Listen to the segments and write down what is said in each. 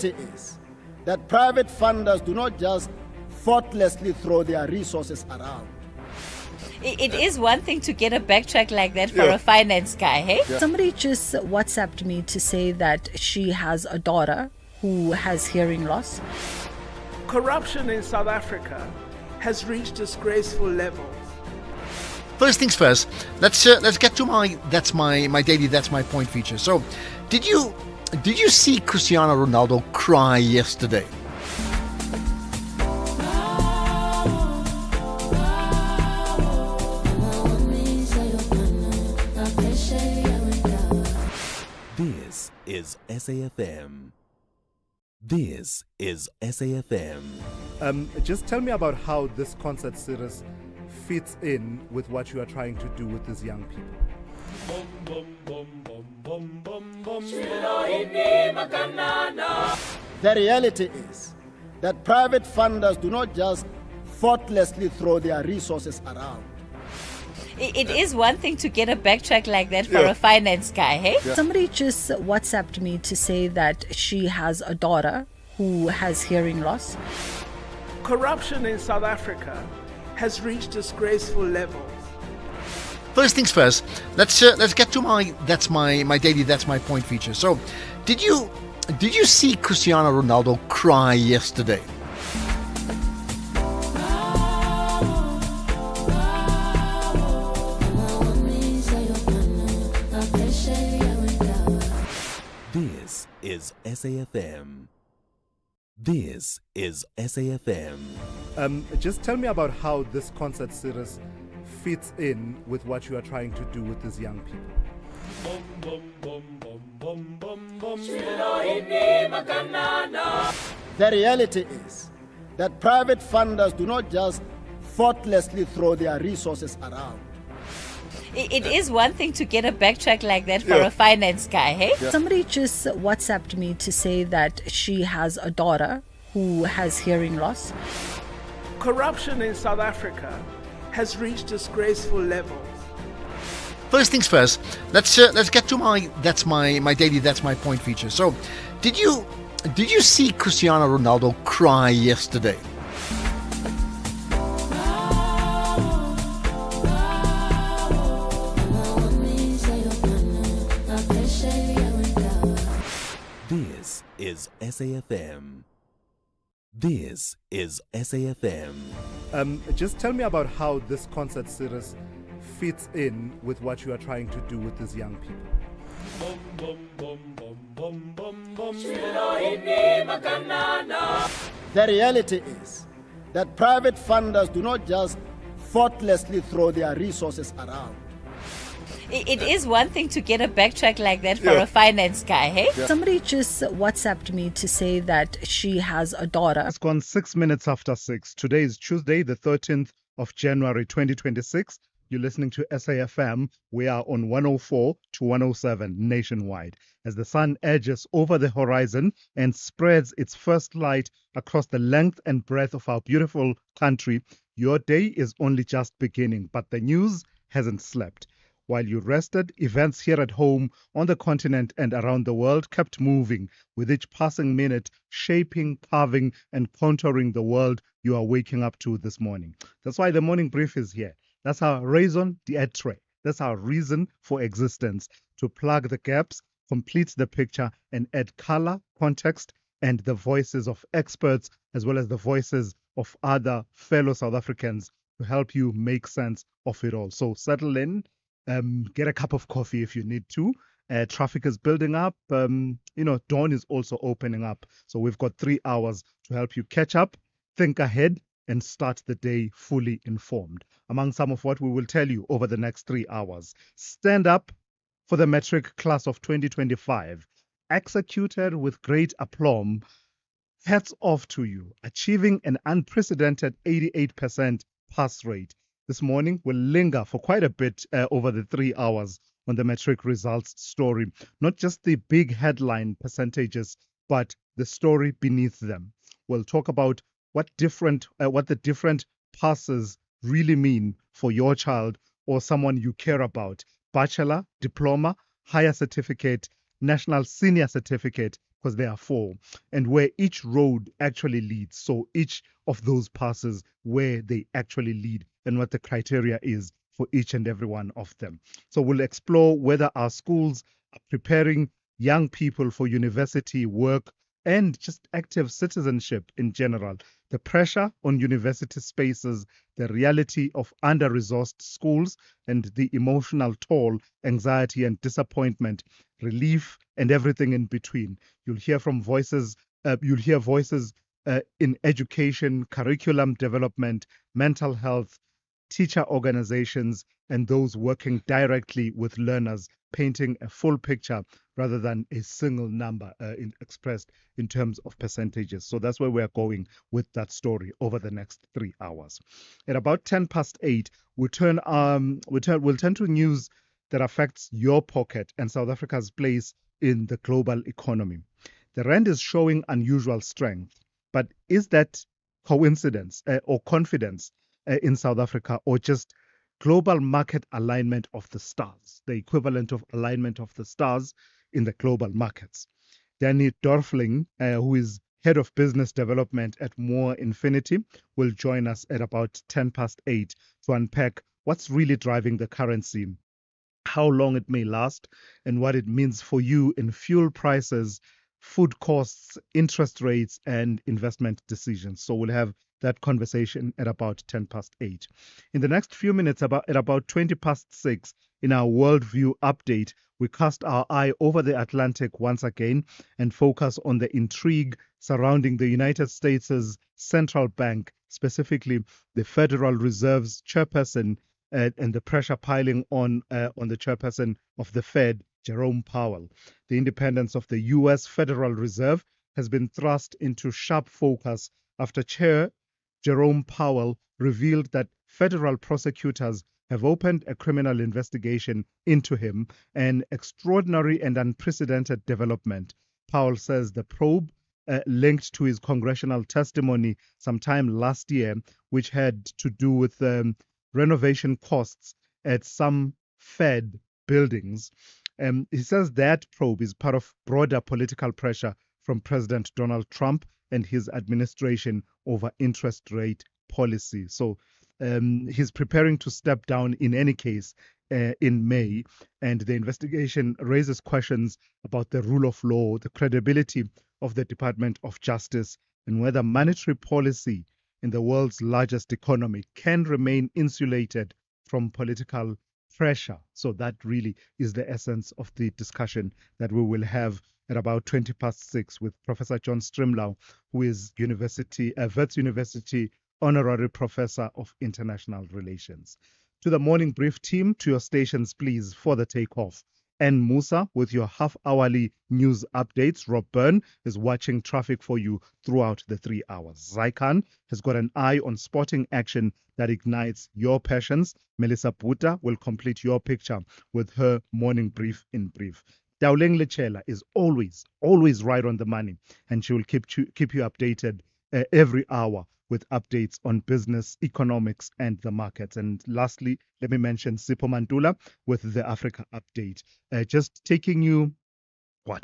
Is that private funders do not just thoughtlessly throw their resources around. It is one thing to get a backtrack like that for a finance guy, hey? Yeah. Somebody just WhatsApped me to say that she has a daughter who has hearing loss. Corruption in South Africa has reached disgraceful levels. First things first, let's get to my daily that's my point feature. So, did you see Cristiano Ronaldo cry yesterday? This is SAFM. This is SAFM. Just tell me about how this concert series fits in with what you are trying to do with these young people. The reality is that private funders do not just thoughtlessly throw their resources around. It is one thing to get a backtrack like that for a finance guy, hey? Yeah. Somebody just WhatsApped me to say that she has a daughter who has hearing loss. Corruption in South Africa has reached disgraceful levels. First things first, let's get to my daily that's my point feature. So, did you see Cristiano Ronaldo cry yesterday? This is SAFM. This is SAFM. Just tell me about how this concert series fits in with what you are trying to do with these young people. The reality is that private funders do not just thoughtlessly throw their resources around. It is one thing to get a backtrack like that for a finance guy, hey? Yeah. Somebody just WhatsApped me to say that she has a daughter who has hearing loss. Corruption in South Africa has reached disgraceful levels. First things first, let's get to my daily that's my point feature. So, did you see Cristiano Ronaldo cry yesterday? This is SAFM. This is SAFM. Just tell me about how this concert series fits in with what you are trying to do with these young people. The reality is that private funders do not just thoughtlessly throw their resources around. It is one thing to get a backtrack like that for a finance guy, hey? Yeah. Somebody just WhatsApped me to say that she has a daughter. It's gone 6 minutes after 6. Today is Tuesday, the 13th of January 2026. You're listening to SAFM. We are on 104 to 107 nationwide. As the sun edges over the horizon and spreads its first light across the length and breadth of our beautiful country, your day is only just beginning, but the news hasn't slept. While you rested, events here at home, on the continent, and around the world kept moving, with each passing minute shaping, carving, and contouring the world you are waking up to this morning. That's why the morning brief is here. That's our raison d'etre. That's our reason for existence, to plug the gaps, complete the picture, and add color, context, and the voices of experts, as well as the voices of other fellow South Africans to help you make sense of it all. So settle in. Get a cup of coffee if you need to. Traffic is building up. Dawn is also opening up. So we've got 3 hours to help you catch up, think ahead, and start the day fully informed. Among some of what we will tell you over the next 3 hours: stand up for the matric class of 2025. Executed with great aplomb. Hats off to you, achieving an unprecedented 88% pass rate. This morning, we'll linger for quite a bit over the 3 hours on the matric results story. Not just the big headline percentages, but the story beneath them. We'll talk about what the different passes really mean for your child or someone you care about. Bachelor, diploma, higher certificate, national senior certificate, because there are 4, and where each road actually leads. So each of those passes where they actually lead and what the criteria is for each and every one of them. So we'll explore whether our schools are preparing young people for university, work, and just active citizenship in general. The pressure on university spaces, the reality of under-resourced schools, and the emotional toll, anxiety and disappointment, relief, and everything in between. You'll hear voices in education, curriculum development, mental health, teacher organizations, and those working directly with learners, painting a full picture rather than a single number expressed in terms of percentages. So that's where we're going with that story over the next 3 hours. At about 8:10, we'll turn to news that affects your pocket and South Africa's place in the global economy. The rand is showing unusual strength, but is that coincidence or confidence in South Africa, or just global market alignment of the stars, the equivalent of alignment of the stars in the global markets? Danny Dorfling, who is head of business development at Moore Infinity, will join us at about 8:10 to unpack what's really driving the currency, how long it may last, and what it means for you in fuel prices, food costs, interest rates, and investment decisions. So we'll have that conversation at about 8:10. In the next few minutes, at about 6:20, in our Worldview update, we cast our eye over the Atlantic once again and focus on the intrigue surrounding the United States' central bank, specifically the Federal Reserve's chairperson, and the pressure piling on the chairperson of the Fed, Jerome Powell. The independence of the U.S. Federal Reserve has been thrust into sharp focus after Chair Jerome Powell revealed that federal prosecutors have opened a criminal investigation into him, an extraordinary and unprecedented development. Powell says the probe linked to his congressional testimony sometime last year, which had to do with renovation costs at some Fed buildings. He says that probe is part of broader political pressure from President Donald Trump and his administration over interest rate policy. So he's preparing to step down in any case in May, and the investigation raises questions about the rule of law, the credibility of the Department of Justice, and whether monetary policy in the world's largest economy can remain insulated from political pressure. So that really is the essence of the discussion that we will have at about 6:20 with Professor John Strimlau, who is Wits University Honorary Professor of International Relations. To the Morning Brief team, to your stations, please, for the takeoff. And Musa with your half-hourly news updates. Rob Byrne is watching traffic for you throughout the 3 hours. Zaikan has got an eye on sporting action that ignites your passions. Melissa Buta will complete your picture with her morning brief in brief. Dauleng Lechela is always right on the money, and she will keep you updated every hour with updates on business, economics, and the markets. And lastly, let me mention Sipho Mantula with the Africa Update, just taking you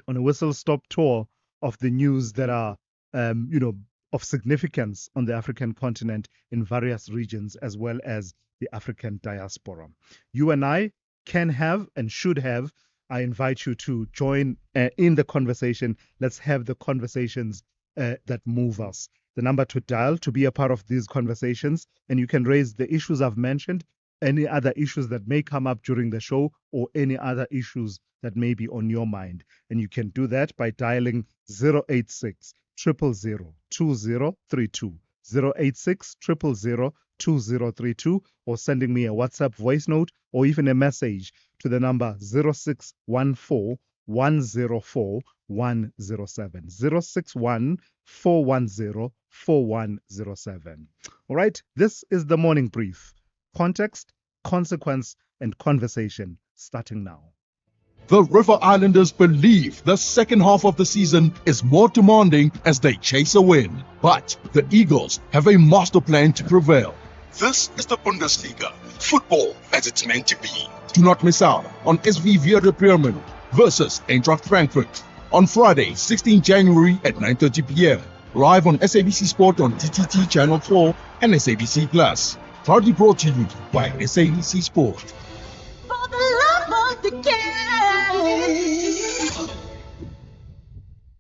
on a whistle-stop tour of the news that are of significance on the African continent in various regions, as well as the African diaspora. You and I can have and should have. I invite you to join in the conversation. Let's have the conversations that move us. The number to dial to be a part of these conversations, and you can raise the issues I've mentioned, any other issues that may come up during the show, or any other issues that may be on your mind. And you can do that by dialing 086 000 2032, 086 000 2032, or sending me a WhatsApp voice note or even a message to the number 0614 104 107, 061 410 4107. All right, this is the morning brief. Context, consequence, and conversation starting now. The River Islanders believe the second half of the season is more demanding as they chase a win. But the Eagles have a master plan to prevail. This is the Bundesliga, football as it's meant to be. Do not miss out on SV Werder Bremen versus Eintracht Frankfurt. on Friday, 16 January at 9:30 p.m. Live on SABC Sport on TTT Channel 4 and SABC Plus. Proudly brought to you by SABC Sport. For the love of the game.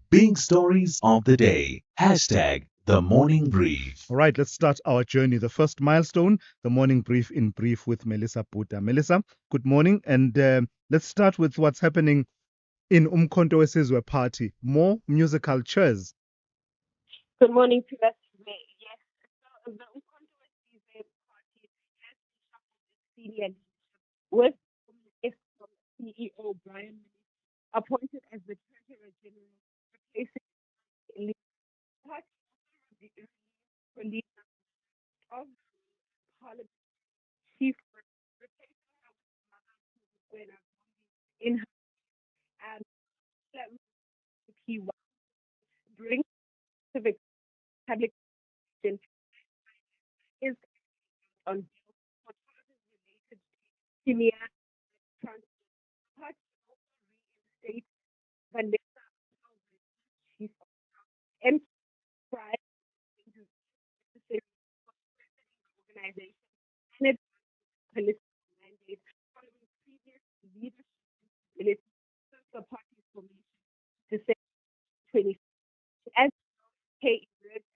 Big stories of the day. Hashtag the morning brief. All right, let's start our journey. The first milestone, the morning brief in brief with Melissa Puta. Melissa, good morning. And let's start with what's happening in Umkhonto Wesizwe Party. More musical chairs. Good morning to us. Yes, so the Umkhonto Wesizwe Party has reshuffled its senior leadership with ESCOM CEO Brian appointed as the Treasurer General, replacing the party release of Parliament Chief, replacing her with Mother in her and P1 bring civic public is on bail for charges related to senior transport. The party also reinstated Vanessa chief of and prior necessary for strengthening the organization and its political mandate following previous leadership instability since the party's formation December 20. As K emerged as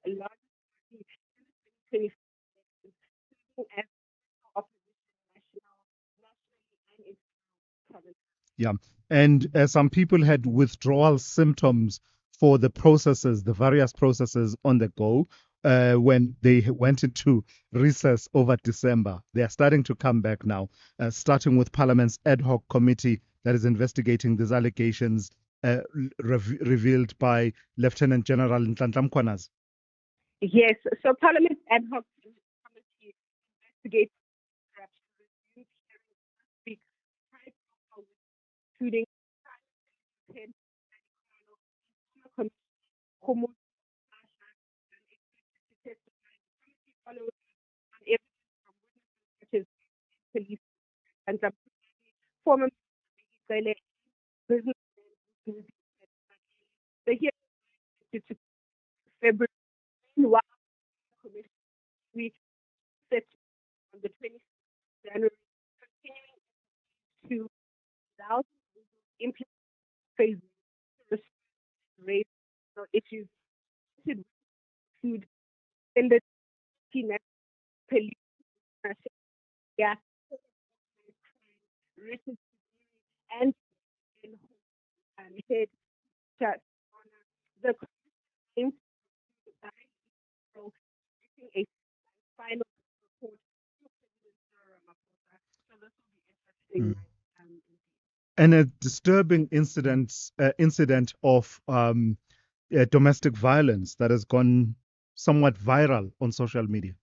the largest party in the 2025 elections, serving as opposition nationally and in province. Yeah. And some people had withdrawal symptoms for the processes, the various processes on the go when they went into recess over December. They are starting to come back now, starting with Parliament's ad hoc committee that is investigating these allegations revealed by Lieutenant General Nhlanhla Mkhwanazi. Yes, so Parliament's ad hoc committee investigates corruption, reviewed hearings last week, high-profile witnesses, including Prime Minister Commissioner and expected to testify. The committee follows on evidence from witnesses such as police and some former businessmen. The hearing is to February. While the commission we set on the 26th of January, continuing to allow implement phase to raise issues to include in the police gas and head chart on the aims a final report to President Ramaphosa. So this will be interesting. And a disturbing incident of domestic violence that has gone somewhat viral on social media.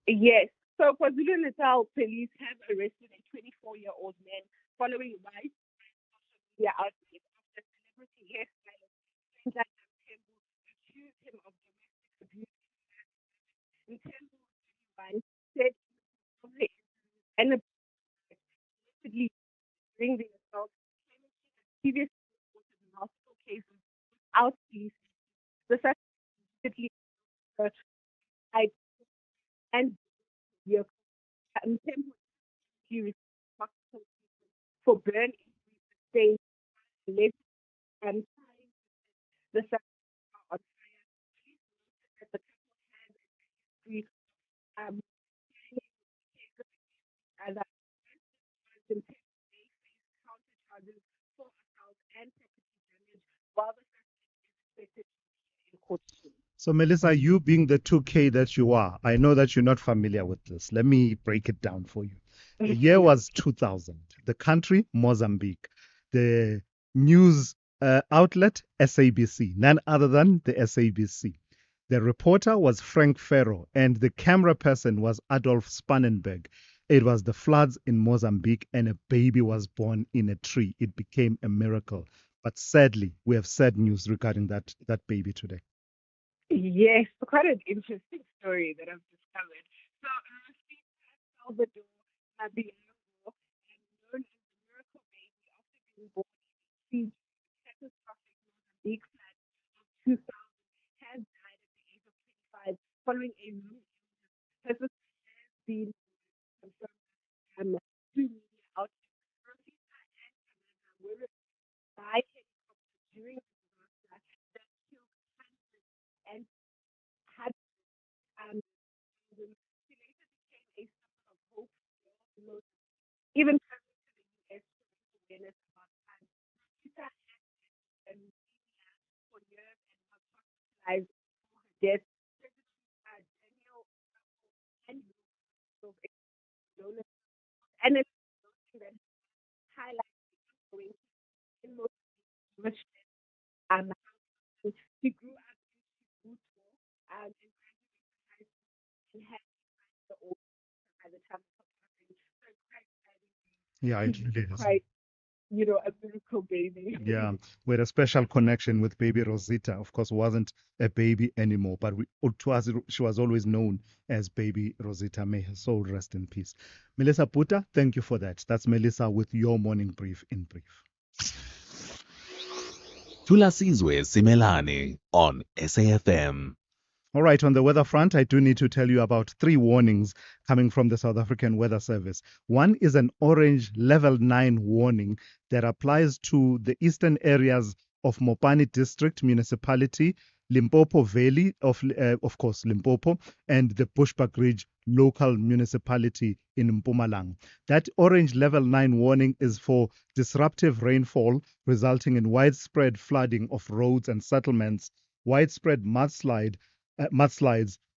Yes. So KwaZulu-Natal police have arrested a 24-year-old man following widespread social media outrage after celebrity hairstylist accused him of domestic abuse. In 2021, said and allegedly during the assault, previously reported multiple cases without police. The suspect allegedly and vehicle and temporarily for burn injuries sustained and the suspect on fire. Police noted that the couple had a history as they face counter charges for assault and property damage, while the suspect is expected to be in court soon. So, Melissa, you being the 2K that you are, I know that you're not familiar with this. Let me break it down for you. The year was 2000. The country, Mozambique. The news outlet, SABC, none other than the SABC. The reporter was Frank Ferro, and the camera person was Adolf Spannenberg. It was the floods in Mozambique, and a baby was born in a tree. It became a miracle. But sadly, we have sad news regarding that baby today. Yes, quite an interesting story that I've discovered. So, Salvador Mabiano, known as the miracle baby, after being born in 2000 has died at the age of 25 following a lung illness. This has been confirmed through media outlets. Rosita and Amanda were rescued by helicopter during the disaster that killed hundreds and hundreds of them. She later became a symbol of hope for all the most, even coming to the U.S. to raise awareness about time. Rosita had leukemia for years and was hospitalized for her death. Secretary Daniel and donors and it's something that highlights the ongoing in most Jewish um, households. She grew up in Kibbutz and graduated high school and had the old by the time of her passing. So it's quite exciting. Yeah, it She's really is. quite, a miracle baby. Yeah, we had a special connection with baby Rosita. Of course, wasn't a baby anymore, but to us, she was always known as baby Rosita. May her soul rest in peace. Melissa Puta, thank you for that. That's Melissa with your morning brief in brief. Thulasizwe Simelane on SAFM. All right, on the weather front, I do need to tell you about 3 warnings coming from the South African Weather Service. One is an orange level 9 warning that applies to the eastern areas of Mopani District Municipality, Limpopo Valley, of course, Limpopo, and the Bushbuck Ridge Local Municipality in Mpumalanga. That orange level 9 warning is for disruptive rainfall resulting in widespread flooding of roads and settlements, widespread mudslides,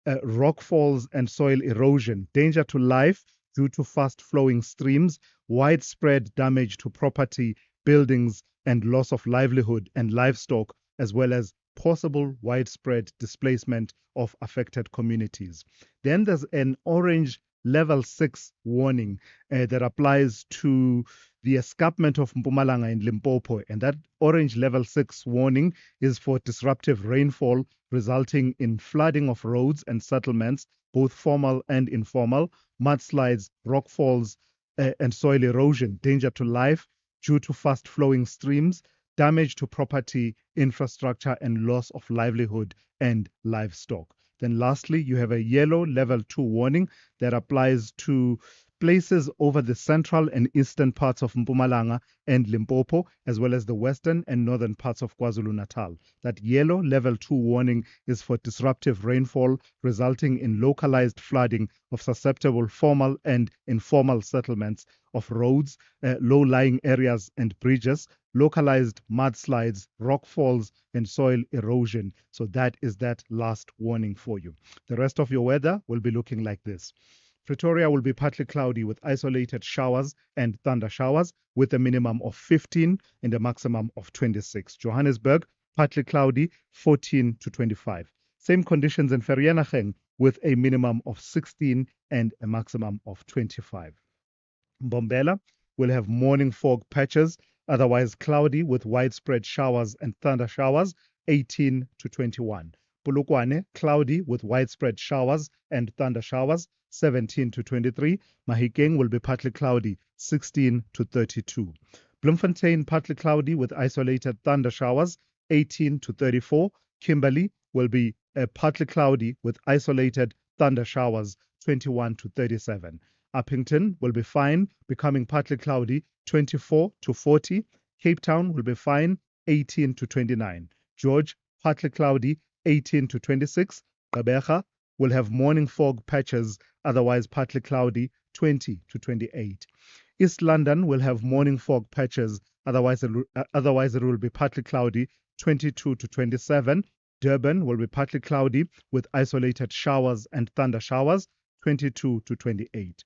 rockfalls and soil erosion, danger to life due to fast-flowing streams, widespread damage to property, buildings, and loss of livelihood and livestock, as well as possible widespread displacement of affected communities. Then there's an orange level 6 warning that applies to the escarpment of Mpumalanga and Limpopo, and that orange level 6 warning is for disruptive rainfall resulting in flooding of roads and settlements, both formal and informal, mudslides, rockfalls, and soil erosion, danger to life due to fast-flowing streams, damage to property, infrastructure, and loss of livelihood and livestock. Then lastly, you have a yellow level 2 warning that applies to places over the central and eastern parts of Mpumalanga and Limpopo, as well as the western and northern parts of KwaZulu-Natal. That yellow level 2 warning is for disruptive rainfall resulting in localized flooding of susceptible formal and informal settlements of roads, low-lying areas and bridges, localized mudslides, rockfalls, and soil erosion. So that is that last warning for you. The rest of your weather will be looking like this. Pretoria will be partly cloudy with isolated showers and thunder showers with a minimum of 15 and a maximum of 26. Johannesburg, partly cloudy, 14 to 25. Same conditions in Vereeniging with a minimum of 16 and a maximum of 25. Mbombela will have morning fog patches, otherwise cloudy with widespread showers and thunder showers, 18 to 21. Polokwane, cloudy with widespread showers and thunder showers, 17 to 23. Mahikeng will be partly cloudy, 16 to 32. Bloemfontein, partly cloudy with isolated thunder showers, 18 to 34. Kimberley will be partly cloudy with isolated thunder showers, 21 to 37. Uppington will be fine, becoming partly cloudy, 24 to 40. Cape Town will be fine, 18 to 29. George, partly cloudy, 18 to 26. Gqeberha will have morning fog patches, otherwise partly cloudy, 20 to 28. East London will have morning fog patches, otherwise it will be partly cloudy, 22 to 27. Durban will be partly cloudy with isolated showers and thunder showers, 22 to 28.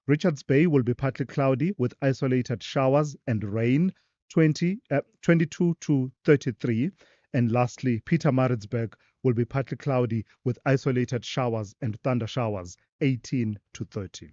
Richards Bay will be partly cloudy with isolated showers and rain, 22 to 33. And lastly, Pietermaritzburg will be partly cloudy with isolated showers and thunder showers, 18 to 30.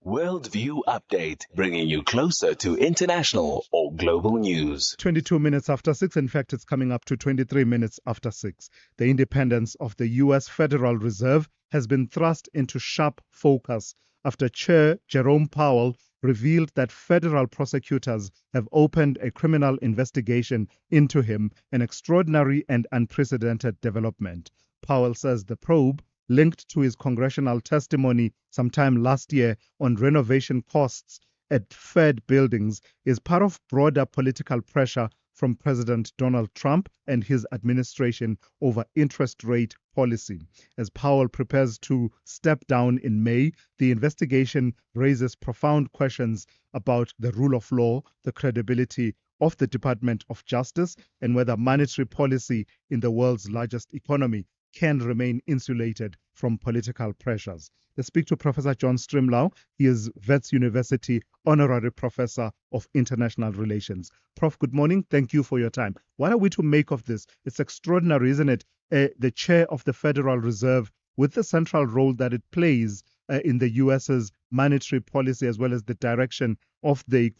Worldview Update, bringing you closer to international or global news. 22 minutes after 6. In fact, it's coming up to 23 minutes after 6. The independence of the U.S. Federal Reserve has been thrust into sharp focus after Chair Jerome Powell revealed that federal prosecutors have opened a criminal investigation into him, an extraordinary and unprecedented development. Powell says the probe, linked to his congressional testimony sometime last year on renovation costs at Fed buildings, is part of broader political pressure from President Donald Trump and his administration over interest rate policy. As Powell prepares to step down in May, the investigation raises profound questions about the rule of law, the credibility of the Department of Justice, and whether monetary policy in the world's largest economy can remain insulated from political pressures. Let's speak to Professor John Strimlau. He is Wits University Honorary Professor of International Relations. Prof, good morning. Thank you for your time. What are we to make of this? It's extraordinary, isn't it? The chair of the Federal Reserve, with the central role that it plays in the US's monetary policy as well as the direction of the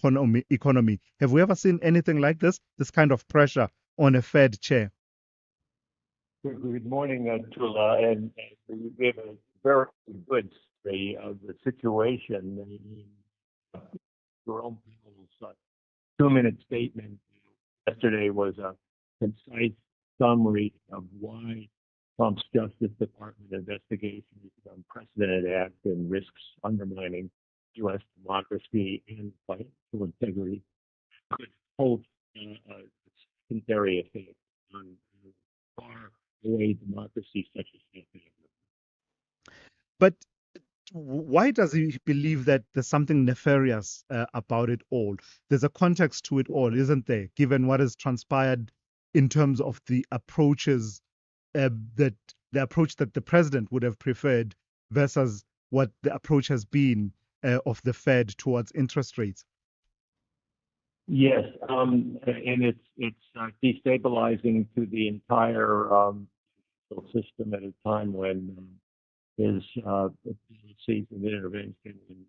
economy. Have we ever seen anything like this kind of pressure on a Fed chair? Good morning, Tula, and we gave a very good story of the situation. Jerome Powell's 2-minute statement yesterday was a concise summary of why Trump's Justice Department investigation is an unprecedented act and risks undermining U.S. democracy and financial integrity. Could hold a secondary effect on far away democracy such as South Africa. But why does he believe that there's something nefarious about it all? There's a context to it all, isn't there? Given what has transpired in terms of the approaches that the president would have preferred versus what the approach has been of the Fed towards interest rates. Yes, and it's destabilizing to the entire system at a time when his policies and intervention in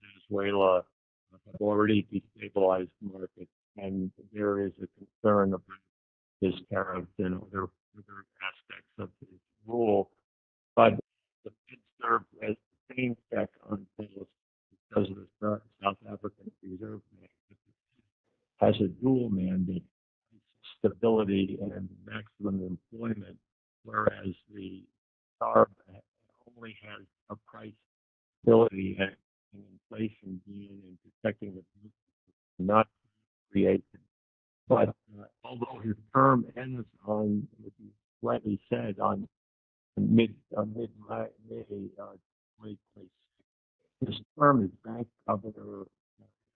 Venezuela have already destabilized markets, and there is a concern about his tariffs and other aspects of his rule. But the Fed served as the same check on policy because of the South African Reserve Bank has a dual mandate: stability and maximum employment, whereas the SARB only has a price stability and inflation being and protecting the not creation. But although his term ends on, as you rightly said, on mid-May 2026, his term as bank governor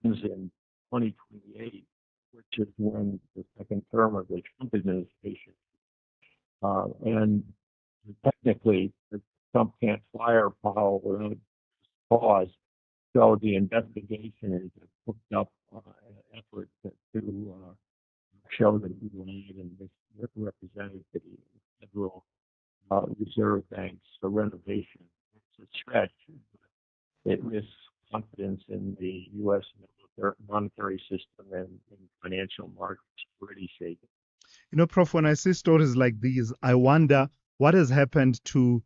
ends in 2028, which is when the second term of the Trump administration. And technically, Trump can't fire Powell without cause. So the investigation is a hooked up effort to show that he lied and misrepresented the Federal Reserve Bank's renovation. It's a stretch. It risks confidence in the U.S. monetary system and financial markets already shaken. You know, Prof, when I see stories like these, I wonder what has happened to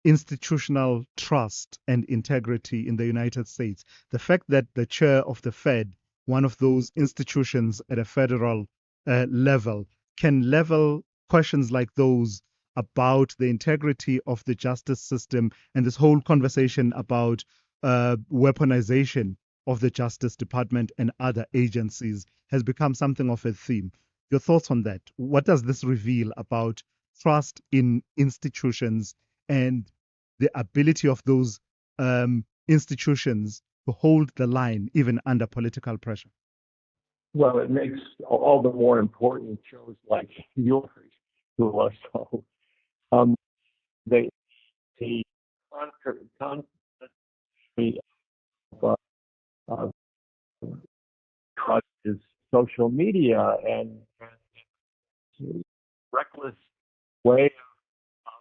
institutional trust and integrity in the United States. The fact that the chair of the Fed, one of those institutions at a federal level, can level questions like those about the integrity of the justice system and this whole conversation about weaponization of the Justice Department and other agencies has become something of a theme. Your thoughts on that? What does this reveal about trust in institutions and the ability of those institutions to hold the line even under political pressure? Well, it makes all the more important shows like yours to us. So, the trust is social media and reckless way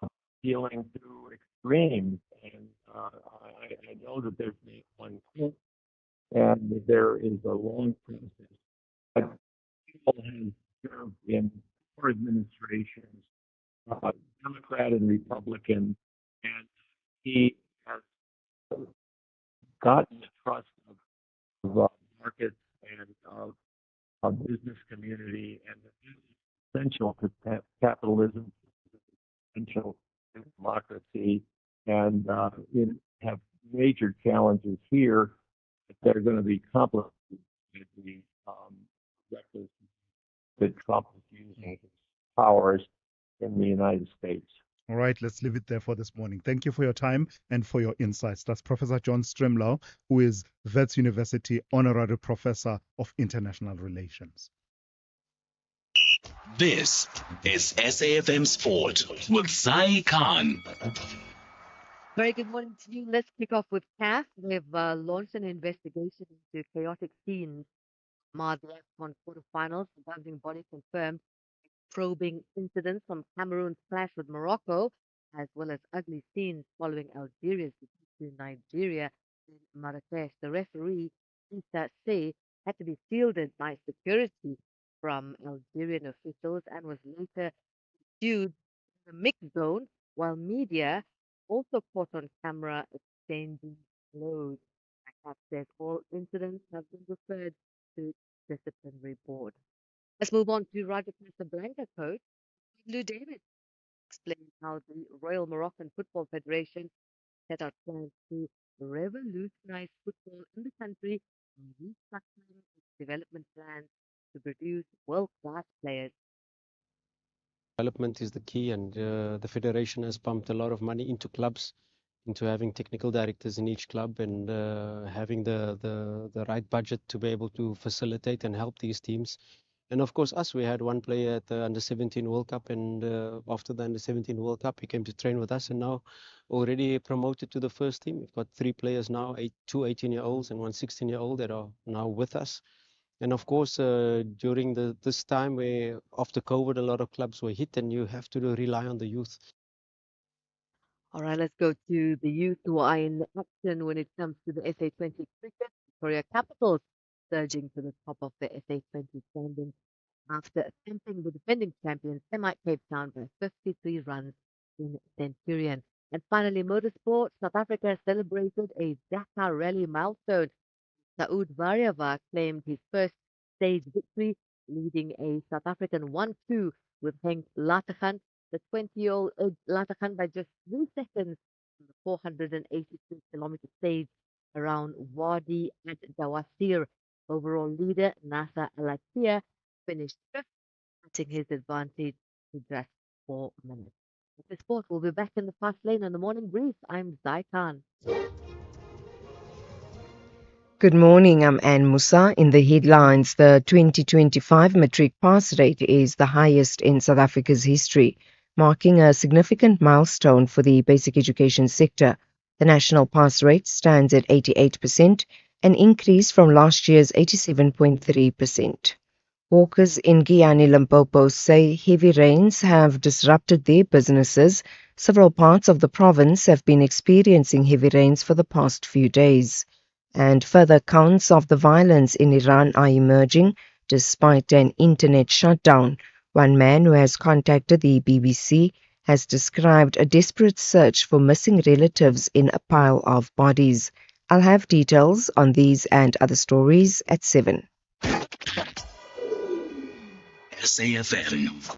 of dealing through extremes. and I know that there's been one case, and that there is a long process. But people have served in 4 administrations, Democrat and Republican, and he has gotten the trust of markets and of business community, and it's essential to capitalism, essential to democracy, and have major challenges here that are going to be complicated with the reckless that Trump is using his powers in the United States. All right, let's leave it there for this morning. Thank you for your time and for your insights. That's Professor John Strimlau, who is Wits University Honorary Professor of International Relations. This is SAFM Sport with Sai Khan. Very good morning to you. Let's kick off with CAF. They've launched an investigation into chaotic scenes marred the AFCON quarterfinals. The governing body confirmed probing incidents from Cameroon's clash with Morocco, as well as ugly scenes following Algeria's defeat to Nigeria in Marrakesh. The referee, Issa Say, had to be shielded by security from Algerian officials and was later viewed in the mixed zone, while media also caught on camera exchanging blows. CAF says all incidents have been referred to disciplinary board. Let's move on to Raja Casablanca coach Lou David explains how the Royal Moroccan Football Federation set out plans to revolutionize football in the country and restructuring its development plans to produce world-class players. Development is the key, and the federation has pumped a lot of money into clubs, into having technical directors in each club, and having the right budget to be able to facilitate and help these teams. And of course, we had one player at the Under-17 World Cup, and after the Under-17 World Cup, he came to train with us, and now already promoted to the first team. We've got 3 players now, 2 18-year-olds and 1 16-year-old that are now with us. And of course, during this time where after COVID, a lot of clubs were hit, and you have to rely on the youth. All right, let's go to the youth who are in action when it comes to the SA20 cricket. Victoria Capitals surging to the top of the SA20 standings after thumping the defending champions Semite Cape Town by 53 runs in Centurion. And finally, motorsport. South Africa celebrated a Dakar Rally milestone. Saud Variava claimed his first stage victory, leading a South African 1-2 with Henk Lateghan. The 20-year-old edged Lateghan by just 3 seconds on the 483-kilometer stage around Wadi Ad Dawasir. Overall leader Nasser Alatia finished 5th, cutting his advantage to just 4 minutes. The sport will be back in the fast lane on the morning brief. I'm Zai Khan. Good morning, I'm Anne Musa. In the headlines, the 2025 matric pass rate is the highest in South Africa's history, marking a significant milestone for the basic education sector. The national pass rate stands at 88%, an increase from last year's 87.3%. Hawkers in Giyani, Limpopo say heavy rains have disrupted their businesses. Several parts of the province have been experiencing heavy rains for the past few days. And further accounts of the violence in Iran are emerging despite an internet shutdown. One man who has contacted the BBC has described a desperate search for missing relatives in a pile of bodies. I'll have details on these and other stories at 7. SAFM,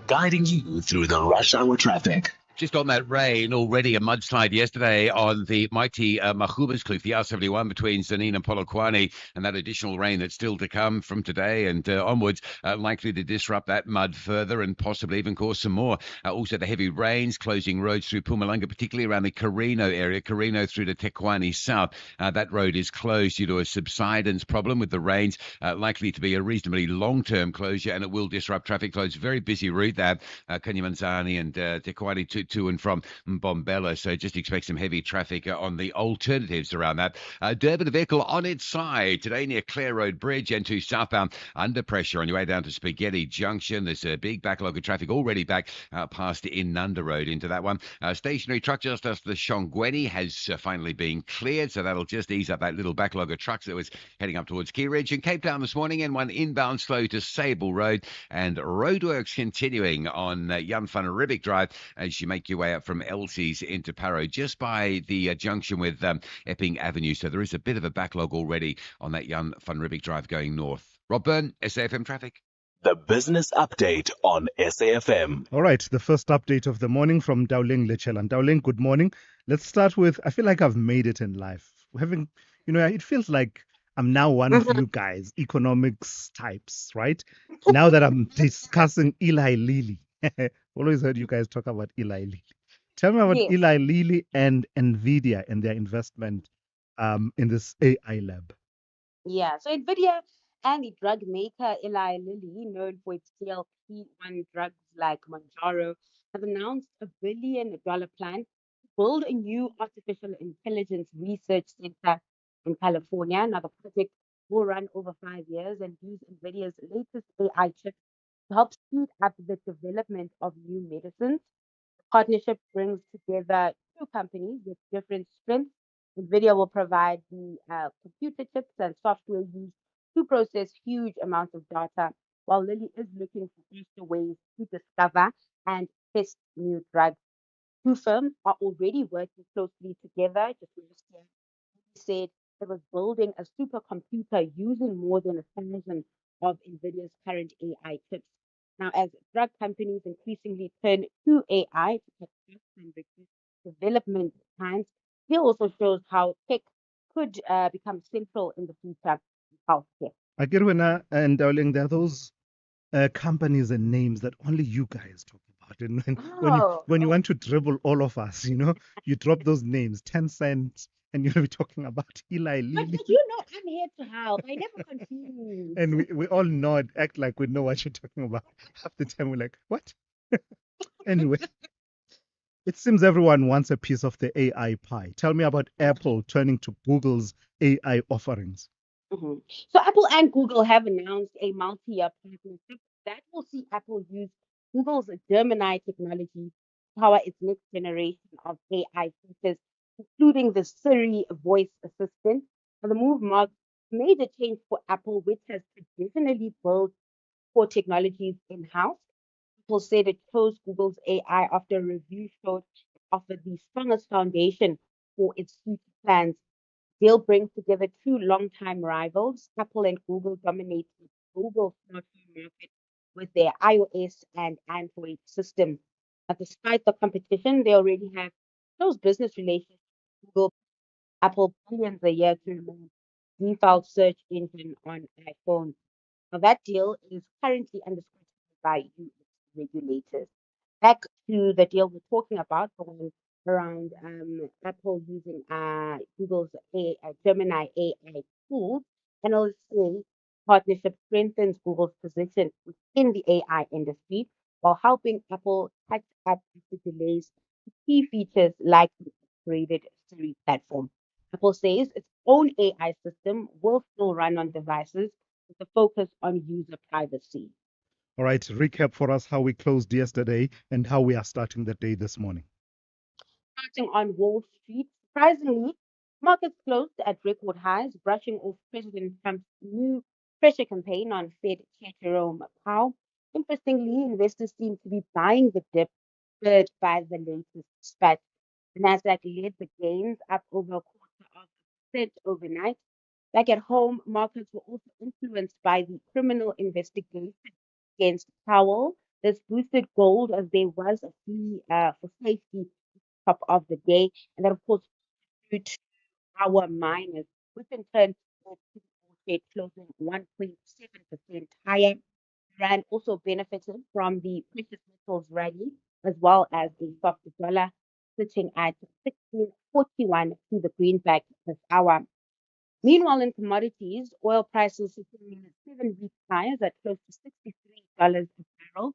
guiding you through the rush hour traffic. Just on that rain, already a mudslide yesterday on the mighty Mahuberskloof, the R71 between Zanin and Polokwane, and that additional rain that's still to come from today and onwards, likely to disrupt that mud further and possibly even cause some more. Also, the heavy rains closing roads through Mpumalanga, particularly around the Carino area, Carino through to Tekwani South. That road is closed due to a subsidence problem with the rains, likely to be a reasonably long-term closure, and it will disrupt traffic flows. Very busy route there, Kanyamanzani and Tekwani to to and from Mbombela. So just expect some heavy traffic on the alternatives around that. Durban, a vehicle on its side today near Clare Road Bridge and to southbound under pressure on your way down to Spaghetti Junction. There's a big backlog of traffic already back past Inanda Road into that one. Stationary truck just after the Shongweni has finally been cleared, so that'll just ease up that little backlog of trucks that was heading up towards Key Ridge and Cape Town this morning, and one inbound slow to Sable Road, and roadworks continuing on Jan van Riebeeck Drive as you make your way up from Elsie's into Parow, just by the junction with Epping Avenue. So there is a bit of a backlog already on that Jan van Riebeeck Drive going north. Rob Byrne, SAFM Traffic. The business update on SAFM. All right, the first update of the morning from Dowling Lechelan. Dowling, good morning. Let's start with, I feel like I've made it in life. Having, it feels like I'm now one of you guys, economics types, right? Now that I'm discussing Eli Lilly. Always heard you guys talk about Eli Lilly. Tell me about Yes. Eli Lilly and NVIDIA and their investment in this AI lab. Yeah, so NVIDIA and the drug maker Eli Lilly, known for its GLP-1 drugs like Mounjaro, have announced $1 billion plan to build a new artificial intelligence research center in California. Now, the project will run over 5 years and use NVIDIA's latest AI chips to help speed up the development of new medicines. Partnership brings together two companies with different strengths. NVIDIA will provide the computer chips and software used to process huge amounts of data, while Lilly is looking for faster ways to discover and test new drugs. Two firms are already working closely together. Just last year, Lilly said it was building a supercomputer using more than 1,000 of NVIDIA's current AI chips. Now, as drug companies increasingly turn to AI to cut costs and reduce development times, it also shows how tech could become central in the future of healthcare. Agirwena and Dowling, there are those companies and names that only you guys talk about. And when you want to dribble all of us, you drop those names, Tencent, and you'll be talking about Eli But Lilly. you know, I'm here to help. I never confuse. And we all nod, act like we know what you're talking about. Half the time we're like, what? Anyway, it seems everyone wants a piece of the AI pie. Tell me about Apple turning to Google's AI offerings. Mhm. So Apple and Google have announced a multi-year partnership that will see Apple use Google's Gemini technology to power its next generation of AI features, including the Siri voice assistant. Now, the move marks a major change for Apple, which has traditionally built core technologies in-house. Apple said it chose Google's AI after a review showed it offered the strongest foundation for its future plans. Deal brings together two longtime rivals. Apple and Google dominate the global smartphone market with their iOS and Android systems. But despite the competition, they already have close business relations with Google, Apple billions a year to remain default search engine on iPhone. Now, that deal is currently under scrutiny by US regulators. Back to the deal we're talking about, the one around Apple using Google's Gemini AI tools, analysts say partnership strengthens Google's position within the AI industry while helping Apple catch up with the delays to key features like the upgraded Siri platform. Apple says its own AI system will still run on devices with a focus on user privacy. All right, recap for us how we closed yesterday and how we are starting the day this morning. Starting on Wall Street, surprisingly, markets closed at record highs, brushing off President Trump's new pressure campaign on Fed Chair Jerome Powell. Interestingly, investors seem to be buying the dip spurred by the latest spat. The Nasdaq led the gains, up over a quarter of a percent overnight. Back at home, markets were also influenced by the criminal investigation against Powell. This boosted gold as there was a plea for safety top of the day. And then, of course, due to our miners, which in turn led to the market closing 1.7% higher. Rand also benefited from the precious metals rally as well as the softer dollar, sitting at 16.41 to the greenback this hour. Meanwhile, in commodities, oil prices sitting in 7-week highs at close to $63 a barrel.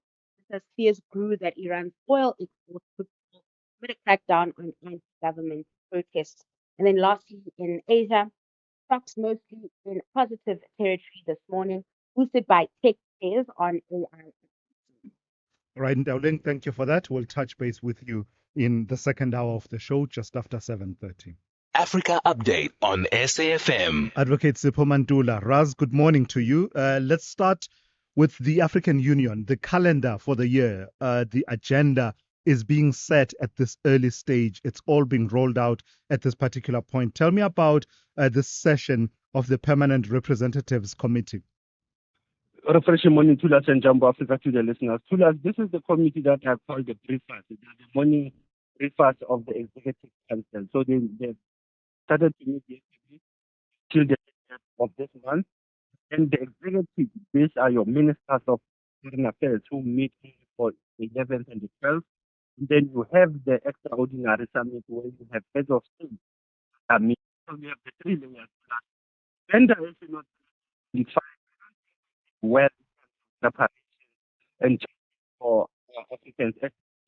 This as fears grew that Iran's oil exports could fall with a crackdown on anti-government protests. And then lastly, in Asia, stocks mostly in positive territory this morning, boosted by tech shares on AI. Right, Dowling, thank you for that. We'll touch base with you in the second hour of the show, just after 7:30. Africa Update on SAFM. Advocate Sipho Mantula. Raz, good morning to you. Let's start with the African Union. The calendar for the year, the agenda is being set at this early stage. It's all being rolled out at this particular point. Tell me about this session of the Permanent Representatives Committee. Refreshing morning, Thulas and Jumbo Africa to the listeners. Thulas, this is the committee that I call the briefers. They are the morning briefers of the Executive Council. So they started to meet yesterday till the end of this month. And the executive, these are your ministers of foreign affairs who meet for the 11th and the 12th. And then you have the extraordinary summit where you have heads of state. So we have the three layers. And there is not defined well preparation and for Africans.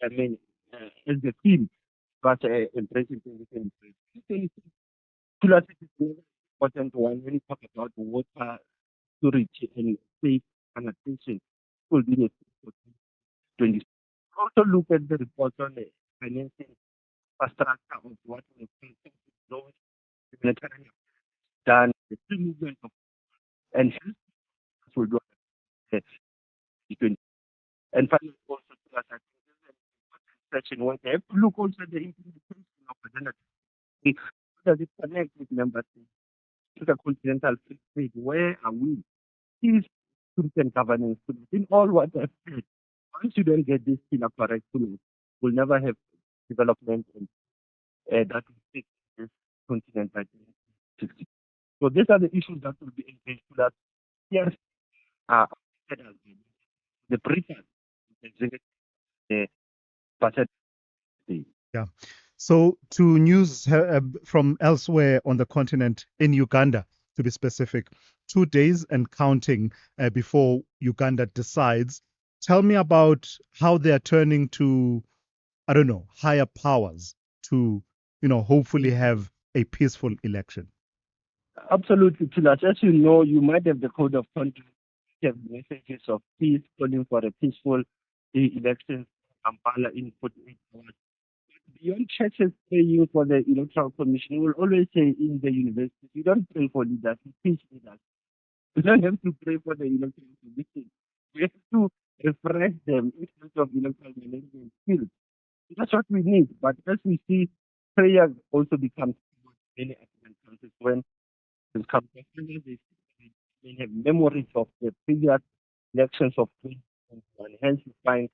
I mean, as the team, but embracing 2023. Thulas is an important one when you talk about water security and safe sanitation. Will be the 20. Also look at the report on the financing infrastructure of what we have humanitarian done, the free movement of and health will do. And finally, also Thulas, I think this is an important section where they have to look also at the implementation of agenda. How does it connect with member states? To the continental free trade, where are we? Peace, security, and governance. In all what I've said, once you don't get this pillar correct, we'll never have development and that will take this continent by 2060. So these are the issues that will be engaged to that. Yes, the briefers, the budget. Yeah. So, to news from elsewhere on the continent, in Uganda, to be specific, 2 days and counting before Uganda decides. Tell me about how they are turning to, I don't know, higher powers to, hopefully have a peaceful election. Absolutely, Thulas. As you know, you might have the code of conduct, you have messages of peace, calling for a peaceful election, Kampala in 48 hours. Beyond churches praying for the electoral commission, you will always say in the universities, you don't pray for leaders, you teach leaders. You don't have to pray for the electoral commission. We have to refresh them in terms of electoral management skills. That's what we need. But as we see, prayer also becomes many African countries when it comes to they have memories of the previous elections of 2021. Hence, you find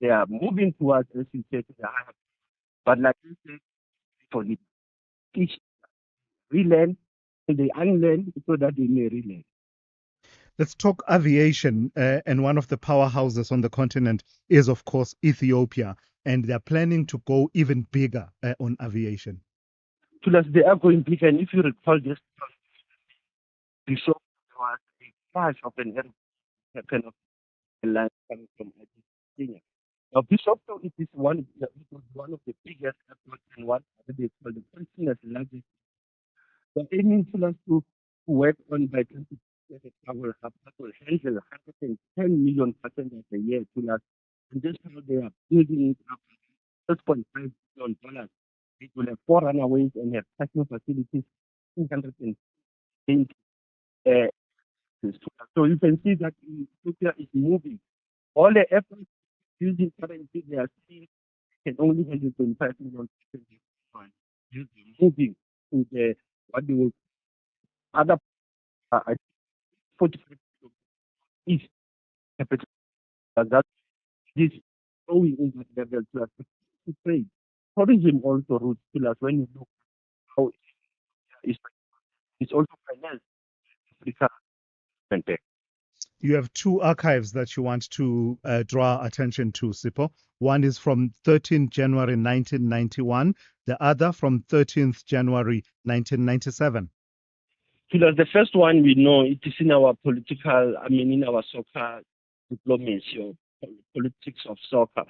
they are moving towards, as you say, to the higher. But like you said, for the teach, relearn, and they unlearn so that they may relearn. Let's talk aviation. And one of the powerhouses on the continent is, of course, Ethiopia. And they're planning to go even bigger on aviation. Thulas, they are going bigger. And if you recall this, before there was a crash of an airplane of a line coming from Argentina. Now, Bishop, it was one of the biggest airports and what they call the continent's largest. The aiming Thulas to work on by 2020 travel hub that will handle 110 million passengers a year to us. And this is how they are building it up. $6.5 billion. It will have 4 runaways and have parking facilities, 220. So you can see that Ethiopia is moving. All the efforts using currency they are seeing can only handle 25 million passengers. Moving to the what they will other 45 east capital that is growing in that level to trade. Tourism also roots pillars when you look how it's also financed Africa. You have 2 archives that you want to draw attention to, Sipho. One is from 13th January 1991, the other from 13th January 1997. The first one we know, it is in our in our soccer diplomacy or politics of soccer.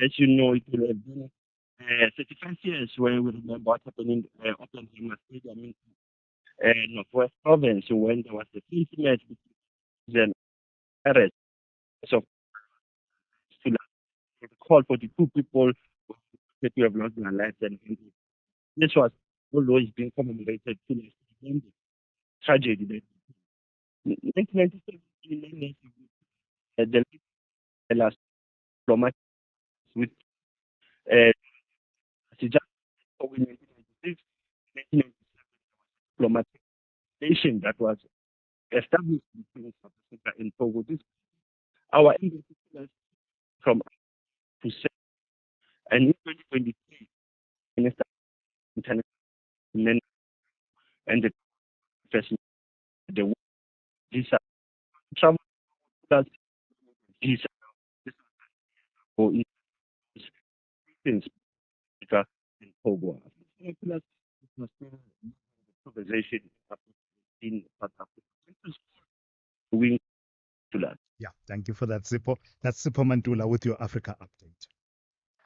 As you know, it will have been 35 years where we remember what happened in Oppenheimer Stadium in Northwest Province when there was the first match between the arrest of call 42 people that you have lost their lives, and this was always being commemorated to the tragedy that 1997 the last diplomat with just 1996 diplomatic station that was established between South Africa and Togo. This our embassy from to say, and in 2023, Minister International and the president the visa travel plus visa for in Africa and Togo. Plus conversation in South Africa. We to that. Yeah, thank you for that, Sipho. That's Sipho Mantula with your Africa update.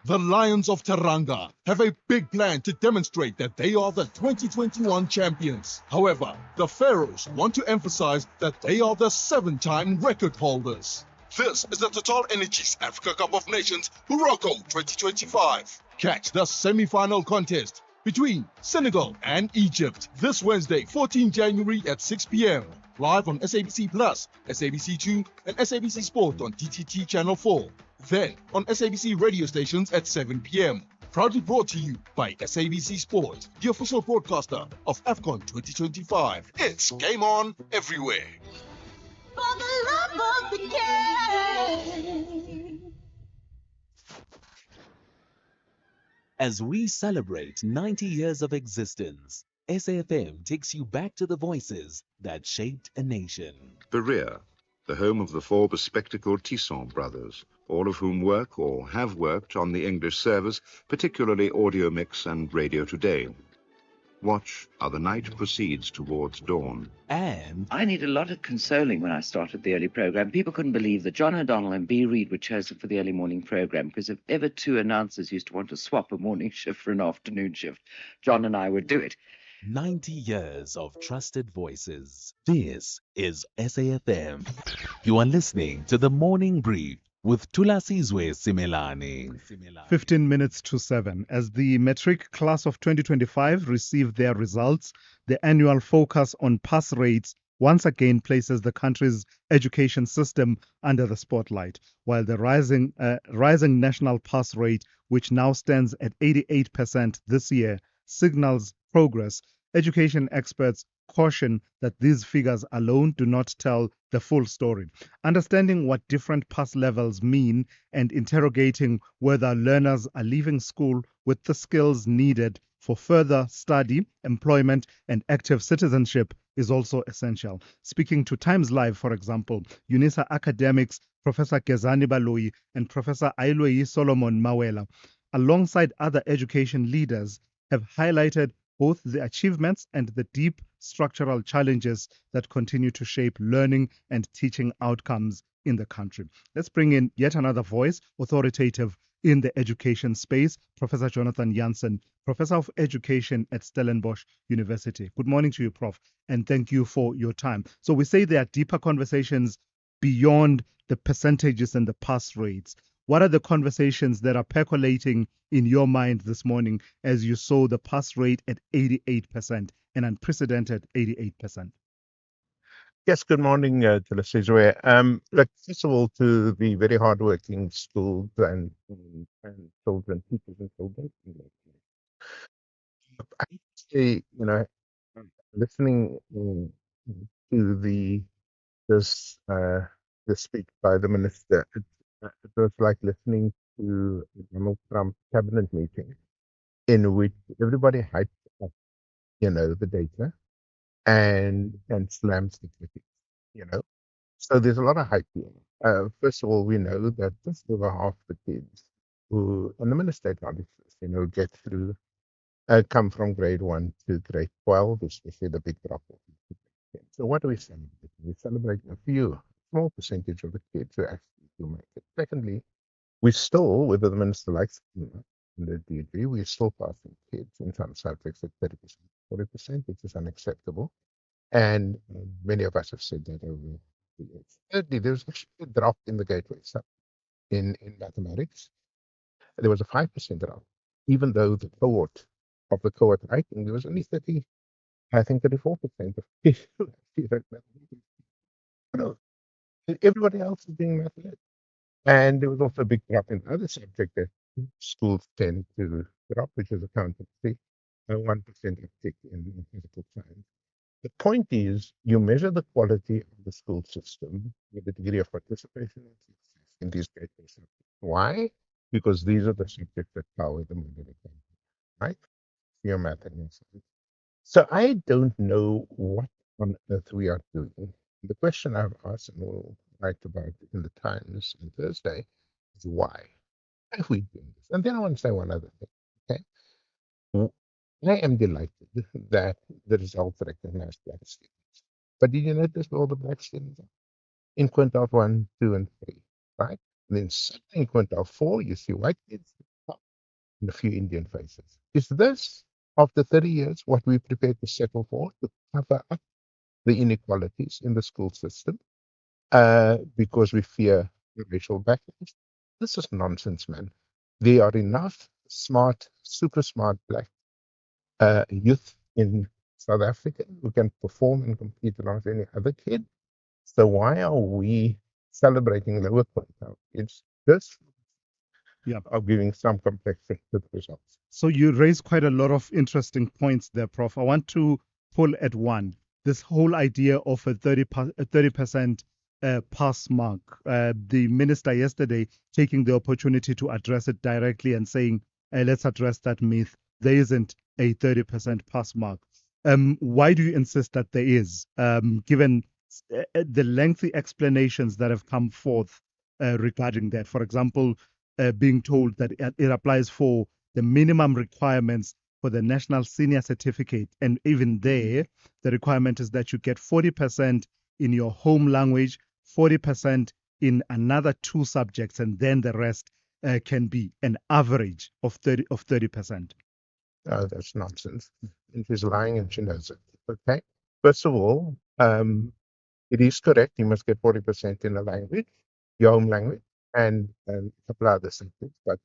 The Lions of Teranga have a big plan to demonstrate that they are the 2021 champions. However, the Pharaohs want to emphasize that they are the 7-time record holders. This is the Total Energies Africa Cup of Nations Morocco 2025. Catch the semi-final contest between Senegal and Egypt this Wednesday, 14 January at 6 p.m. Live on SABC Plus, SABC2 and SABC Sport on DTT Channel 4. Then on SABC radio stations at 7 p.m. Proudly brought to you by SABC Sport, the official broadcaster of AFCON 2025. It's game on everywhere. For the love of the game. As we celebrate 90 years of existence, SAFM takes you back to the voices that shaped a nation. Berea, the home of the 4 bespectacled Tisson brothers, all of whom work or have worked on the English service, particularly Audio Mix and Radio Today. Watch how the night proceeds towards dawn. And I need a lot of consoling when I started the early program. People couldn't believe that John O'Donnell and B. Reid were chosen for the early morning program, because if ever 2 announcers used to want to swap a morning shift for an afternoon shift, John and I would do it. 90 years of trusted voices. This is SAFM. You are listening to the Morning Brief with Thulasizwe Simelane. 15 minutes to 7. As the matric class of 2025 receive their results, the annual focus on pass rates once again places the country's education system under the spotlight, while the rising national pass rate, which now stands at 88% this year, signals progress. Education experts caution that these figures alone do not tell the full story. Understanding what different pass levels mean and interrogating whether learners are leaving school with the skills needed for further study, employment, and active citizenship is also essential. Speaking to Times Live, for example, UNISA academics Professor Gezani Baloyi and Professor Ailweyi Solomon Mawela, alongside other education leaders, have highlighted both the achievements and the deep structural challenges that continue to shape learning and teaching outcomes in the country. Let's bring in yet another voice, authoritative in the education space, Professor Jonathan Jansen, Professor of Education at Stellenbosch University. Good morning to you, Prof, and thank you for your time. So we say there are deeper conversations beyond the percentages and the pass rates. What are the conversations that are percolating in your mind this morning as you saw the pass rate at 88%, an unprecedented 88%? Yes, good morning, Thulasizwe. Look, first of all, to the very hardworking schools and children, teachers and children. I have to say, listening to the speech by the minister, it was like listening to Donald Trump cabinet meeting in which everybody hyped up, the data and slams the critics, So there's a lot of hype here. First of all, we know that just over half the kids who, and the minister acknowledged this, get through, come from grade 1 to grade 12, especially the big drop off. So what do we celebrate? We celebrate a small percentage of the kids who actually do make it. Secondly, we still, whether the minister likes it or not, the degree. We're still passing kids in some subjects at 30%, 40%, which is unacceptable. And many of us have said that over the years. Thirdly, there was actually a drop in the gateway sub in mathematics. There was a 5% drop, even though the cohort writing, there was only 30, I think 34% of people who actually wrote mathematics. No, everybody else is doing mathematics. And there was also a big drop in the other subject that schools tend to drop, which is accountancy, a 1% uptick in physical science. The point is, you measure the quality of the school system with the degree of participation and success in these gateway subjects. Why? Because these are the subjects that power the modern economy, right? Your math and science. So I don't know what on earth we are doing. The question I've asked and will write about in the Times on Thursday is why? Why are we doing this? And then I want to say one other thing. Okay. I am delighted that the results recognize black students. But did you notice where all the black students are? In quintile 1, 2, and 3, right? And then suddenly in quintile 4, you see white kids and a few Indian faces. Is this, after 30 years, what we're prepared to settle for, to cover up the inequalities in the school system because we fear the racial backlash? This is nonsense, man. There are enough smart, super smart black youth in South Africa who can perform and compete along with any other kid. So why are we celebrating lower quintile kids just of giving some complexity to the results? So you raise quite a lot of interesting points there, Prof. I want to pull at one. This whole idea of a 30% pass mark. The minister yesterday taking the opportunity to address it directly and saying, let's address that myth. There isn't a 30% pass mark. Why do you insist that there is, given the lengthy explanations that have come forth regarding that? For example, being told that it applies for the minimum requirements for the National Senior Certificate. And even there, the requirement is that you get 40% in your home language, 40% in another two subjects, and then the rest can be an average of 30%. Oh, that's nonsense. And she's lying and she knows it. Okay. First of all, it is correct. You must get 40% in a language, your home language, and a couple other subjects. But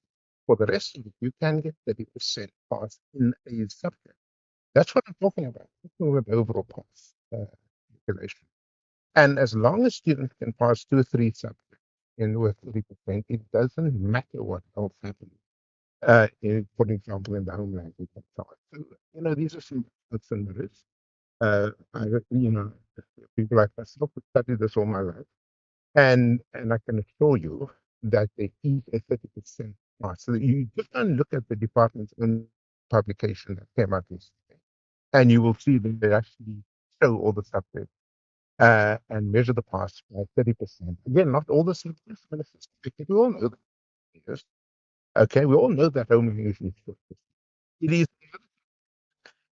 for the rest of it, you can get 30% pass in a subject. That's what I'm talking about. I'm talking about the overall pass calculation. And as long as students can pass 2 or 3 subjects in with 30%, it doesn't matter what else happens. For example, in the home language and so on. So, these are some facts and mirrors. People like myself have studied this all my life. And I can assure you that there is a 30% pass. So you just don't look at the department's own publication that came out yesterday, and you will see that they actually show all the subjects and measure the pass by 30%. Again, not all the subjects, but we all know that. Yes. Okay, we all know that home English is 50%. It is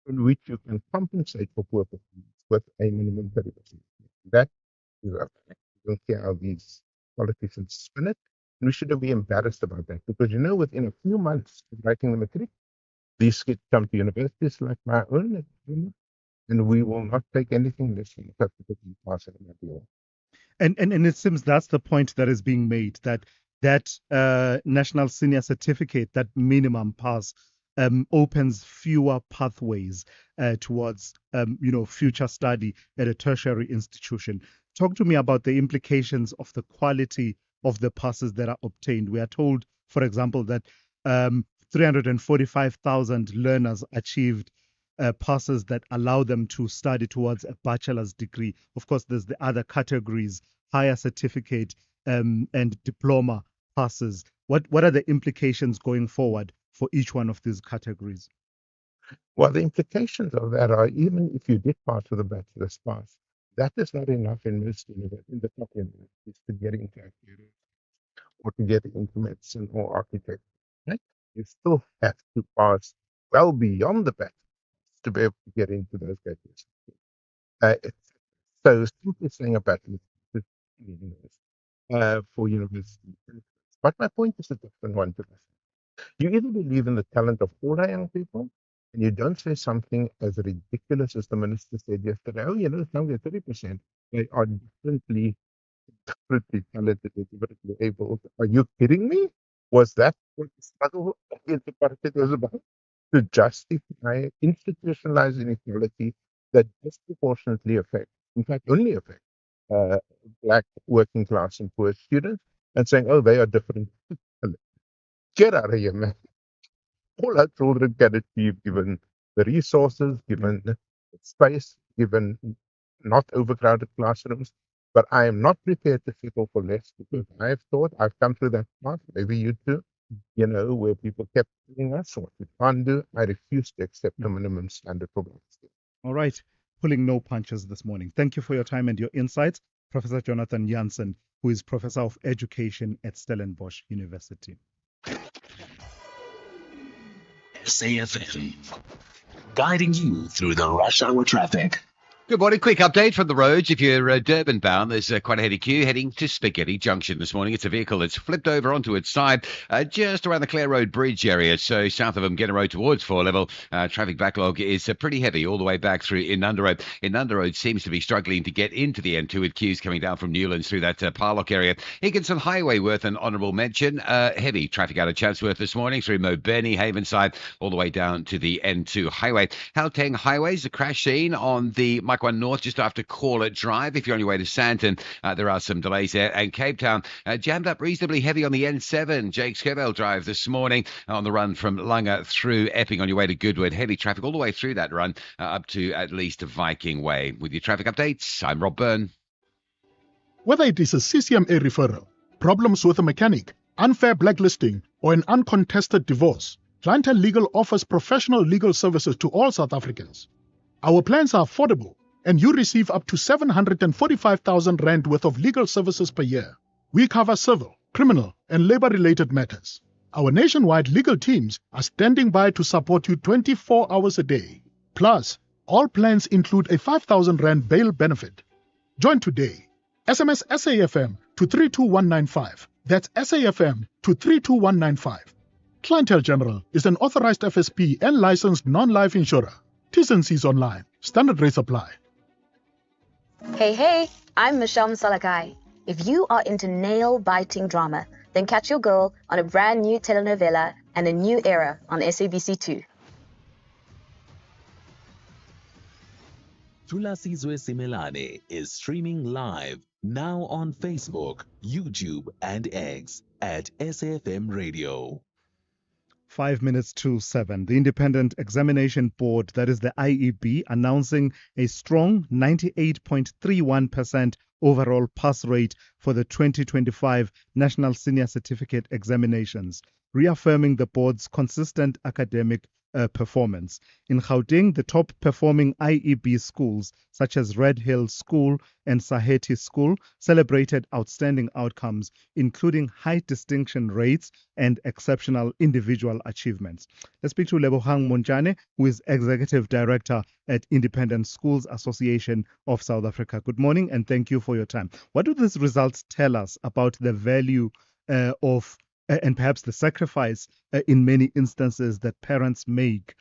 in which you can compensate for poor performance with a minimum 30%. That is a fact. I don't care how these politicians spin it. And we shouldn't be embarrassed about that because, within a few months of writing the matric, these kids come to universities like my own, and we will not take anything less than 50% pass in the deal. And it seems that's the point that is being made, that national senior certificate, that minimum pass, opens fewer pathways towards future study at a tertiary institution. Talk to me about the implications of the quality of the passes that are obtained. We are told, for example, that 345,000 learners achieved passes that allow them to study towards a bachelor's degree. Of course, there's the other categories, higher certificate and diploma passes. What are the implications going forward for each one of these categories? Well, the implications of that are even if you did pass with a bachelor's pass, that is not enough in most universities, in the top universities, to get into academia or to get into medicine or architecture. Right? You still have to pass well beyond the bachelor's to be able to get into those graduates. So simply saying a bachelor's is meaningless for university. But my point is a different one to this. You either believe in the talent of all our young people, and you don't say something as ridiculous as the minister said yesterday. Oh, it's only 30%. They are differently talented, and differently able. Are you kidding me? Was that what the struggle against apartheid was about? To justify institutionalized inequality that disproportionately affect, in fact, only affect uh, black working class and poor students, and saying, oh, they are different. Get out of here, man. All our children can achieve given the resources, given the space, given not overcrowded classrooms. But I am not prepared to settle for less because I've come through that path, maybe you too, where people kept telling us what we can't do. I refuse to accept the minimum standard for black students. All right. Pulling no punches this morning. Thank you for your time and your insights, Professor Jonathan Jansen, who is Professor of Education at Stellenbosch University. SAFM, guiding you through the rush hour traffic. Good morning. Quick update from the roads. If you're Durban bound, there's quite a heavy queue heading to Spaghetti Junction this morning. It's a vehicle that's flipped over onto its side just around the Clare Road Bridge area. So south of Mgena Road towards 4 Level, traffic backlog is pretty heavy all the way back through Inanda Road. Inanda Road seems to be struggling to get into the N2 with queues coming down from Newlands through that Parlock area. Higginson Highway worth an honourable mention. Heavy traffic out of Chatsworth this morning through Moberni, Havenside, all the way down to the N2 highway. Gauteng Highways, a crash scene on the Mike 1 North just after Corlett Drive. If you're on your way to Sandton, there are some delays there. And Cape Town jammed up reasonably heavy on the N7, Jake Skirvale Drive this morning on the run from Langa through Epping on your way to Goodwood. Heavy traffic all the way through that run up to at least Viking Way. With your traffic updates, I'm Rob Byrne. Whether it is a CCMA referral, problems with a mechanic, unfair blacklisting, or an uncontested divorce, Clientele Legal offers professional legal services to all South Africans. Our plans are affordable, and you receive up to 745,000 Rand worth of legal services per year. We cover civil, criminal, and labor-related matters. Our nationwide legal teams are standing by to support you 24 hours a day. Plus, all plans include a 5,000 Rand bail benefit. Join today. SMS SAFM to 32195. That's SAFM to 32195. Clientele General is an authorized FSP and licensed non-life insurer. T's and C's online. Standard rates apply. Hey, I'm Michelle Msalakai. If you are into nail-biting drama, then catch your girl on a brand new telenovela and a new era on SABC2. Thulasizwe Simelane is streaming live now on Facebook, YouTube, and X at SAFM Radio. 5 minutes to 7. The Independent Examination Board, that is the IEB, announcing a strong 98.31% overall pass rate for the 2025 National Senior Certificate Examinations, reaffirming the board's consistent academic performance. In Gauteng, the top performing IEB schools, such as Red Hill School and Saheti School, celebrated outstanding outcomes, including high distinction rates and exceptional individual achievements. Let's speak to Lebohang Monjane, who is Executive Director at Independent Schools Association of South Africa. Good morning, and thank you for your time. What do these results tell us about the value of and perhaps the sacrifice in many instances that parents make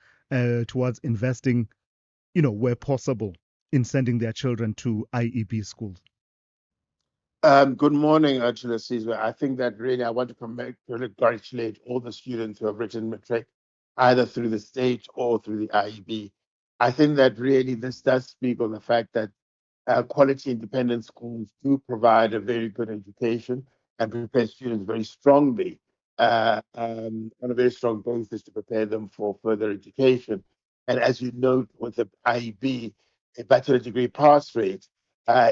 towards investing, where possible, in sending their children to IEB schools? Good morning, Thulasizwe. I think that really I want to congratulate all the students who have written matric, either through the state or through the IEB. I think that really this does speak on the fact that quality independent schools do provide a very good education and prepare students very strongly on a very strong basis to prepare them for further education. And as you note, with the IEB, a bachelor degree pass rate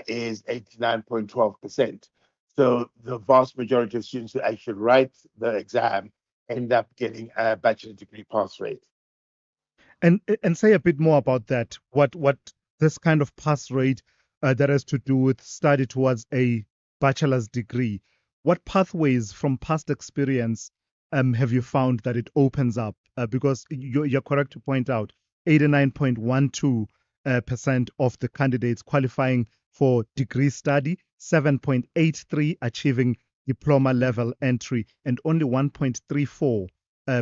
is 89.12%. So the vast majority of students who actually write the exam end up getting a bachelor degree pass rate. And say a bit more about that. What this kind of pass rate that has to do with study towards a bachelor's degree. What pathways from past experience have you found that it opens up? Because you're correct to point out 89.12% of the candidates qualifying for degree study, 7.83 achieving diploma level entry, and only 1.34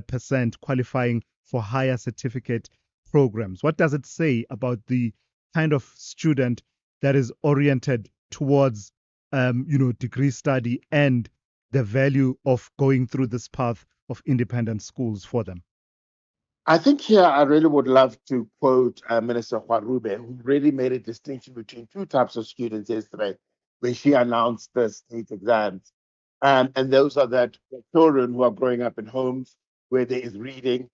percent qualifying for higher certificate programs. What does it say about the kind of student that is oriented towards, degree study and the value of going through this path of independent schools for them? I think here I really would love to quote Minister Warube, who really made a distinction between two types of students yesterday when she announced the state exams. And those are that the children who are growing up in homes where there is reading,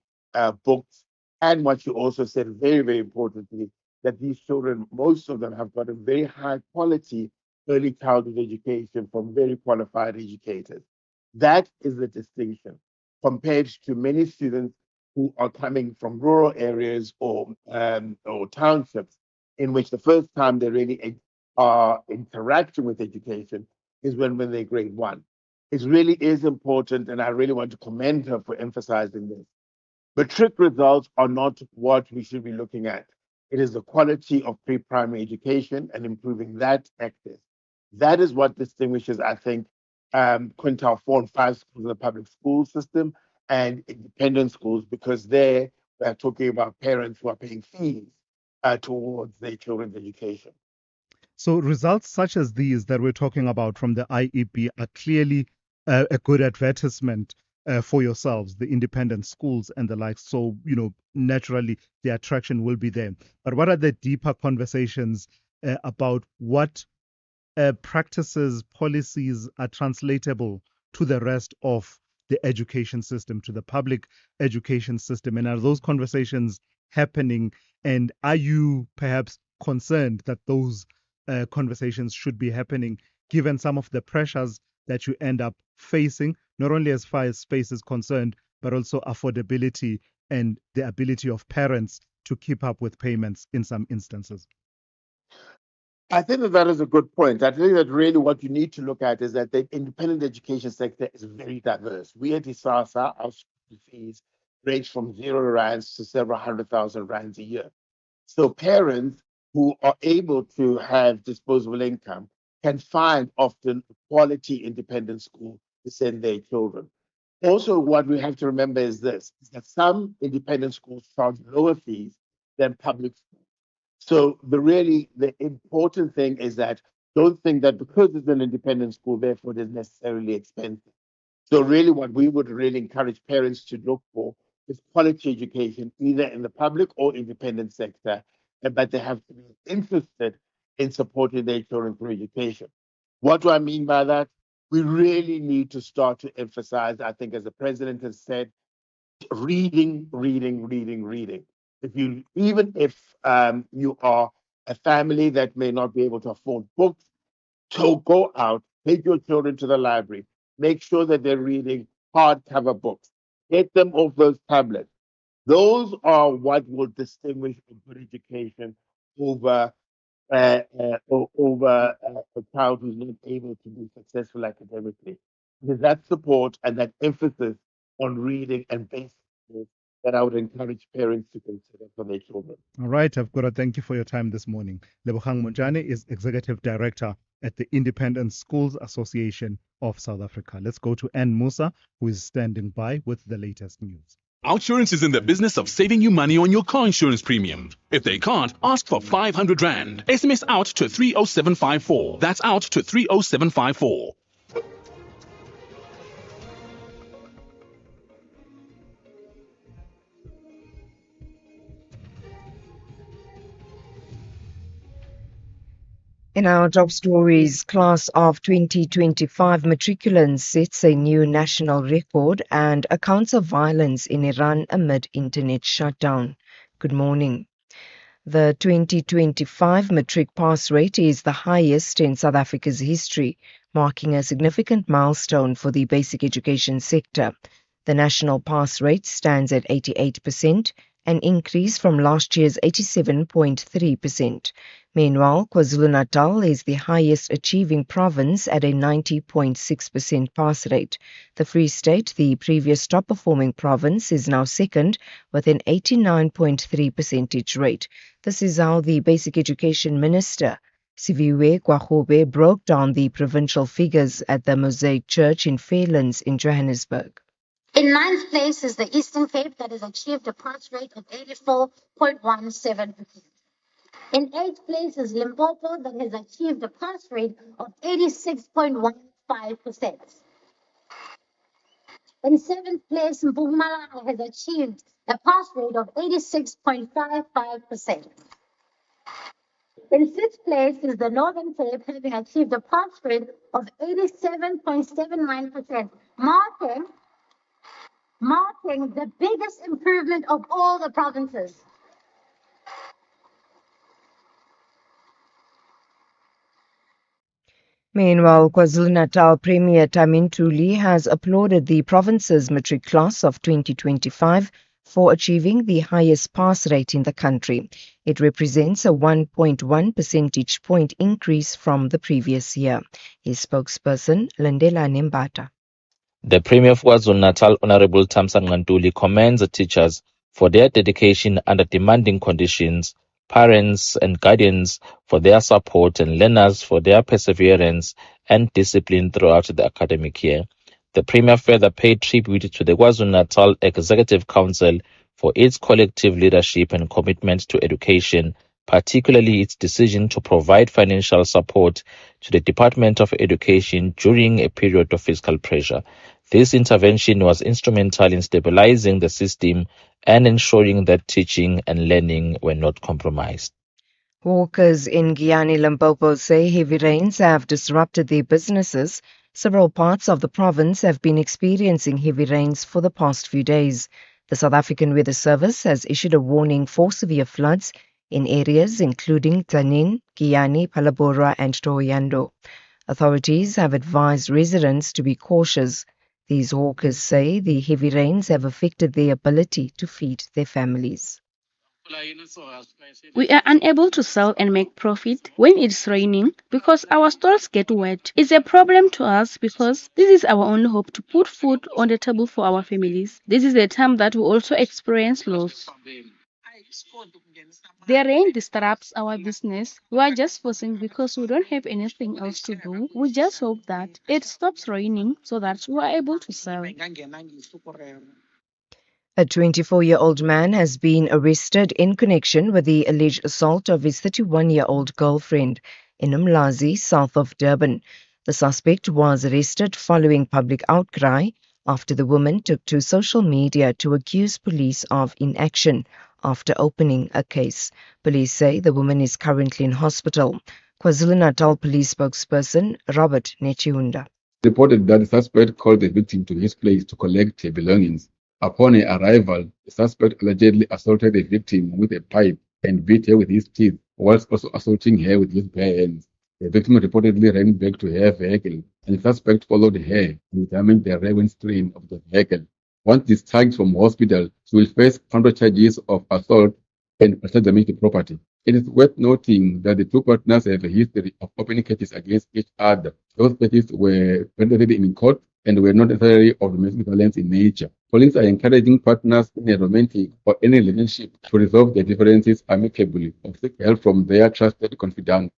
books, and what you also said very, very importantly, that these children, most of them have got a very high quality early childhood education from very qualified educators. That is the distinction compared to many students who are coming from rural areas or townships, in which the first time they really are interacting with education is when they're grade one. It really is important, and I really want to commend her for emphasizing this. Matric results are not what we should be looking at. It is the quality of pre-primary education and improving that access. That is what distinguishes, I think, quintile 4 and 5 schools in the public school system and independent schools, because there we're talking about parents who are paying fees towards their children's education. So results such as these that we're talking about from the IEP are clearly a good advertisement for yourselves, the independent schools and the like. So, naturally the attraction will be there. But what are the deeper conversations about what practices, policies are translatable to the rest of the education system, to the public education system? And are those conversations happening? And are you perhaps concerned that those conversations should be happening, given some of the pressures that you end up facing, not only as far as space is concerned, but also affordability and the ability of parents to keep up with payments in some instances? I think that is a good point. I think that really what you need to look at is that the independent education sector is very diverse. We at ISASA, our school fees range from R0 to several 100,000 rands a year. So parents who are able to have disposable income can find often a quality independent school to send their children. Also, what we have to remember is this, is that some independent schools charge lower fees than public schools. So the important thing is that don't think that because it's an independent school, therefore it is necessarily expensive. So really what we would really encourage parents to look for is quality education, either in the public or independent sector, but they have to be interested in supporting their children through education. What do I mean by that? We really need to start to emphasize, I think, as the president has said, reading, reading, reading, reading. Even if you are a family that may not be able to afford books, so go out, take your children to the library, make sure that they're reading hardcover books, get them off those tablets. Those are what will distinguish a good education over a child who's not able to be successful academically. Because that support and that emphasis on reading and basic skills that I would encourage parents to consider for their children. All right, I've got to thank you for your time this morning. Lebogang Monjane is Executive Director at the Independent Schools Association of South Africa. Let's go to Ann Musa, who is standing by with the latest news. Outsurance is in the business of saving you money on your car insurance premium. If they can't, ask for 500 Rand. SMS out to 30754. That's out to 30754. In our job stories, class of 2025 matriculants sets a new national record and accounts of violence in Iran amid internet shutdown. Good morning. The 2025 matric pass rate is the highest in South Africa's history, marking a significant milestone for the basic education sector. The national pass rate stands at 88%, an increase from last year's 87.3%. Meanwhile, KwaZulu-Natal is the highest achieving province at a 90.6% pass rate. The Free State, the previous top performing province, is now second with an 89.3 percentage rate. This is how the Basic Education Minister, Siviwe Kwahobe, broke down the provincial figures at the Mosaic Church in Fairlands in Johannesburg. In ninth place is the Eastern Cape that has achieved a pass rate of 84.17%. In eighth place is Limpopo that has achieved a pass rate of 86.15%. In seventh place, Mpumalanga has achieved a pass rate of 86.55%. In sixth place is the Northern Cape, having achieved a pass rate of 87.79%, marking the biggest improvement of all the provinces. Meanwhile, KwaZulu-Natal Premier Tamin Tuli has applauded the province's matric class of 2025 for achieving the highest pass rate in the country. It represents a 1.1 percentage point increase from the previous year. His spokesperson, Landelani Mbata. The Premier of KwaZulu-Natal, Honorable Thamsanqa Ntuli, commends the teachers for their dedication under demanding conditions, parents and guardians for their support, and learners for their perseverance and discipline throughout the academic year. The Premier further paid tribute to the KwaZulu-Natal Executive Council for its collective leadership and commitment to education, particularly its decision to provide financial support to the Department of Education during a period of fiscal pressure. This intervention was instrumental in stabilizing the system and ensuring that teaching and learning were not compromised. Hawkers in Giyani, Limpopo say heavy rains have disrupted their businesses. Several parts of the province have been experiencing heavy rains for the past few days. The South African Weather Service has issued a warning for severe floods in areas including Tanin, Giyani, Palabora and Thohoyandou. Authorities have advised residents to be cautious. These hawkers say the heavy rains have affected their ability to feed their families. We are unable to sell and make profit when it's raining because our stores get wet. It's a problem to us because this is our only hope to put food on the table for our families. This is the time that we also experience loss. The rain disrupts our business. We are just forcing because we don't have anything else to do. We just hope that it stops raining so that we are able to sell. A 24-year-old man has been arrested in connection with the alleged assault of his 31-year-old girlfriend in Umlazi, south of Durban. The suspect was arrested following public outcry after the woman took to social media to accuse police of inaction after opening a case. Police say the woman is currently in hospital. KwaZulu-Natal police spokesperson Robert Nechiunda reported that the suspect called the victim to his place to collect her belongings. Upon her arrival, the suspect allegedly assaulted the victim with a pipe and beat her with his teeth, whilst also assaulting her with his bare hands. The victim reportedly ran back to her vehicle, and the suspect followed her and examined the rear windscreen of the vehicle. Once discharged from hospital, she will face counter charges of assault and personal damage to property. It is worth noting that the two partners have a history of opening cases against each other. Those cases were presented in court and were not necessarily of domestic violence in nature. Police are encouraging partners in a romantic or any relationship to resolve their differences amicably or seek help from their trusted confidant.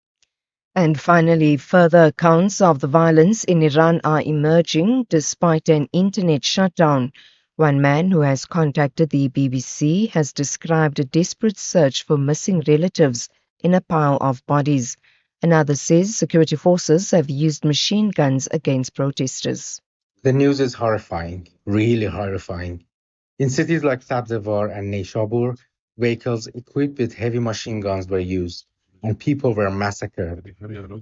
And finally, further accounts of the violence in Iran are emerging despite an internet shutdown. One man who has contacted the BBC has described a desperate search for missing relatives in a pile of bodies. Another says security forces have used machine guns against protesters. The news is horrifying, really horrifying. In cities like Sabzevar and Neyshabur, vehicles equipped with heavy machine guns were used, and people were massacred.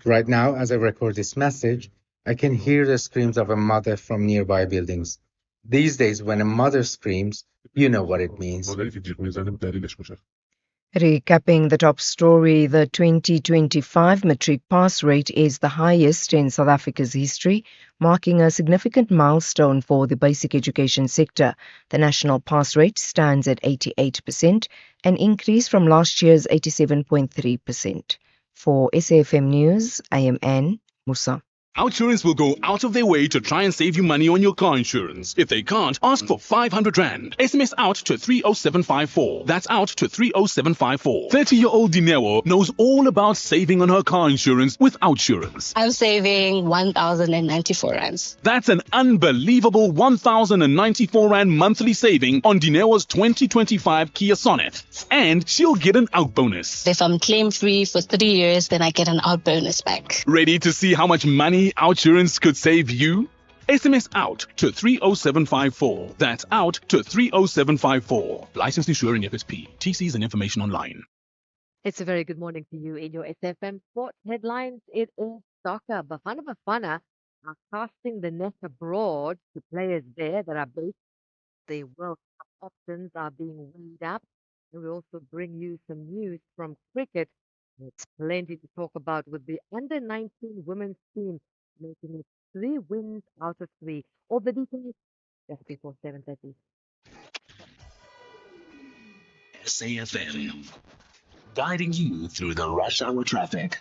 Right now, as I record this message, I can hear the screams of a mother from nearby buildings. These days, when a mother screams, you know what it means. Recapping the top story, the 2025 matric pass rate is the highest in South Africa's history, marking a significant milestone for the basic education sector. The national pass rate stands at 88%, an increase from last year's 87.3%. For SAFM News, I am Anne Musa. Outsurance will go out of their way to try and save you money on your car insurance. If they can't, ask for 500 Rand. SMS out to 30754. That's out to 30754. 30-year-old Dineo knows all about saving on her car insurance with Outsurance. I'm saving 1,094 rands. That's an unbelievable 1,094 Rand monthly saving on Dineo's 2025 Kia Sonet. And she'll get an out bonus. If I'm claim free for 3 years, then I get an out bonus back. Ready to see how much money Outsurance could save you? SMS out to 30754. That's out to 30754. Licensed insurer in FSP. TCs and information online. It's a very good morning to you in your SFM Sport headlines. It is soccer. Bafana Bafana are casting the net abroad to players there that are based. The World Cup options are being weighed up. And we also bring you some news from cricket. It's plenty to talk about with the under-19 women's team making it 3 wins out of 3. All the details just before 7:30. SAFM, guiding you through the rush hour traffic.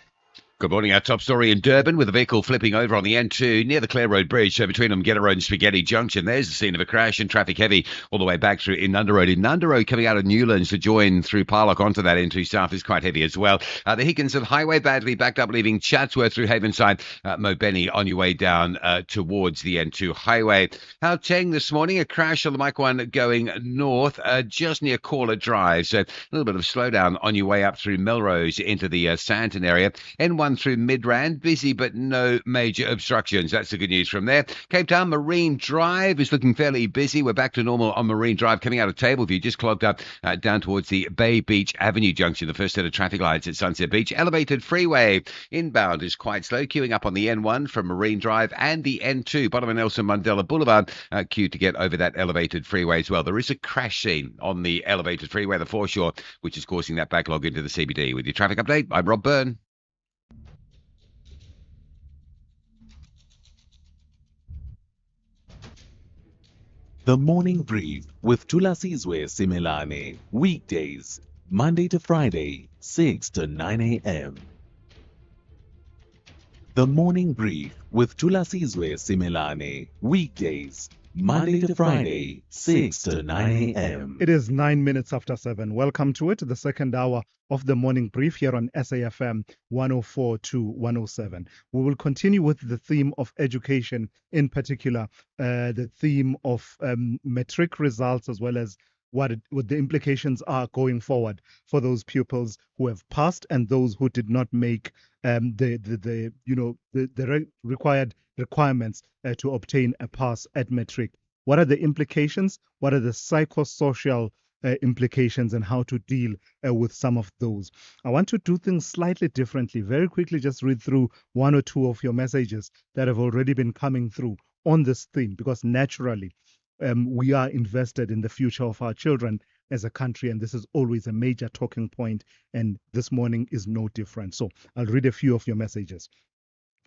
Good morning. Our top story in Durban with a vehicle flipping over on the N2 near the Clare Road Bridge. So between Umgeta and Spaghetti Junction, there's the scene of a crash and traffic heavy all the way back through Inanda Road. Inanda Road coming out of Newlands to join through Parlock onto that N2 south is quite heavy as well. The Higginson Highway badly backed up, leaving Chatsworth through Havenside. Mobeni on your way down towards the N2 Highway. Gauteng this morning, a crash on the Mike 1 going north just near Caller Drive. So a little bit of slowdown on your way up through Melrose into the Sandton area. N1 through Midrand, busy but no major obstructions. That's the good news from there. Cape Town Marine Drive is looking fairly busy. We're back to normal on Marine Drive coming out of Tableview, just clogged up down towards the Bay Beach Avenue junction, the first set of traffic lights at Sunset Beach. Elevated freeway inbound is quite slow, queuing up on the N1 from Marine Drive and the N2, bottom of Nelson Mandela Boulevard, queued to get over that elevated freeway as well. There is a crash scene on the elevated freeway, the foreshore, which is causing that backlog into the CBD. With your traffic update, I'm Rob Byrne. The Morning Brief with Thulasizwe Simelane. Weekdays, Monday to Friday, 6 to 9 a.m. The Morning Brief with Thulasizwe Simelane. Weekdays, Monday to Friday, 6 to 9 a.m. It is 9 minutes after 7. Welcome to it, the second hour of the morning brief here on SAFM 104 to 107. We will continue with the theme of education, in particular, the theme of matric results, as well as what the implications are going forward for those pupils who have passed and those who did not make the required requirements to obtain a pass at matric. What are the implications? What are the psychosocial implications, and how to deal with some of those? I want to do things slightly differently. Very quickly, just read through one or two of your messages that have already been coming through on this theme, because naturally we are invested in the future of our children as a country, and this is always a major talking point, and this morning is no different. So I'll read a few of your messages.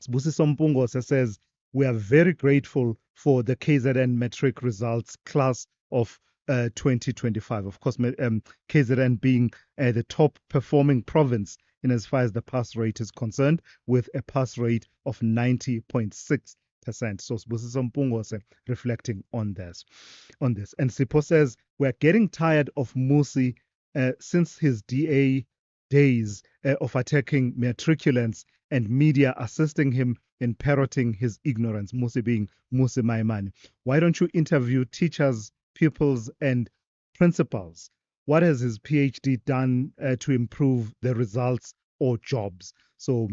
Sibusiso Mpungo says, we are very grateful for the KZN matric results class of 2025. Of course, KZN being the top performing province in as far as the pass rate is concerned, with a pass rate of 90.6%. So Sibusiso Mpungo reflecting on this. And Sipo says, we're getting tired of Musi since his DA days of attacking matriculants and media assisting him in parroting his ignorance, Musi being Musi Maimane. Why don't you interview teachers, pupils, and principals? What has his PhD done to improve the results or jobs? So,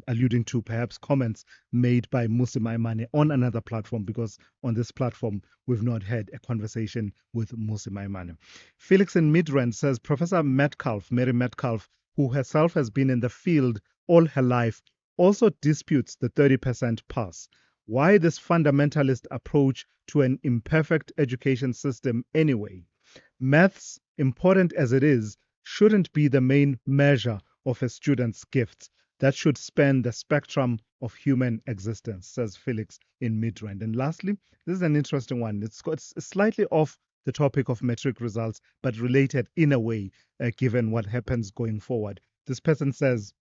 alluding to perhaps comments made by Musi Maimane on another platform, because on this platform, we've not had a conversation with Musi Maimane. Felix in Midrand says, Professor Mary Metcalf, who herself has been in the field all her life, also disputes the 30% pass. Why this fundamentalist approach to an imperfect education system anyway? Maths, important as it is, shouldn't be the main measure of a student's gifts. That should span the spectrum of human existence, says Felix in Midrand. And lastly, this is an interesting one. It's slightly off the topic of matric results, but related in a way, given what happens going forward. This person says,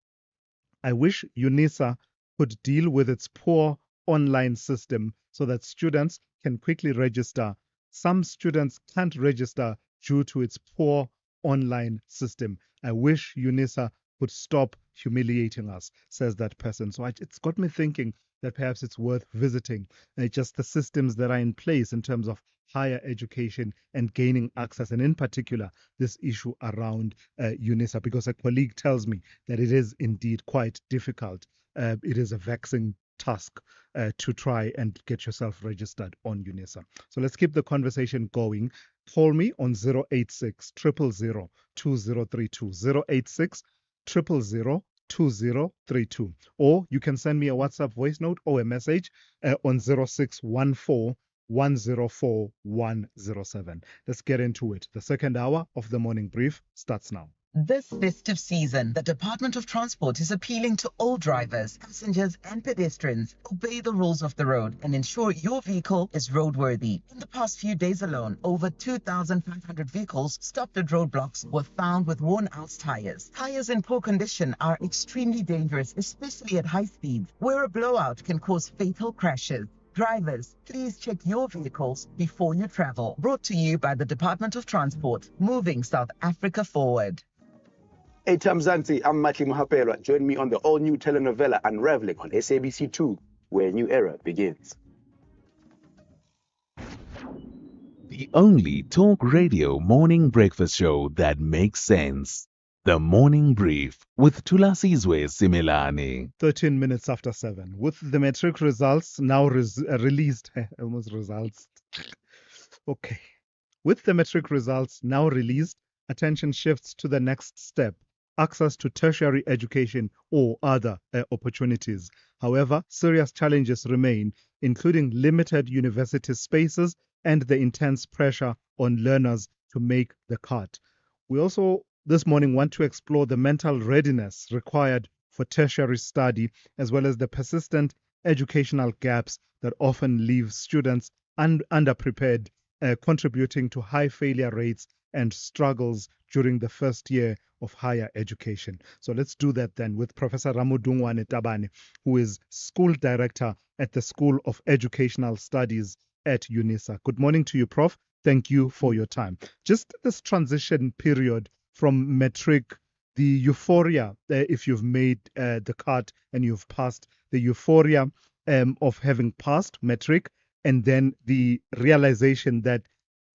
I wish UNISA could deal with its poor online system so that students can quickly register. Some students can't register due to its poor online system. I wish UNISA could stop humiliating us, says that person. So it's got me thinking that perhaps it's worth visiting just the systems that are in place in terms of higher education and gaining access, and in particular, this issue around UNISA, because a colleague tells me that it is indeed quite difficult. It is a vexing task to try and get yourself registered on UNISA. So let's keep the conversation going. Call me on 086 000 2032, 086 000 2032, or you can send me a WhatsApp voice note or a message on 0614 104 107. Let's get into it. The second hour of the morning brief starts now. This festive season, the Department of Transport is appealing to all drivers, passengers and pedestrians. Obey the rules of the road and ensure your vehicle is roadworthy. In the past few days alone, over 2,500 vehicles stopped at roadblocks were found with worn-out tires. Tires in poor condition are extremely dangerous, especially at high speeds, where a blowout can cause fatal crashes. Drivers, please check your vehicles before you travel. Brought to you by the Department of Transport, moving South Africa forward. Hey, Chamzansi, I'm Matli Mohapelwa. Join me on the all-new telenovela Unraveling on SABC2, where a new era begins. The only talk radio morning breakfast show that makes sense. The Morning Brief with Thulasizwe Simelane. 13 minutes after 7. With the matric results now released, almost results. Okay. With the matric results now released, attention shifts to the next step: access to tertiary education or other opportunities. However, serious challenges remain, including limited university spaces and the intense pressure on learners to make the cut. We also this morning want to explore the mental readiness required for tertiary study, as well as the persistent educational gaps that often leave students underprepared, contributing to high failure rates and struggles during the first year of higher education. So let's do that then with Professor Ramodungwane Tabane, who is School Director at the School of Educational Studies at UNISA. Good morning to you, Prof. Thank you for your time. Just this transition period from matric, the euphoria, if you've made the cut and you've passed, the euphoria of having passed matric, and then the realization that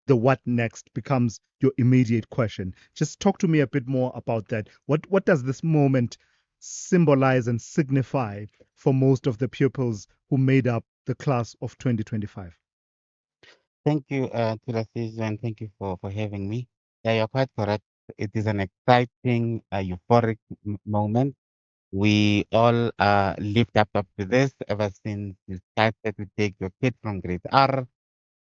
the what next becomes your immediate question. Just talk to me a bit more about that. What does this moment symbolize and signify for most of the pupils who made up the class of 2025? Thank you, Thulasizwe, and thank you for having me. Yeah, you're quite correct. It is an exciting, euphoric moment. We all lived up to this ever since you started to take your kid from grade R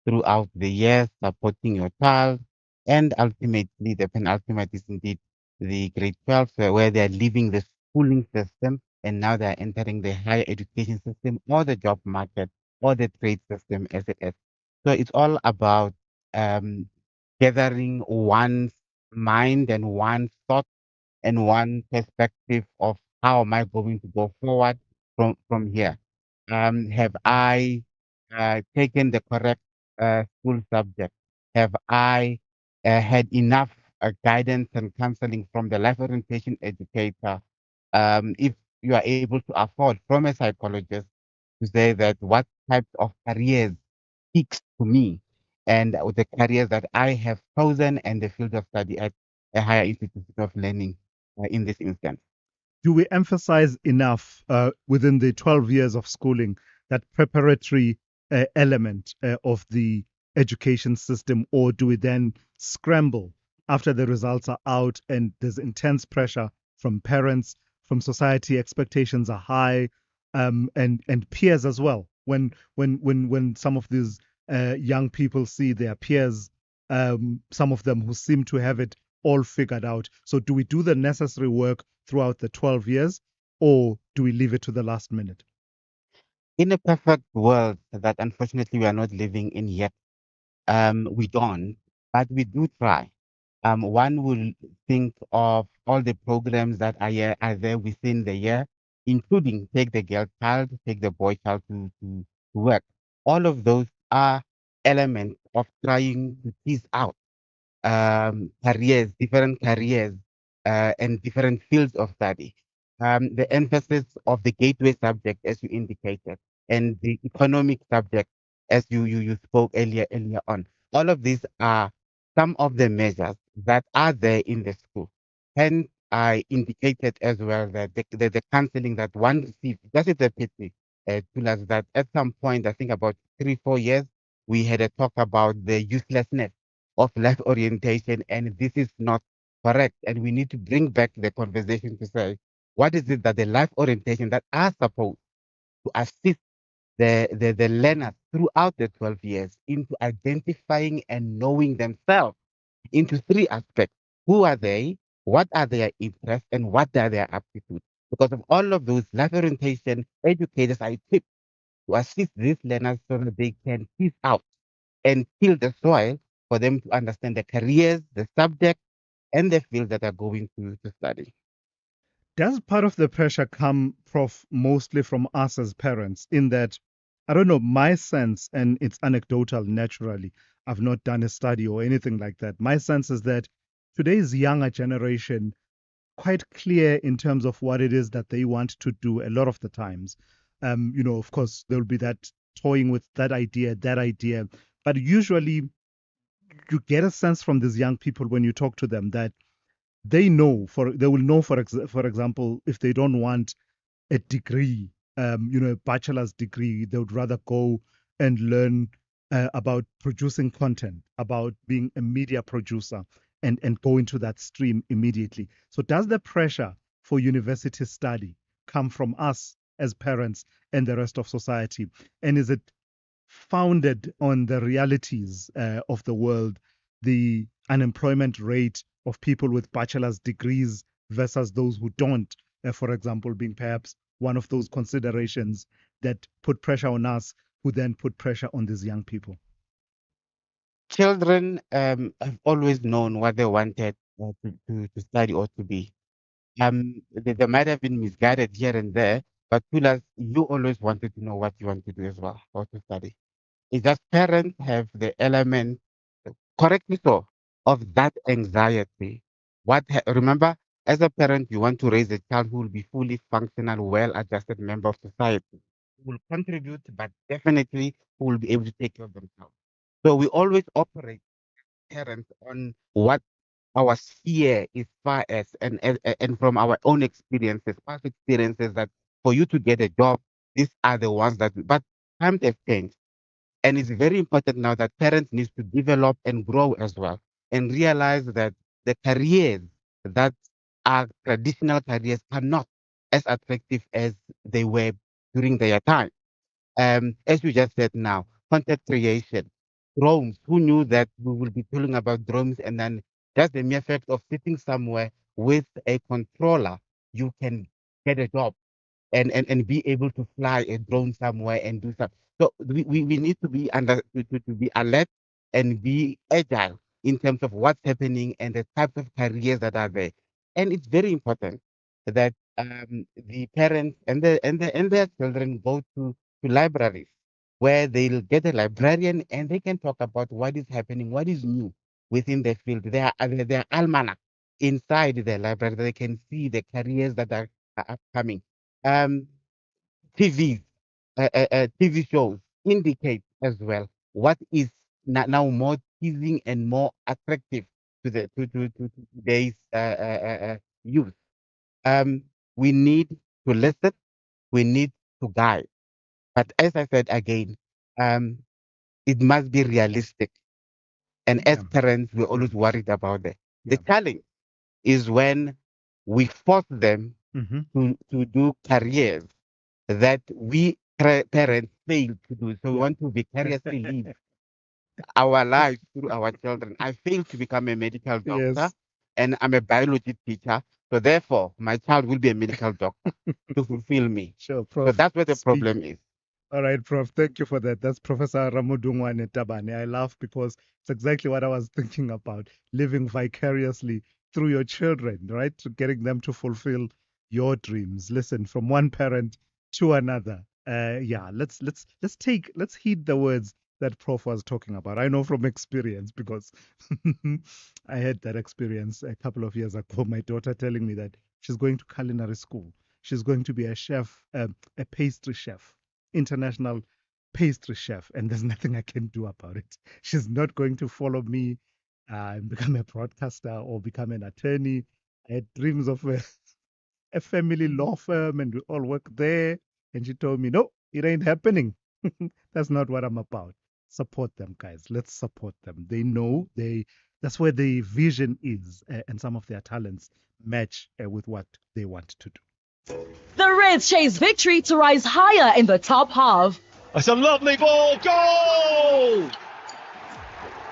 throughout the years, supporting your child, and ultimately the penultimate is indeed the grade 12, where they are leaving the schooling system and now they are entering the higher education system or the job market or the trade system as it is. So it's all about gathering one's mind and one thought and one perspective of how am I going to go forward from here. Have I taken the correct school subject? Have I had enough guidance and counseling from the life orientation educator? If you are able to afford from a psychologist to say that what types of careers speaks to me and the careers that I have chosen and the field of study at a higher institution of learning in this instance. Do we emphasize enough within the 12 years of schooling that preparatory element of the education system, or do we then scramble after the results are out and there's intense pressure from parents, from society, expectations are high, and peers as well? When some of these young people see their peers, some of them who seem to have it all figured out. So do we do the necessary work throughout the 12 years, or do we leave it to the last minute? In a perfect world that unfortunately we are not living in yet, we don't, but we do try. One will think of all the programs that are there within the year. including take the girl child, take the boy child to work. All of those are elements of trying to tease out careers, different careers, and different fields of study. The emphasis of the gateway subject, as you indicated, and the economic subject, as you spoke earlier on. All of these are some of the measures that are there in the school. Hence, I indicated as well that the counseling that one received, that is a pity, to us that at some point, I think about 3-4 years, we had a talk about the uselessness of life orientation, and this is not correct. And we need to bring back the conversation to say, what is it that the life orientation that are supposed to assist the learners throughout the 12 years into identifying and knowing themselves into three aspects. Who are they? What are their interests? And what are their aptitudes? Because of all of those, life orientation educators are equipped to assist these learners so that they can tease out and till the soil for them to understand the careers, the subject, and the field that are going to study. Does part of the pressure come, Prof, mostly from us as parents, in that, I don't know, my sense, and it's anecdotal naturally, I've not done a study or anything like that. My sense is that today's younger generation, quite clear in terms of what it is that they want to do a lot of the times. Of course, there'll be that toying with that idea, but usually you get a sense from these young people when you talk to them that they will know for example, if they don't want a degree, a bachelor's degree, they would rather go and learn about producing content, about being a media producer, and go into that stream immediately. So does the pressure for university study come from us as parents and the rest of society, and is it founded on the realities of the world, the unemployment rate of people with bachelor's degrees versus those who don't, for example, being perhaps one of those considerations that put pressure on us, who then put pressure on these young people? Children have always known what they wanted to study or to be. They might have been misguided here and there, but Tulas, you always wanted to know what you want to do as well, or to study. It's just parents have the element, correctly so, of that anxiety. Remember, as a parent, you want to raise a child who will be fully functional, well-adjusted member of society, who will contribute, but definitely who will be able to take care of themselves. So we always operate parents on what our sphere is far as, and from our own experiences, past experiences, that for you to get a job, these are the ones that. But times have changed. And it's very important now that parents need to develop and grow as well and realize that the careers that are traditional careers are not as attractive as they were during their time. As you just said now, content creation, drones. Who knew that we will be talking about drones, and then just the mere fact of sitting somewhere with a controller, you can get a job and be able to fly a drone somewhere and do something. So we need to be to be alert and be agile in terms of what's happening and the types of careers that are there. And it's very important that the parents and their children go to libraries where they'll get a librarian and they can talk about what is happening, what is new within the field. There are almanac inside the library that they can see the careers that are upcoming. um, TV shows indicate as well what is now more teasing and more attractive to today's youth. Um, we need to listen. We need to guide. But as I said again, um, it must be realistic. And as parents, we're always worried about that. The challenge is when we force them to do careers that we parents fail to do. So we want to vicariously live our lives through our children. I failed to become a medical doctor, and I'm a biology teacher. So therefore, my child will be a medical doctor to fulfill me. Sure, So Prof. that's where the problem is. All right, Prof. Thank you for that. That's Professor Ramudungwane Tabane. I laugh because it's exactly what I was thinking about, living vicariously through your children, right? To getting them to fulfill your dreams. Listen, from one parent to another. Yeah, let's heed the words that Prof was talking about. I know from experience because I had that experience a couple of years ago. My daughter telling me that she's going to culinary school. She's going to be a chef, a pastry chef, international pastry chef, and there's nothing I can do about it. She's not going to follow me and become a broadcaster or become an attorney. I had dreams of a family law firm and we all work there. And she told me, no, it ain't happening. That's not what I'm about. Support them, guys. Let's support them. They know that's where the vision is, and some of their talents match with what they want to do. The Reds chase victory to rise higher in the top half. It's a lovely ball. Goal!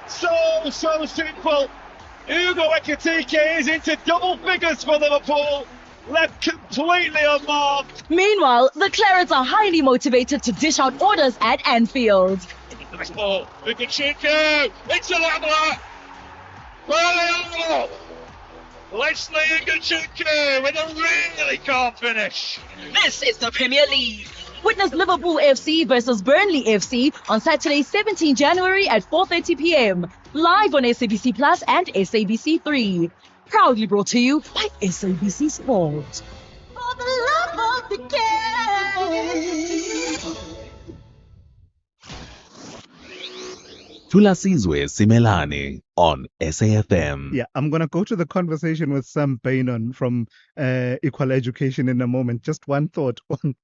So simple. Hugo Ekitike is into double figures for Liverpool. Left completely unmarked. Meanwhile, the Clarets are highly motivated to dish out orders at Anfield. Nice ball. Ekitike into Lamla. Well, Leslie Ekitike with a really calm finish. This is the Premier League. Witness Liverpool FC versus Burnley FC on Saturday, 17 January at 4:30 p.m. Live on SABC Plus and SABC 3. Proudly brought to you by SABC Sport. For the love of the game. Thulasizwe Simelane on SAFM. Yeah, I'm going to go to the conversation with Sam Bainon from Equal Education in a moment. Just one thought on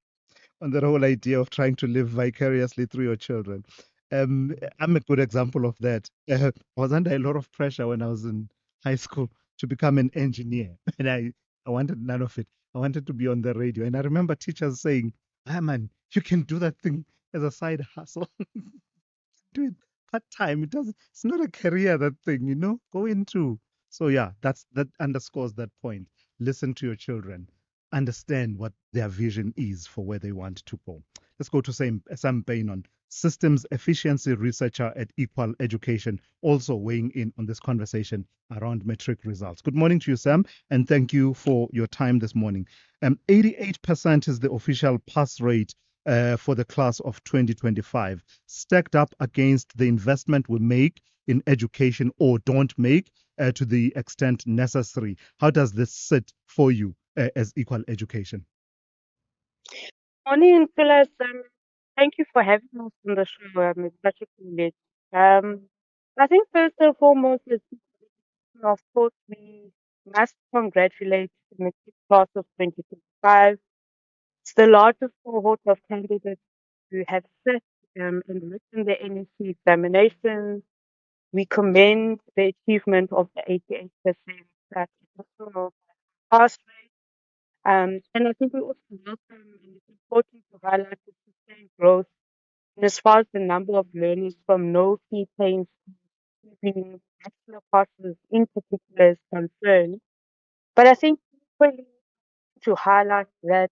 that whole idea of trying to live vicariously through your children. I'm a good example of that. I was under a lot of pressure when I was in high school to become an engineer, and I wanted none of it. I wanted to be on the radio, and I remember teachers saying, "Ah, man, you can do that thing as a side hustle. Do it part-time. It's not a career, that thing, go into." So yeah, that underscores that point. Listen to your children. Understand what their vision is for where they want to go. Let's go to Sam Bainon, systems efficiency researcher at Equal Education, also weighing in on this conversation around matric results. Good morning to you, Sam, and thank you for your time this morning. 88% is the official pass rate for the class of 2025, stacked up against the investment we make in education or don't make to the extent necessary. How does this sit for you as Equal Education? Morning, Thulas. Thank you for having us on the show. It's such a privilege. I think first and foremost, of course, we must congratulate the matric class of 2025. It's the largest cohort of candidates who have sat and written the NEC examinations. We commend the achievement of the 88% national pass rate. And I think we also welcome, and it's important to highlight the sustained growth and as far as the number of learners from no fee paying schools being bachelor courses in particular is concerned. But I think equally to highlight that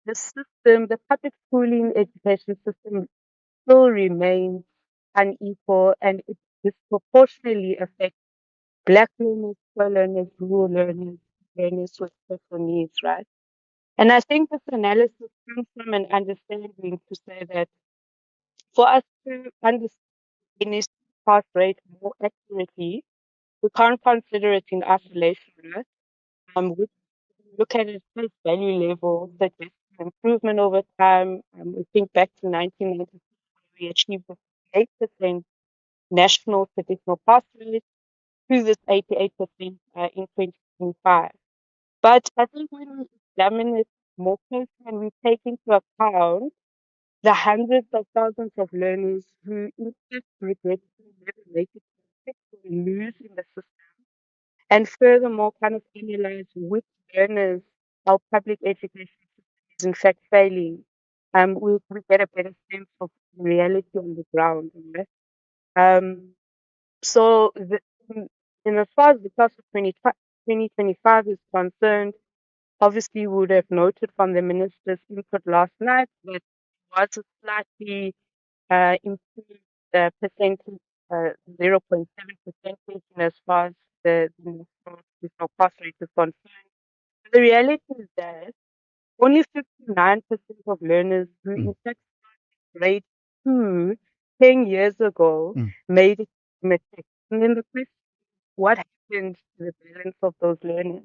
the system, the public schooling education system still remains unequal and it disproportionately affects Black learners, poor learners, rural learners, learners with special needs, right? And I think this analysis comes from an understanding to say that for us to understand this pass rate more accurately, we can't consider it in isolation, right? We look at it at value level, suggest improvement over time. We think back to 1996, we achieved a 8% national traditional pass rate to this 88% in 2025. But I think when we examine it more closely and we take into account the hundreds of thousands of learners who in fact regretfully never make it to or lose in the system, and furthermore kind of analyze which learners our public education system is in fact failing, we get a better sense of the reality on the ground. Right? So in as far as the class of 2025 is concerned, obviously, we would have noted from the minister's input last night that it was a slightly improved percentage, 0.7 percentage, in as far as the national pass rate is concerned. The reality is that only 59% of learners who in fact started grade 2 10 years ago made it to matric. And then the question, what happened to the balance of those learners?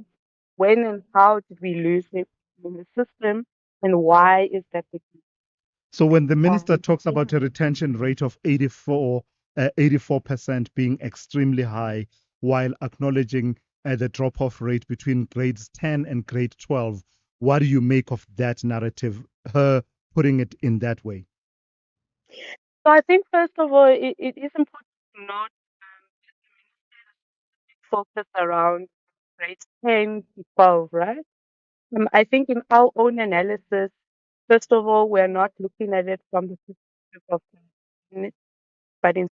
When and how did we lose them in the system? And why is that the case? So when the minister talks Yeah. about a retention rate of 84% being extremely high, while acknowledging the drop-off rate between grades 10 and grade 12, what do you make of that narrative, her putting it in that way? So I think first of all, it is important to note focus around grades 10 to 12, right? I think in our own analysis, first of all, we're not looking at it from the perspective of the unit, but in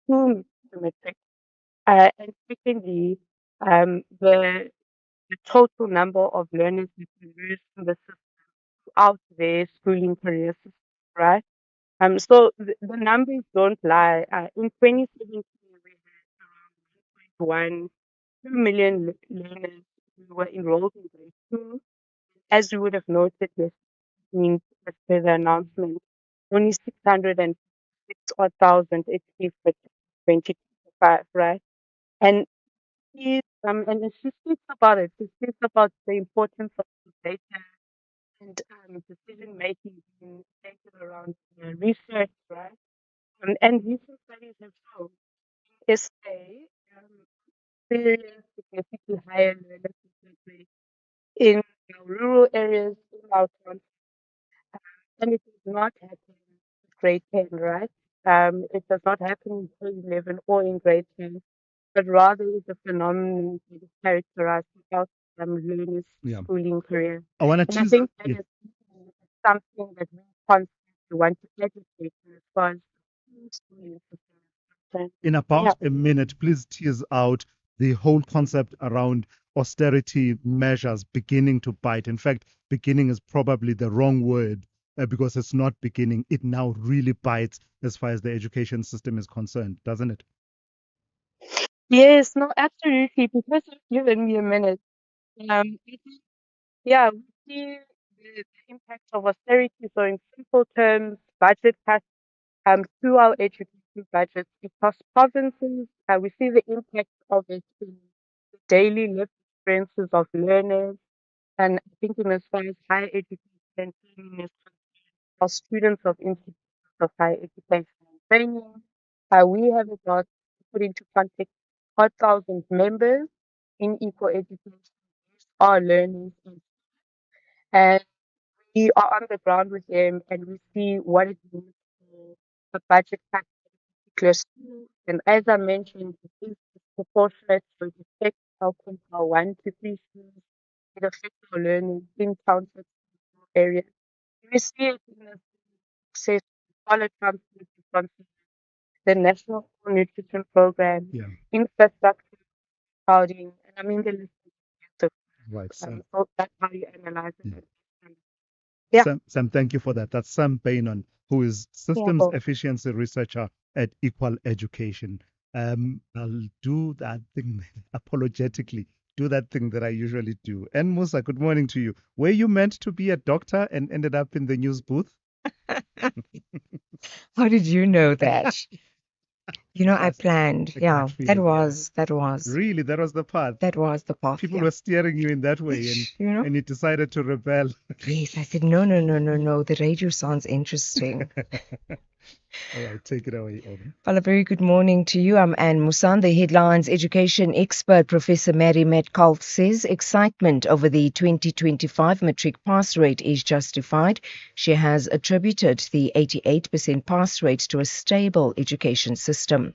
two metrics. And secondly, the total number of learners that we lose in the system throughout their schooling career system, right? So the numbers don't lie. In 2017, we had around 2 million learners who were enrolled in grade 2. As you would have noted, yes, as per the announcement, only 606 odd thousand achieved for 2025, right? And and she speaks about it. She speaks about the importance of data and decision making being centered around research, right? And recent studies have shown SA experience significantly higher learner success rates in rural areas, in our towns, and it does not happen in grade 10, right? It does not happen in grade 11 or in grade 10, but rather is a phenomenon that is characterized without learners' Yeah. schooling career. I want And to I tease. think that Yeah. is something that we constantly want to educate in as far as schooling system is concerned. In about a minute, please tease out the whole concept around austerity measures beginning to bite. In fact, beginning is probably the wrong word because it's not beginning. It now really bites as far as the education system is concerned, doesn't it? Yes, no, absolutely. Because you've given me a minute. It is, yeah, we see the impact of austerity. So, in simple terms, budget cuts to our education budgets across provinces. We see the impact of it in the daily lived experiences of learners. And I think in as far as higher education and training is concerned, for students of institutions of higher education and training, we have about, to put into context, 4,000 members in equal education. These are learners, and we are on the ground with them, and we see what it means for a budget cut at a particular school. And as I mentioned, it is disproportionate, so it affects our quintile 1 to 3 schools. It affects our learning in townships areas. We see it in the success of solid transport responses, the National School Nutrition Program, Yeah. infrastructure, crowding, and I mean the list is massive. Right. Sam, So that's how you analyze it. Yeah. Sam, thank you for that. That's Sam Bainon, who is systems welcome. efficiency researcher at Equal Education. I'll do that thing apologetically, do that thing that I usually do. And Musa, good morning to you. Were you meant to be a doctor and ended up in the news booth? How did you know that? You know, I planned. a Yeah, gut feeling, that was. Really, that was the path. That was the path. People Yeah. were steering you in that way, You know? and you decided to rebel. Yes, I said, no. The radio sounds interesting. All right, take it away, Owen. Well, a very good morning to you. I'm Anne Musan. The headlines education expert Professor Mary Metcalf says excitement over the 2025 matric pass rate is justified. She has attributed the 88% pass rate to a stable education system.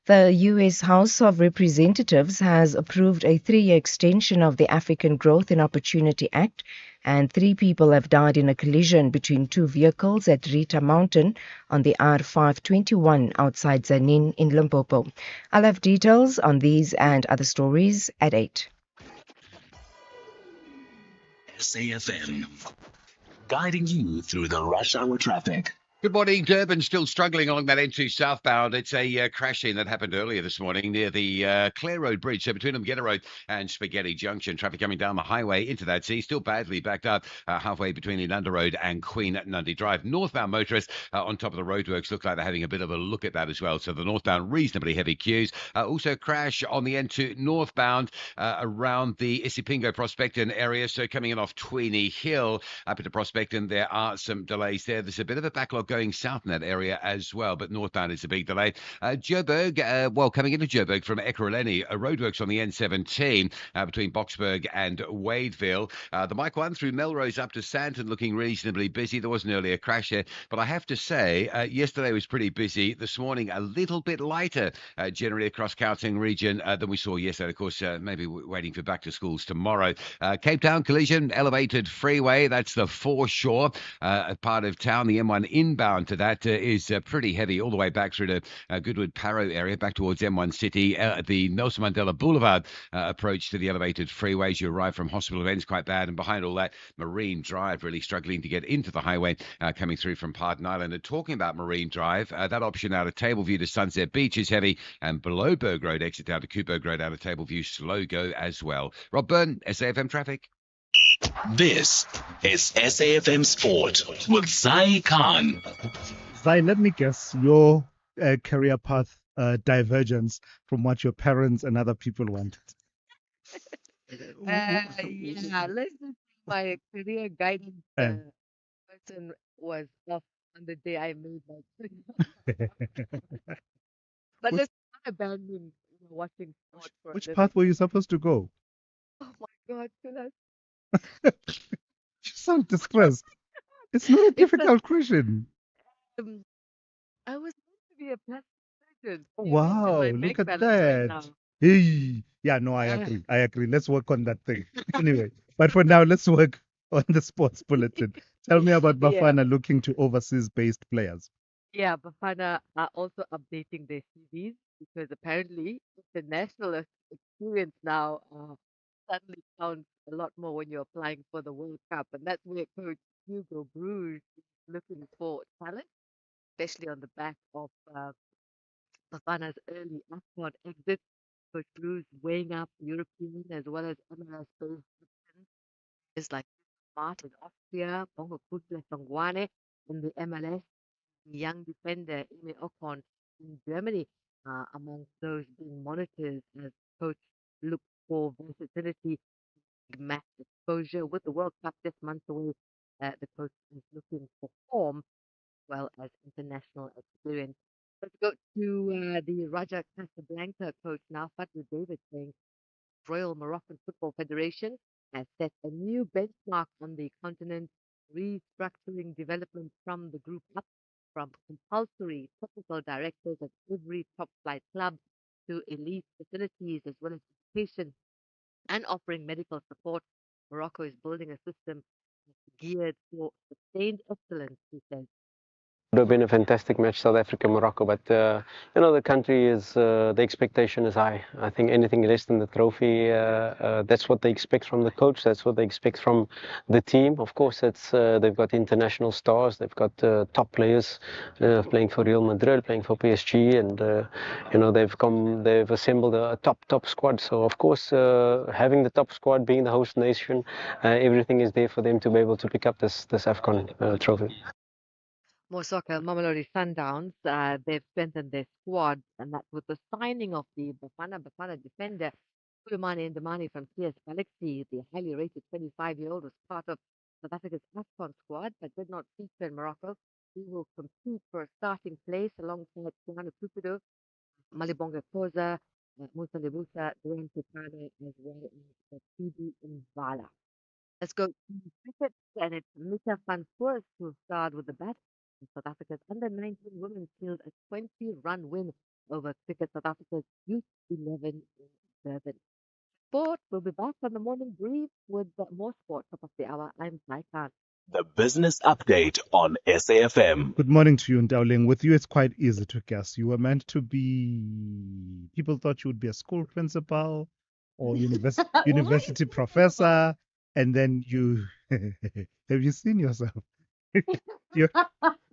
The U.S. House of Representatives has approved a 3-year extension of the African Growth and Opportunity Act, and 3 people have died in a collision between 2 vehicles at Rita Mountain on the R521 outside Zanin in Limpopo. I'll have details on these and other stories at 8. SAFM, guiding you through the rush hour traffic. Good morning, Durban. Still struggling along that N2 southbound. It's a crash scene that happened earlier this morning near the Clare Road Bridge, so between Umgeta Road and Spaghetti Junction. Traffic coming down the highway into that sea, still badly backed up halfway between Inanda Road and Queen Nundy Drive. Northbound motorists on top of the roadworks look like they're having a bit of a look at that as well. So the northbound reasonably heavy queues. Also crash on the N2 northbound around the Isipingo Prospecton area. So coming in off Tweeny Hill up into Prospecton, there are some delays there. There's a bit of a backlog going south in that area as well, but northbound is a big delay. Joburg, coming into Joburg from Ekurhuleni, roadworks on the N17 between Boksburg and Wadeville. The Mike 1 through Melrose up to Sandton looking reasonably busy. There was an earlier crash there, but I have to say, yesterday was pretty busy. This morning, a little bit lighter generally across Gauteng region than we saw yesterday. Of course, maybe we're waiting for back to schools tomorrow. Cape Town collision, elevated freeway. That's the foreshore part of town. The M1 inbound to that is pretty heavy all the way back through to Goodwood Parow area, back towards M1 City. The Nelson Mandela Boulevard approach to the elevated freeways. You arrive from Hospital Ends quite bad, and behind all that, Marine Drive really struggling to get into the highway coming through from Pardon Island. And talking about Marine Drive, that option out of Tableview to Sunset Beach is heavy, and below Berg Road, exit down to Coopberg Road out of Tableview, slow go as well. Rob Byrne, SAFM Traffic. This is SAFM Sport with Zai Khan. Zai, let me guess your career path divergence from what your parents and other people wanted. Yeah, let's just say my career guidance person was off on the day I made my choice. But let's not abandon watching sport for Which this. path were you supposed to go? Oh my God, Tulas. You sound distressed. It's not a difficult question. I was meant to be a plastic surgeon. Wow, My look bank at balance right that. now. Hey. Yeah, no, I agree. I agree. Let's work on that thing. Anyway, but for now, let's work on the sports bulletin. Tell me about Yeah. Bafana looking to overseas-based players. Yeah, Bafana are also updating their CVs because apparently international experience now suddenly counts a lot more when you're applying for the World Cup. And that's where Coach Hugo Bruges is looking for talent, especially on the back of Bafana's early AFCON exit. Coach Bruges weighing up European as well as MLS-based options. It's like Smart in Austria, Bongo Kudla Songwane in the MLS, young defender Ime Ocon in Germany, amongst those being monitors as coach looks for versatility, match exposure. With the World Cup just months away, the coach is looking for form as well as international experience. Let's go to the Raja Casablanca coach now, Fadlu David, saying Royal Moroccan Football Federation has set a new benchmark on the continent, restructuring development from the group up, from compulsory technical directors at every top flight club to elite facilities as well as education and offering medical support. Morocco is building a system geared for sustained excellence, he says. Would have been a fantastic match, South Africa, Morocco, but the country is the expectation is high. I think anything less than the trophy, that's what they expect from the coach. That's what they expect from the team. Of course, it's they've got international stars. They've got top players playing for Real Madrid, playing for PSG, and they've assembled a top squad. So of course, having the top squad, being the host nation, everything is there for them to be able to pick up this AFCON trophy. More soccer, Mamelodi Sundowns, they've strengthened their squad, and that with the signing of the Bafana defender, Sulemani Ndamani from PS Galaxy, the highly rated 25-year-old, was part of South Africa's AFCON squad, but did not feature in Morocco. He will compete for a starting place alongside Kuhana Kupido, Malibonga Koza, Musa Lebusa, Duran Tutane, as well as Phoebe Mvala. Let's go to cricket, and it's Mita van Voorst who starred with the bat. South Africa's under-19 women sealed a 20-run win over Cricket South Africa's Youth 11 in Durban. Sport, we'll be back on the morning brief with more sport. Top of the hour, I'm Zai Khan. The business update on SAFM. Good morning to you, Ndauling. With you, it's quite easy to guess. You were meant to be... People thought you would be a school principal or university professor, and then you... Have you seen yourself?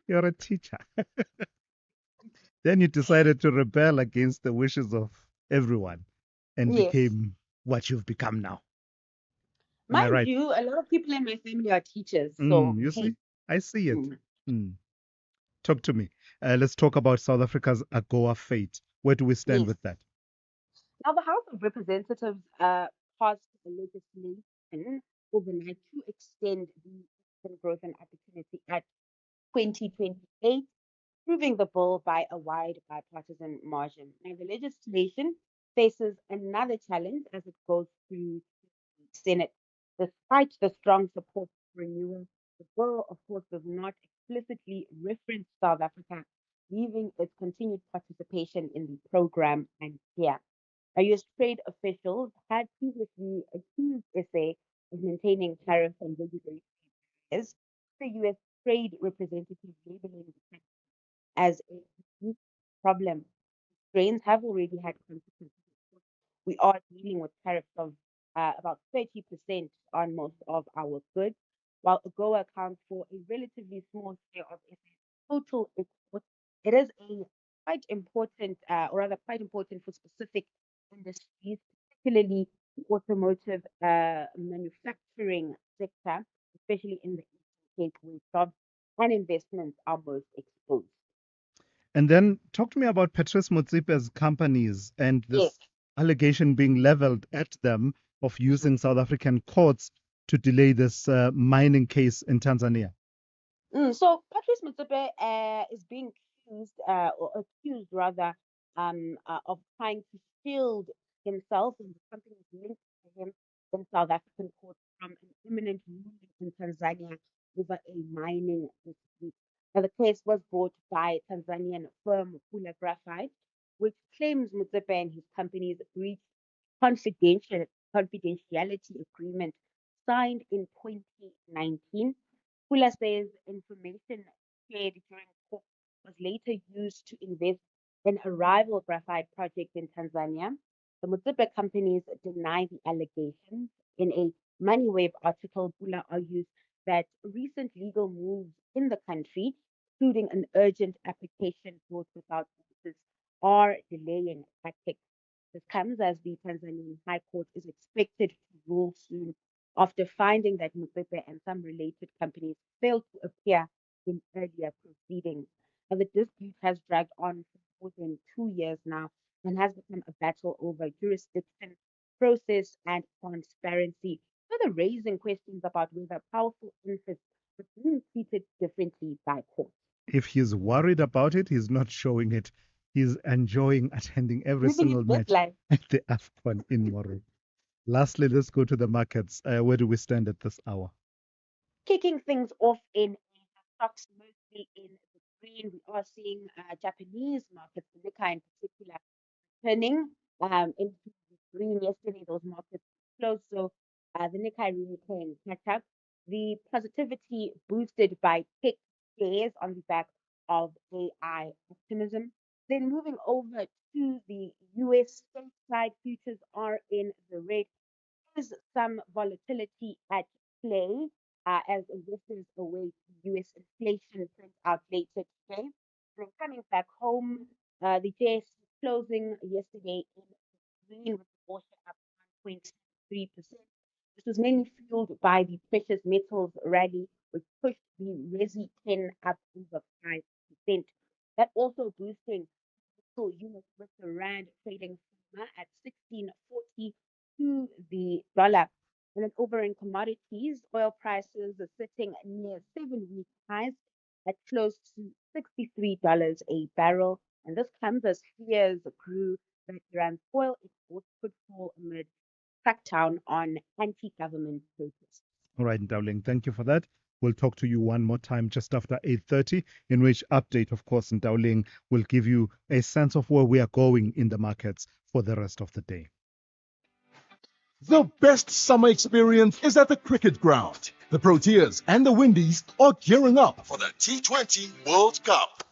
You're a teacher. Then you decided to rebel against the wishes of everyone and Yes. became what you've become now. Am I Mind right? you, a lot of people in my family are teachers, so You hey. see? I see it. Mm. Mm. Talk to me. Let's talk about South Africa's AGOA fate. Where do we stand Yes. with that? Now, the House of Representatives passed a legislation overnight to extend the African Growth and Opportunity Act 2028, approving the bill by a wide bipartisan margin. Now, the legislation faces another challenge as it goes through the Senate. Despite the strong support for renewal, the bill, of course, does not explicitly reference South Africa, leaving its continued participation in the program unclear. US trade officials had previously accused SA of maintaining tariff and regulatory barriers, the US trade representative labeling the country as a unique problem. Grains have already had consequences. We are dealing with tariffs of about 30% on most of our goods, while AGOA accounts for a relatively small share of its total exports. It is a quite important, or rather quite important for specific industries, particularly the automotive manufacturing sector, especially in the Eastern Cape, where jobs and investments are most exposed. And then talk to me about Patrice Motsepe's companies and Yes. this allegation being leveled at them of using South African courts to delay this mining case in Tanzania. So Patrice Motsepe is being accused rather, of trying to shield himself and the companies linked to him in South African courts from an imminent ruling in Tanzania over a mining dispute. Now, the case was brought by Tanzanian firm Pula Graphite, which claims Motsepe and his companies breached confidentiality agreement signed in 2019. Pula says information shared during court was later used to invest in a rival graphite project in Tanzania. The Motsepe companies deny the allegations. In a MoneyWeb article, Pula argues that recent legal moves in the country, including an urgent application brought without notice, are delaying tactics. This comes as the Tanzanian High Court is expected to rule soon after finding that Motsepe and some related companies failed to appear in earlier proceedings. Now, the dispute has dragged on for more than 2 years now and has become a battle over jurisdiction, process, and transparency, further raising questions about whether powerful interests are being treated differently by courts. If he's worried about it, he's not showing it. He's enjoying attending every Living single his best match life. at the AFCON in Morocco. Lastly, let's go to the markets. Where do we stand at this hour? Kicking things off in stocks, mostly in the green. We are seeing Japanese markets, the Nikkei in particular, turning into the green. Yesterday, those markets closed, so the Nikkei really can catch up. The positivity boosted by tech shares on the back of AI optimism. Then moving over to the US stateside, futures are in the red. There's some volatility at play as investors await US inflation print out later today. And coming back home, the JSE closing yesterday in green with the water up 1.3%. This was mainly fueled by the precious metals rally, which pushed the Resi 10 up over 5%. That also boosting units with the rand trading at 16.40 to the dollar. And then over in commodities, oil prices are sitting near 7-week highs at close to $63 a barrel. And this comes as fears grew that Iran's oil exports could fall amid crackdown on anti-government protests. All right, Dowling, thank you for that. We'll talk to you one more time just after 8:30, in which update, of course, and Dowling will give you a sense of where we are going in the markets for the rest of the day. The best summer experience is at the cricket ground. The Proteas and the Windies are gearing up for the T20 World Cup.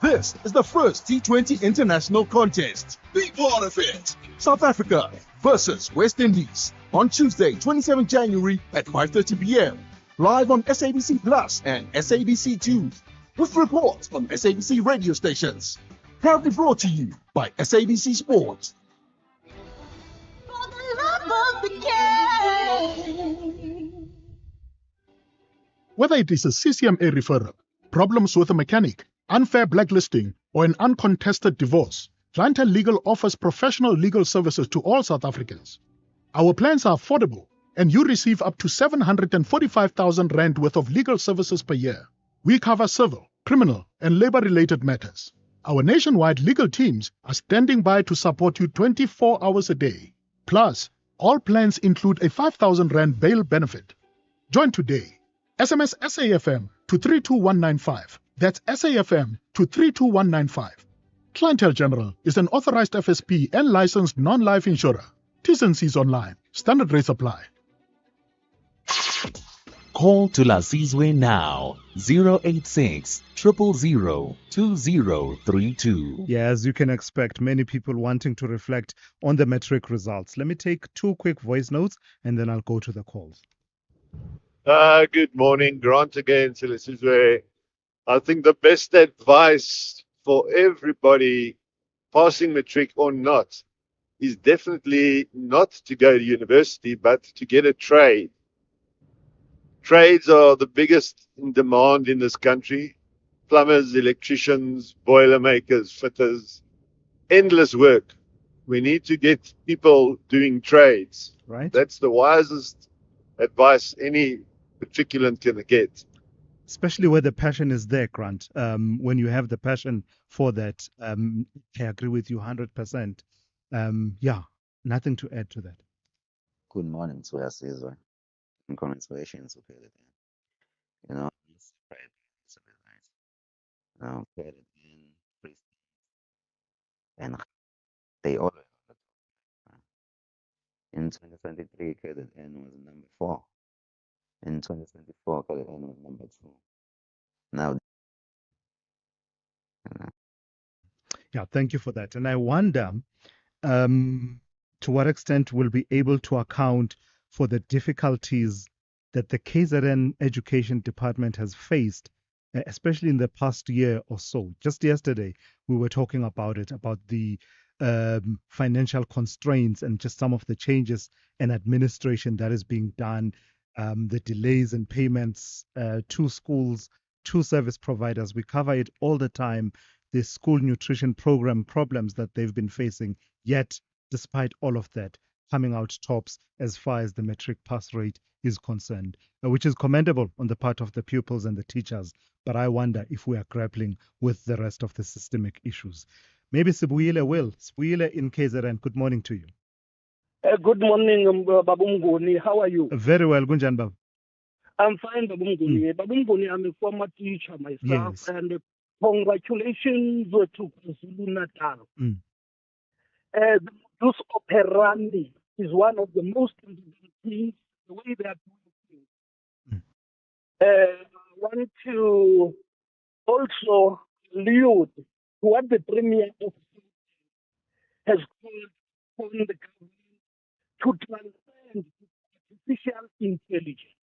This is the first T20 international contest. Be part of it. South Africa versus West Indies on Tuesday, 27 January at 5:30 p.m. Live on SABC Plus and SABC2. with reports from SABC radio stations. Proudly brought to you by SABC Sport. Whether it is a CCMA referral, problems with a mechanic, unfair blacklisting, or an uncontested divorce, Clientele Legal offers professional legal services to all South Africans. Our plans are affordable, and you receive up to 745,000 Rand worth of legal services per year. We cover civil, criminal, and labor-related matters. Our nationwide legal teams are standing by to support you 24 hours a day. Plus, all plans include a 5,000 Rand bail benefit. Join today. SMS SAFM to 32195. That's SAFM to 32195. Clientele General is an authorized FSP and licensed non-life insurer. T's and C's online. Standard rates apply. Call Thulasizwe now. 086 000 2032. Yeah, as you can expect, many people wanting to reflect on the matric results. Let me take 2 quick voice notes and then I'll go to the calls. Good morning, Grant again, Thulasizwe. I think the best advice for everybody, passing matric or not, is definitely not to go to university, but to get a trade. Trades are the biggest in demand in this country. Plumbers, electricians, boiler makers, fitters, endless work. We need to get people doing trades. Right. That's the wisest advice any matriculant can get. Especially where the passion is there, Grant. When you have the passion for that, I agree with you 100%. Yeah, nothing to add to that. Good morning, Thulasizwe, and congratulations to Credit. You know, it's very nice. Now, Credit in Prestige, and they all in 2023, Credit N was number 4. In 2024, Credit N was number 2. Now, Yeah, thank you for that. And I wonder to what extent we'll be able to account for the difficulties that the KZN Education Department has faced, especially in the past year or so. Just yesterday, we were talking about it, about the financial constraints and just some of the changes in administration that is being done, the delays in payments to schools, to service providers. We cover it all the time, the school nutrition program problems that they've been facing, yet despite all of that, coming out tops as far as the matric pass rate is concerned, which is commendable on the part of the pupils and the teachers. But I wonder if we are grappling with the rest of the systemic issues. Maybe Sibuyile will. Sibuyile in KZN, good morning to you. Good morning, Babu Mngoni. How are you? Very well, Gunjan Babu. I'm fine, Babu Mngoni. Babu Mngoni, I'm a former teacher myself, Yes. and congratulations to KwaZulu Natal. The modus operandi is one of the most important things, the way they are doing things. I want to also allude to what the Premier of has called on the government to transcend artificial intelligence.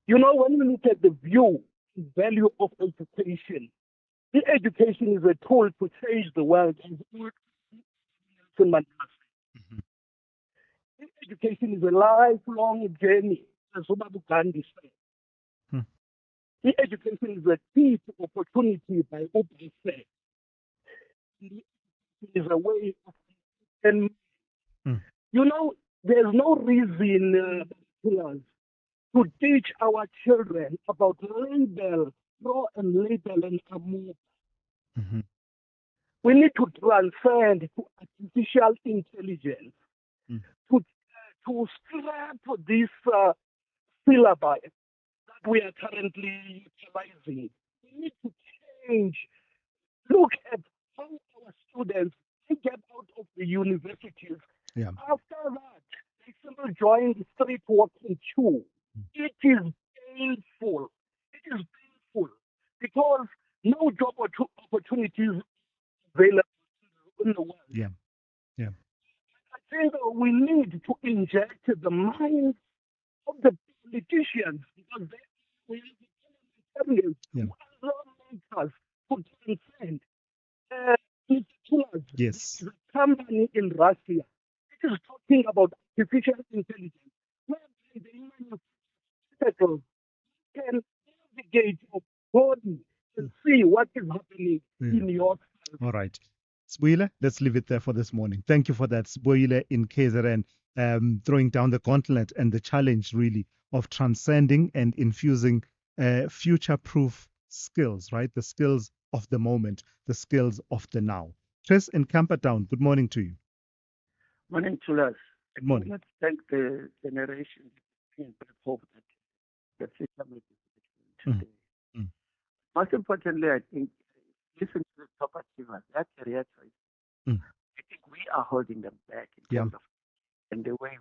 You know, when we look at the view and value of education, the education is a tool to change the world. Education is a lifelong journey, as Babu Gandhi said. The education is a key to opportunity by Open said. The education is a way of and you know, there's no reason to teach our children about label, pro and label and amour. We need to transcend to artificial intelligence to scrap this syllabi that we are currently utilizing. We need to change. Look at how our students get out of the universities. Yeah. After that, they simply join the street walking too. It is painful. It is painful because no job opportunities available in the world. Yeah. I think we need to inject the minds of the politicians because we areas, Yeah. lawmakers could transcend. Mr. Tulas, Yes. there is a company in Russia. It is talking about artificial intelligence, where the manufacturers can navigate your body and see what is happening in your All right. Sbuile, let's leave it there for this morning. Thank you for that. Sbuile in KZN, throwing down the gauntlet and the challenge really of transcending and infusing future-proof skills, right? The skills of the moment, the skills of the now. Chris in Camperdown, good morning to you. Morning, Tulas. Good morning. Let's thank the generation and hope that the system is today. Most importantly, I think, listen to the top achievers, that career choice. I think we are holding them back in terms of and the way we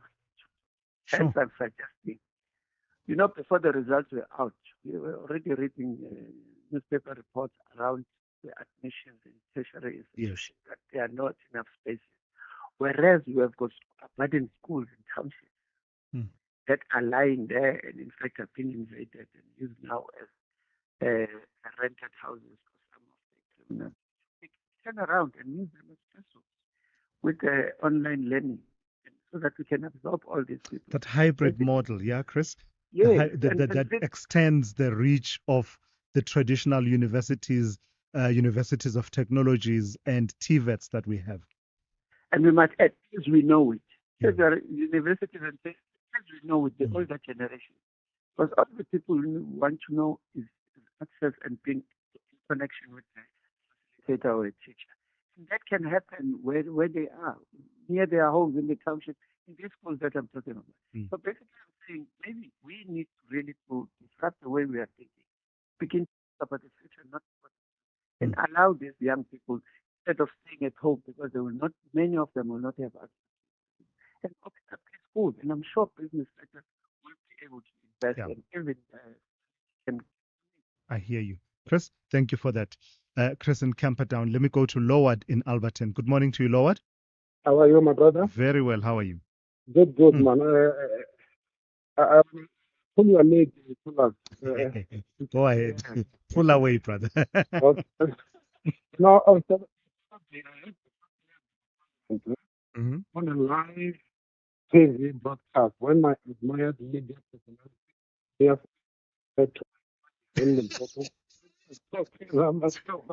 as I'm suggesting. You know, before the results were out, we were already reading newspaper reports around the admissions in tertiary institutions that there are not enough spaces. Whereas you have got abandoned schools and townships that are lying there and in fact have been invaded and used now as rented houses for some of the criminals. We can turn around and use them as vessels with online learning so that we can absorb all these people. That hybrid model, yeah, Chris? Yes, That extends the reach of the traditional universities, universities of technologies and TVETs that we have. And we must add, as we know it, as our universities and as we know it, the older generation. Because all the people want to know is access and being in connection with the facilitator or a teacher. And that can happen where they are, near their homes, in the township, in these schools that I'm talking about. So basically, I'm saying maybe we need really to disrupt the way we are thinking, begin to think about the future, not what, and allow these young people, instead of staying at home, because they will not, many of them will not have access, and open up these schools. And I'm sure business sector will be able to invest and even can. I hear you. Chris, thank you for that. Chris in Camperdown. Let me go to Loward in Alberton. Good morning to you, Loward. How are you, my brother? Very well. How are you? Good, man. I pull your leg. Go ahead. Pull away, brother. No, on a live TV broadcast, when my admired media personality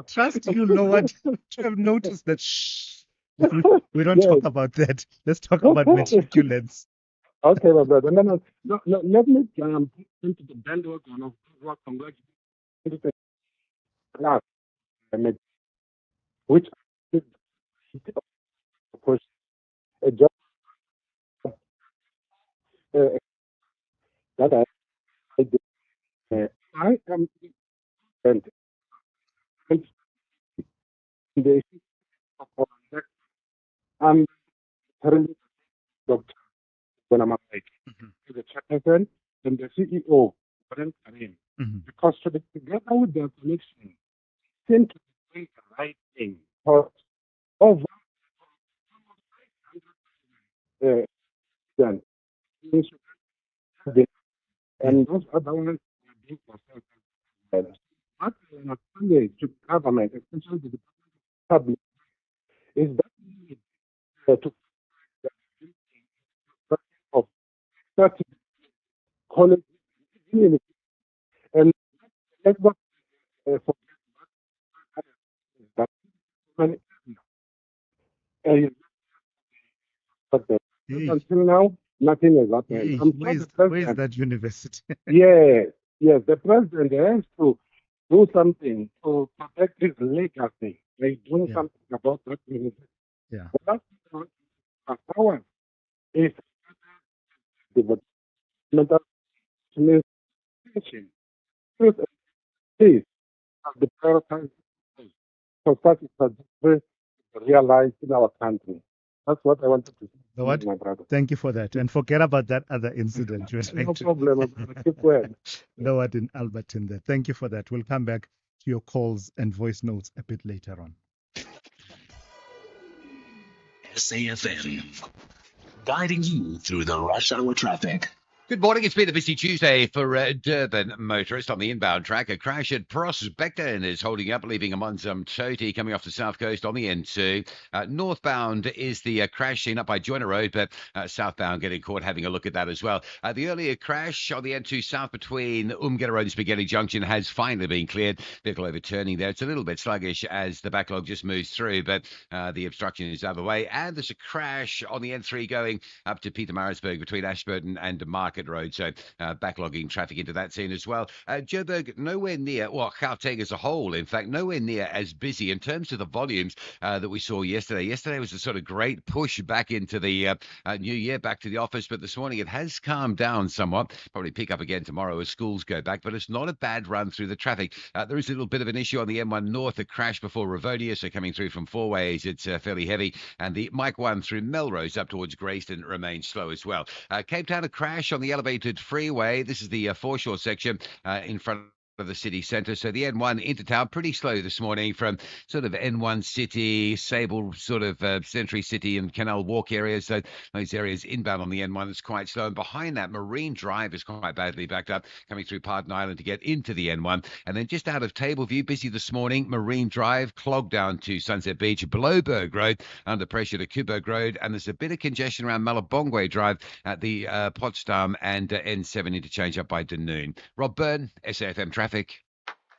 Trust you, Lord, to have noticed that. Shh. We don't talk about that. Let's talk about matriculants. Okay, my brother. No, let me jump into the bandwagon of what congratulations. Which is a job that I did. I am I'm currently Dr. when I'm the chairperson and the CEO, Brent Karim. Because together with the connection, seem to be doing the right thing. Because over done. And those other ones are being processed. What I am to government, especially the public, is that to of 30 college and let's not forget that many but until now nothing has happened. Where is that university? Yes, the president has to do something to protect his legacy. They do something about that university. Yeah. The last power is developmental administration. Truth and peace are the prioritized for such a realized in our country. That's what I wanted to say, my brother. Thank you for that. And forget about that other incident. No problem. Keep well. Loward in Alberton there. Thank you for that. We'll come back to your calls and voice notes a bit later on. SAFM, guiding you through the rush hour traffic. Good morning. It's been a busy Tuesday for Durban motorists on the inbound track. A crash at Prospecton is holding up, leaving a Toti coming off the south coast on the N2. Northbound is the crash seen up by Joyner Road, but southbound getting caught having a look at that as well. The earlier crash on the N2 south between Umgera Road and Spaghetti Junction has finally been cleared. Vehicle overturning there. It's a little bit sluggish as the backlog just moves through, but the obstruction is out of the way. And there's a crash on the N3 going up to Pietermaritzburg between Ashburton and Market Road, so backlogging traffic into that scene as well. Joburg, nowhere near, well, Gauteng as a whole, in fact, nowhere near as busy in terms of the volumes that we saw yesterday. Yesterday was a sort of great push back into the new year, back to the office, but this morning it has calmed down somewhat. Probably pick up again tomorrow as schools go back, but it's not a bad run through the traffic. There is a little bit of an issue on the M1 North, a crash before Ravonia, so coming through from four ways, it's fairly heavy, and the Mike 1 through Melrose up towards Grayston remains slow as well. Cape Town, a crash on the elevated freeway. This is the foreshore section in front of the city centre. So the N1 into town pretty slow this morning from sort of N1 City, Sable, sort of Century City and Canal Walk areas. So those areas inbound on the N1 is quite slow. And behind that, Marine Drive is quite badly backed up, coming through Pardon Island to get into the N1. And then just out of Tableview, busy this morning, Marine Drive, clogged down to Sunset Beach, Blowberg Road, under pressure to Kuberg Road. And there's a bit of congestion around Malabongwe Drive at the Potsdam and N7 interchange up by Dunoon. Rob Byrne, SAFM Traffic.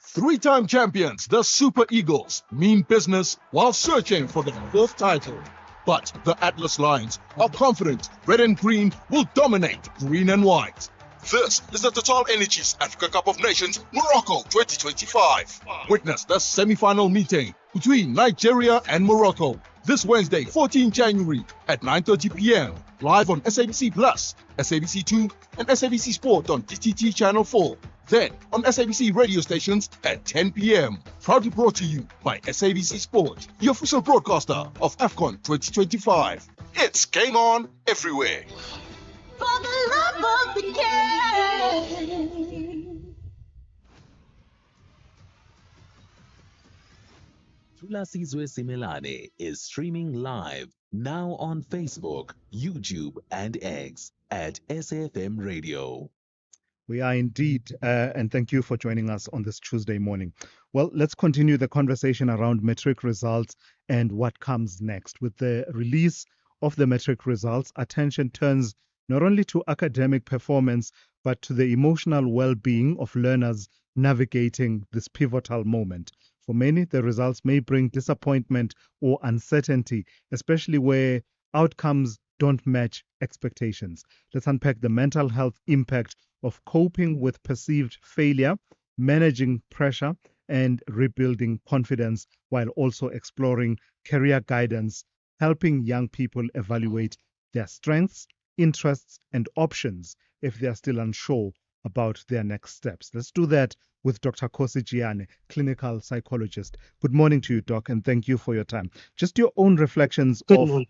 Three-time champions, the Super Eagles, mean business while searching for their fourth title. But the Atlas Lions are confident red and green will dominate green and white. This is the Total Energies Africa Cup of Nations Morocco 2025. Witness the semi-final meeting between Nigeria and Morocco this Wednesday, 14 January at 9:30 p.m. live on SABC Plus, SABC 2 and SABC Sport on DTT Channel 4. Then on SABC radio stations at 10 p.m. Proudly brought to you by SABC Sport, the official broadcaster of AFCON 2025. It's game on everywhere. For the love of the game. Thulasizwe Simelane is streaming live now on Facebook, YouTube, and X at SAFM Radio. We are indeed, and thank you for joining us on this Tuesday morning. Well, let's continue the conversation around matric results and what comes next. With the release of the matric results, attention turns not only to academic performance, but to the emotional well-being of learners navigating this pivotal moment. For many, the results may bring disappointment or uncertainty, especially where outcomes don't match expectations. Let's unpack the mental health impact of coping with perceived failure, managing pressure, and rebuilding confidence, while also exploring career guidance, helping young people evaluate their strengths, interests, and options if they are still unsure about their next steps. Let's do that with Dr. Kosi Giane, clinical psychologist. Good morning to you, Doc, and thank you for your time. Just your own reflections of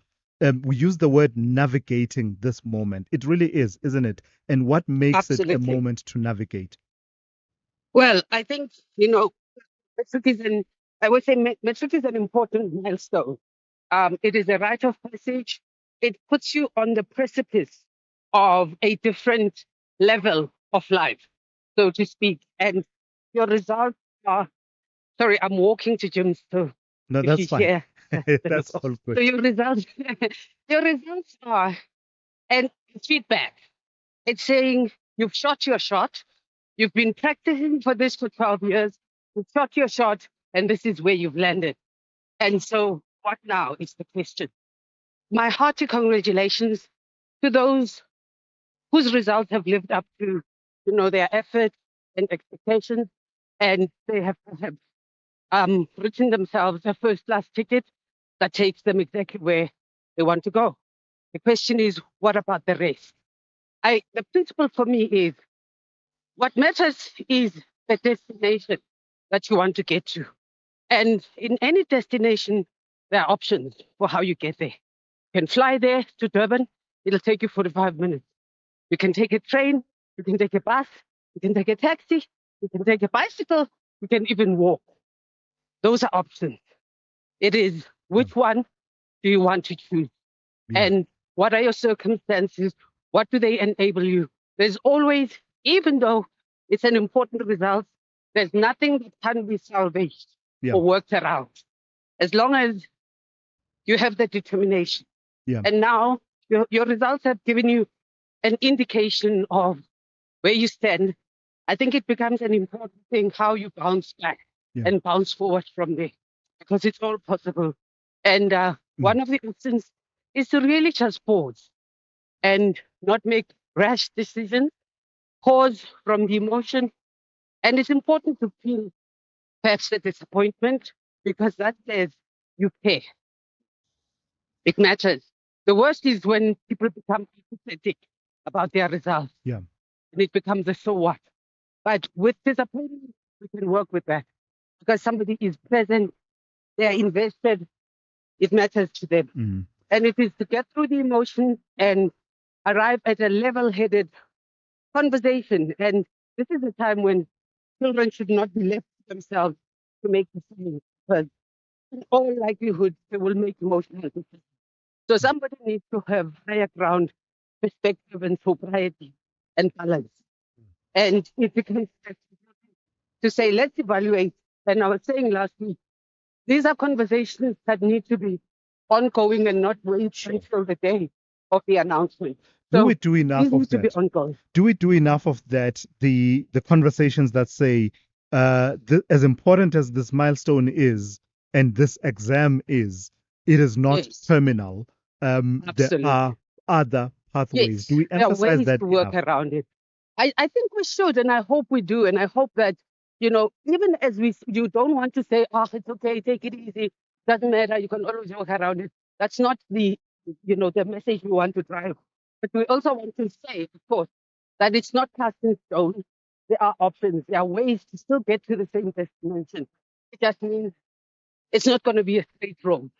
we use the word navigating this moment. It really is, isn't it? And what makes it a moment to navigate? Well, I think, metric is metric is an important milestone. It is a rite of passage. It puts you on the precipice of a different level of life, so to speak. And your results are, sorry, I'm walking to gym, so no, that's fine. That's all good. So your results are, and it's feedback. It's saying you've shot your shot. You've been practicing for this for 12 years. You've shot your shot, and this is where you've landed. And so what now is the question. My hearty congratulations to those whose results have lived up to, their effort and expectations, and they have perhaps written themselves a first-class ticket that takes them exactly where they want to go. The question is, what about the rest? The principle for me is, what matters is the destination that you want to get to. And in any destination, there are options for how you get there. You can fly there to Durban. It'll take you 45 minutes. You can take a train. You can take a bus. You can take a taxi. You can take a bicycle. You can even walk. Those are options. It is which one do you want to choose? And what are your circumstances? What do they enable you There's always, even though it's an important result, there's nothing that can be salvaged or worked around. As long as you have the determination. And now your results have given you an indication of where you stand. I think it becomes an important thing how you bounce back and bounce forward from there, because it's all possible. And one of the options is to really just pause and not make rash decisions, pause from the emotion. And it's important to feel perhaps the disappointment, because that says you care. It matters. The worst is when people become apathetic about their results. Yeah. And it becomes a so what. But with disappointment, we can work with that. Because somebody is present, they are invested, it matters to them. And it is to get through the emotion and arrive at a level-headed conversation. And this is a time when children should not be left to themselves to make decisions, because in all likelihood, they will make emotional decisions. So somebody needs to have higher ground perspective and sobriety and balance. And it becomes to say, let's evaluate. And I was saying last week, these are conversations that need to be ongoing and not wait until the day of the announcement. Do So we do enough these need of to be that? ongoing. Do we do enough of that? The conversations that say, as important as this milestone is, and this exam is, it is not terminal. There Absolutely. are other pathways. Yes, Do we there are emphasize ways that to work enough? around it. I think we should, and I hope we do. And I hope that, even as you don't want to say, oh, it's okay, take it easy, doesn't matter, you can always work around it. That's not the message we want to drive. But we also want to say, of course, that it's not cast in stone. There are options. There are ways to still get to the same destination. It just means it's not going to be a straight road.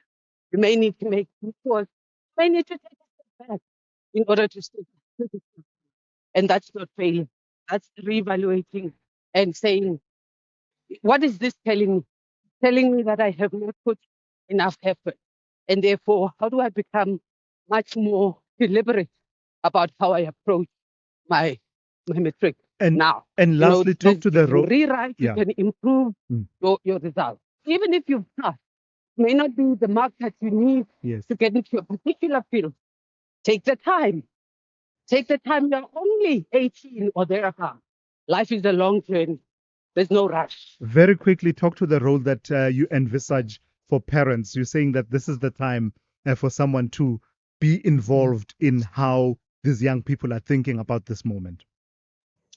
You may need to make detours. You may need to take a step back in order to stay. And that's not failing. That's reevaluating and saying, what is this telling me? Telling me that I have not put enough effort. And therefore, how do I become much more deliberate about how I approach my metric now? And lastly, talk to you the can road. rewrite, you Yeah. can improve your results. Even if you've passed, it may not be the mark that you need Yes. to get into a particular field. Take the time. Take the time. You're only 18 or thereabout. Life is a long journey. There's no rush. Very quickly, talk to the role that you envisage for parents. You're saying that this is the time for someone to be involved in how these young people are thinking about this moment.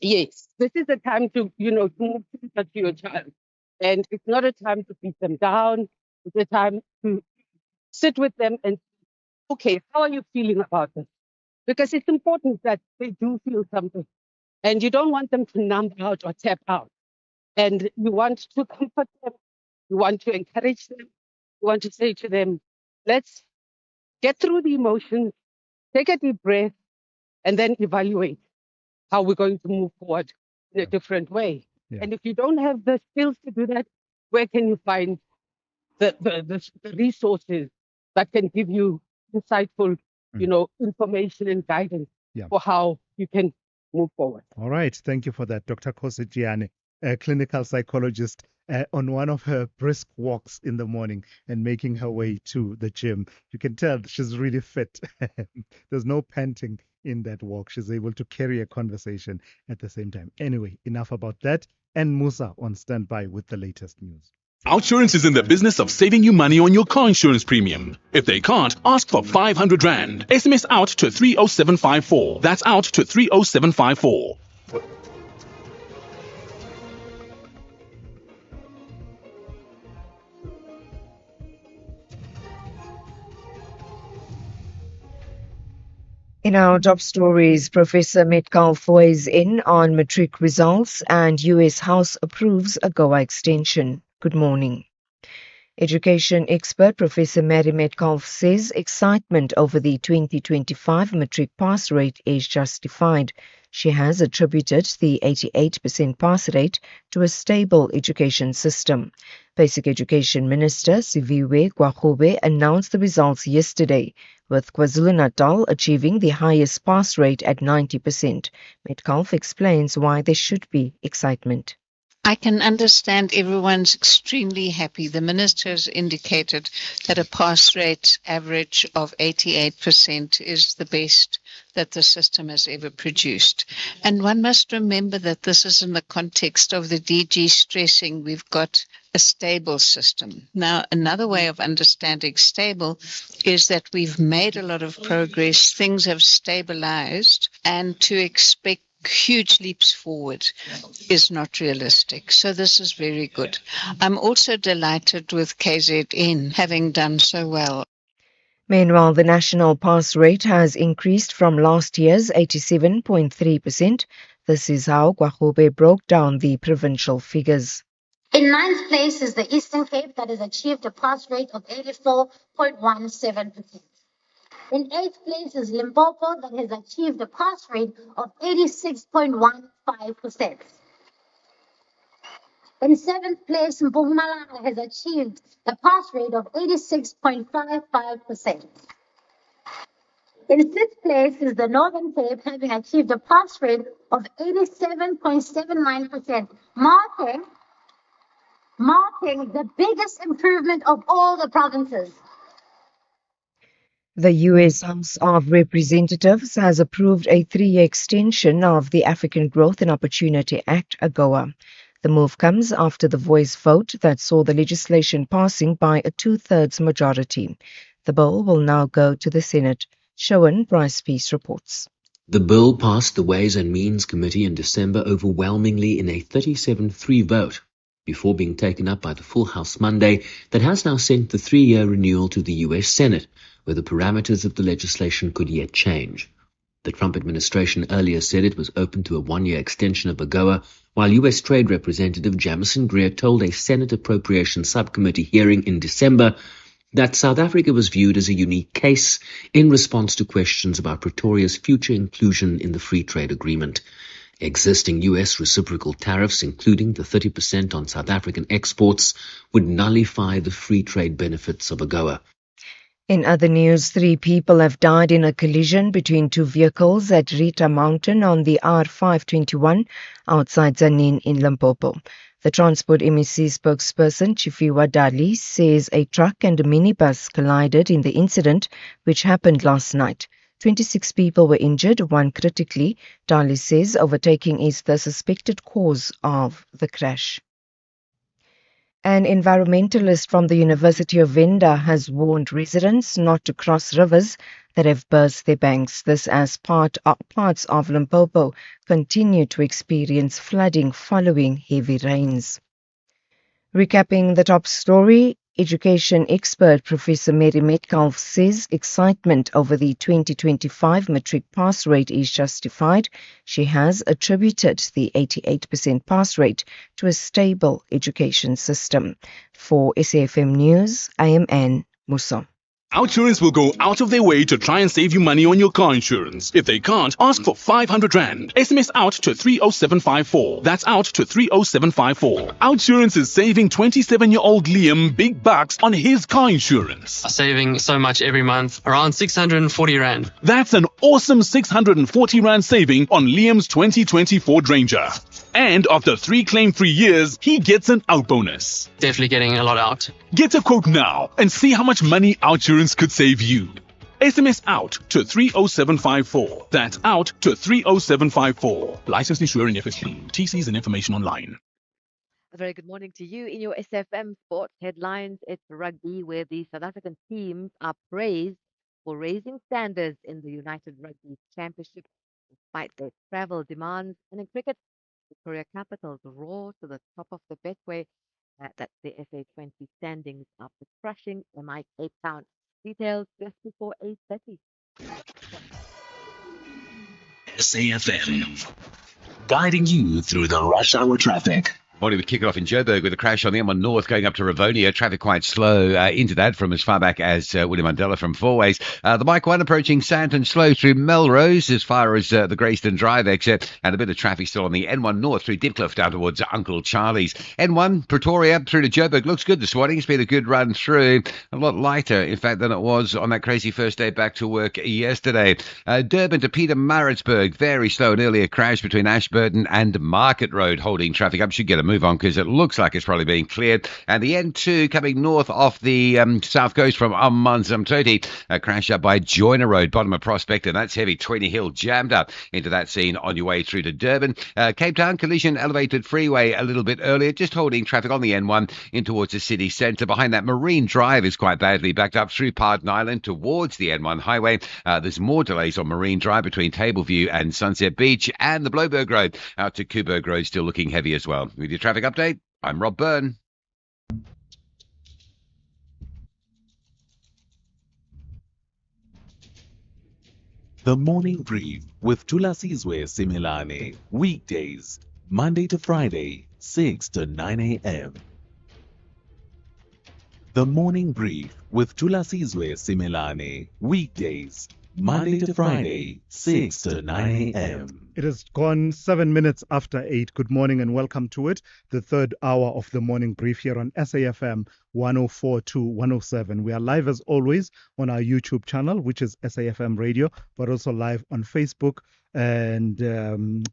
Yes, this is the time to, to move closer to your child. And it's not a time to beat them down. It's a time to sit with them and, okay, how are you feeling about this? Because it's important that they do feel something. And you don't want them to numb out or tap out. And you want to comfort them. You want to encourage them. You want to say to them, let's get through the emotions, take a deep breath, and then evaluate how we're going to move forward in a different way. Yeah. And if you don't have the skills to do that, where can you find the resources that can give you insightful, information and guidance for how you can move forward? All right. Thank you for that, Dr. Kosijiane, a clinical psychologist, on one of her brisk walks in the morning and making her way to the gym. You can tell she's really fit. There's no panting in that walk. She's able to carry a conversation at the same time. Anyway, enough about that. And Musa on standby with the latest news. Outsurance is in the business of saving you money on your car insurance premium. If they can't, ask for 500 Rand. SMS out to 30754. That's out to 30754. In our top stories, Professor Metcalf weighs in on matric results and US House approves a Goa extension. Good morning. Education expert Professor Mary Metcalf says excitement over the 2025 matric pass rate is justified. She has attributed the 88% pass rate to a stable education system. Basic Education Minister Siviwe Gwakhobe announced the results yesterday, with KwaZulu-Natal achieving the highest pass rate at 90%. Metcalf explains why there should be excitement. I can understand everyone's extremely happy. The minister has indicated that a pass rate average of 88% is the best that the system has ever produced. And one must remember that this is in the context of the DG stressing we've got a stable system. Now, another way of understanding stable is that we've made a lot of progress, things have stabilized, and to expect huge leaps forward is not realistic. So this is very good. I'm also delighted with KZN having done so well. Meanwhile, the national pass rate has increased from last year's 87.3%. This is how Gwakhobe broke down the provincial figures. In ninth place is the Eastern Cape that has achieved a pass rate of 84.17%. In eighth place is Limpopo that has achieved a pass rate of 86.15%. In seventh place, Mpumalanga has achieved a pass rate of 86.55%. In sixth place is the Northern Cape, having achieved a pass rate of 87.79%, marking the biggest improvement of all the provinces. The U.S. House of Representatives has approved a 3-year extension of the African Growth and Opportunity Act, AGOA. The move comes after the voice vote that saw the legislation passing by a 2/3 majority. The bill will now go to the Senate. Showan Bryce Peace reports. The bill passed the Ways and Means Committee in December overwhelmingly in a 37-3 vote, before being taken up by the full House Monday, that has now sent the 3-year renewal to the U.S. Senate, where the parameters of the legislation could yet change. The Trump administration earlier said it was open to a 1-year extension of AGOA, while U.S. Trade Representative Jamison Greer told a Senate Appropriations Subcommittee hearing in December that South Africa was viewed as a unique case in response to questions about Pretoria's future inclusion in the free trade agreement. Existing U.S. reciprocal tariffs, including the 30% on South African exports, would nullify the free trade benefits of AGOA. In other news, 3 people have died in a collision between 2 vehicles at Rita Mountain on the R521 outside Tzaneen in Limpopo. The Transport MEC spokesperson, Chifiwa Dali, says a truck and a minibus collided in the incident, which happened last night. 26 people were injured, 1 critically. Dali says overtaking is the suspected cause of the crash. An environmentalist from the University of Venda has warned residents not to cross rivers that have burst their banks. This as parts of Limpopo continue to experience flooding following heavy rains. Recapping the top story, education expert Professor Mary Metcalf says excitement over the 2025 matric pass rate is justified. She has attributed the 88% pass rate to a stable education system. For SAFM News, I am Anne Musa. Outsurance will go out of their way to try and save you money on your car insurance. If they can't, ask for 500 Rand. SMS out to 30754. That's out to 30754. Outsurance is saving 27-year-old Liam big bucks on his car insurance. Saving so much every month, around 640 Rand. That's an awesome 640 Rand saving on Liam's 2020 Ford Ranger. And after 3 claim-free years, he gets an out bonus. Definitely getting a lot out. Get a quote now and see how much money Outsurance could save you. SMS out to 30754. That's out to 30754. Licensed insurer in FSP. TCs and information online. A very good morning to you. In your SFM Sports headlines, it's rugby, where the South African teams are praised for raising standards in the United Rugby Championship despite their travel demands. And in cricket, Victoria Capitals roar to the top of the Betway. That's the SA20 standings after crushing MI Cape Town. Details just before 8:30. SAFM, guiding you through the rush hour traffic. Morning, we kick it off in Joburg with a crash on the M1 North going up to Ravonia. Traffic quite slow into that from as far back as William Mandela from Four Ways. The Mike 1 approaching Santon slow through Melrose as far as the Greyston Drive exit, and a bit of traffic still on the N1 North through Dipcliffe down towards Uncle Charlie's. N1 Pretoria through to Joburg looks good this morning. It's been a good run through. A lot lighter, in fact, than it was on that crazy first day back to work yesterday. Durban to Pietermaritzburg, very slow. An earlier crash between Ashburton and Market Road holding traffic up. Should get a move on because it looks like it's probably being cleared. And the N2 coming north off the south coast from Amanzimtoti, a crash up by Joiner Road, bottom of Prospect, and that's heavy. 20 Hill jammed up into that scene on your way through to Durban. Cape Town collision elevated freeway a little bit earlier, just holding traffic on the N1 in towards the city centre. Behind that, Marine Drive is quite badly backed up through Pardon Island towards the N1 highway. There's more delays on Marine Drive between Tableview and Sunset Beach, and the Bloberg Road out to Coburg Road still looking heavy as well. With your traffic update, I'm Rob Byrne. The Morning Brief with Thulasizwe Simelane. Weekdays, Monday to Friday, 6 to 9 a.m. The Morning Brief with Thulasizwe Simelane. Weekdays, Monday to Friday, 6 to 9 a.m. It has gone 7 minutes after 8. Good morning and welcome to it, the third hour of the morning brief here on SAFM 104 to 107. We are live as always on our YouTube channel, which is SAFM Radio, but also live on Facebook and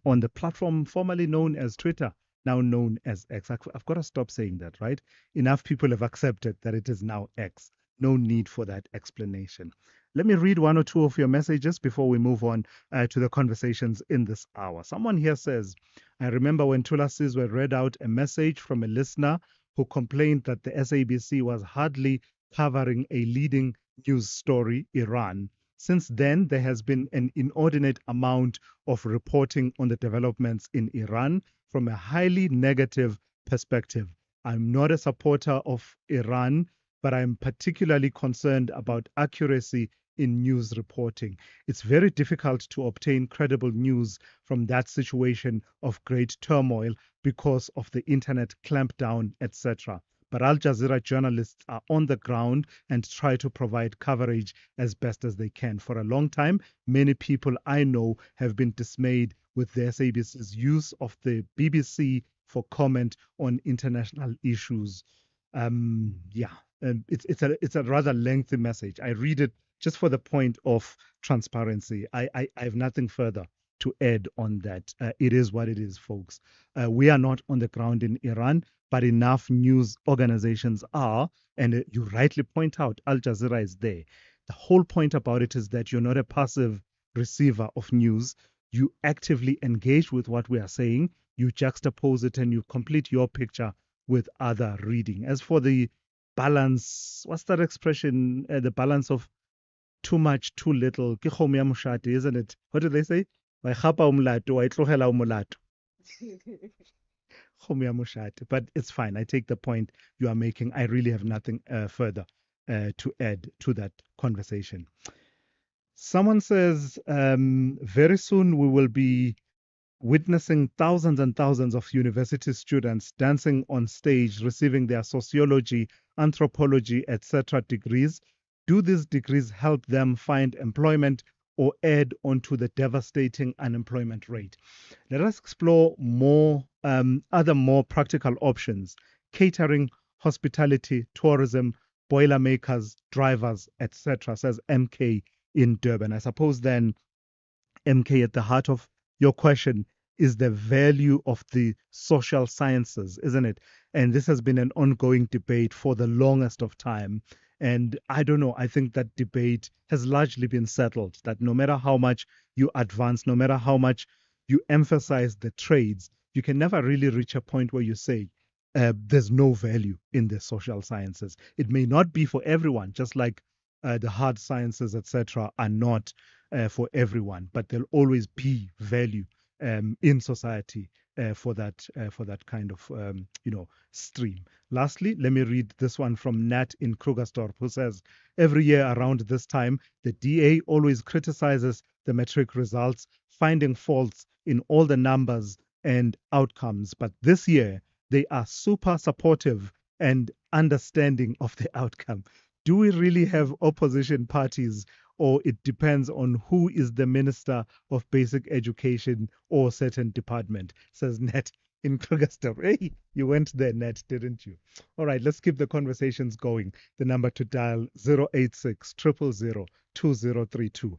on the platform formerly known as Twitter, now known as X. I've got to stop saying that, right? Enough people have accepted that it is now X. No need for that explanation. Let me read one or two of your messages before we move on to the conversations in this hour. Someone here says, I remember when Thulasizwe read out a message from a listener who complained that the SABC was hardly covering a leading news story, Iran. Since then, there has been an inordinate amount of reporting on the developments in Iran from a highly negative perspective. I'm not a supporter of Iran, but I'm particularly concerned about accuracy in news reporting. It's very difficult to obtain credible news from that situation of great turmoil because of the internet clampdown, etc. But Al Jazeera journalists are on the ground and try to provide coverage as best as they can. For a long time, many people I know have been dismayed with the SABC's use of the BBC for comment on international issues. It's a rather lengthy message. I read it just for the point of transparency. I have nothing further to add on that. It is what it is, folks. We are not on the ground in Iran, but enough news organizations are, and you rightly point out, Al Jazeera is there. The whole point about it is that you're not a passive receiver of news. You actively engage with what we are saying. You juxtapose it and you complete your picture with other reading. As for the balance, what's that expression? The balance of too much, too little. Ke kgomo ya moshate, isn't it? What do they say? Wa ikgapa o molato, wa itlogela o molato. Kgomo ya moshate. But it's fine. I take the point you are making. I really have nothing further to add to that conversation. Someone says, very soon we will be witnessing thousands and thousands of university students dancing on stage, receiving their sociology, anthropology, etc. degrees. Do these degrees help them find employment or add on to the devastating unemployment rate? Let us explore more other more practical options: catering, hospitality, tourism, boilermakers, drivers, etc., says MK in Durban. I suppose then, MK, at the heart of your question is the value of the social sciences, isn't it? And this has been an ongoing debate for the longest of time. And I don't know, I think that debate has largely been settled, that no matter how much you advance, no matter how much you emphasize the trades, you can never really reach a point where you say there's no value in the social sciences. It may not be for everyone, just like the hard sciences, etc., are not for everyone, but there'll always be value in society for that kind of stream. Lastly, let me read this one from Nat in Krugersdorp, who says, every year around this time, the DA always criticizes the matric results, finding faults in all the numbers and outcomes. But this year, they are super supportive and understanding of the outcome. Do we really have opposition parties, or it depends on who is the Minister of Basic Education or certain department, says Nat in Krugersdorp. Hey, you went there, Nat, didn't you? All right, let's keep the conversations going. The number to dial 086 000 2032.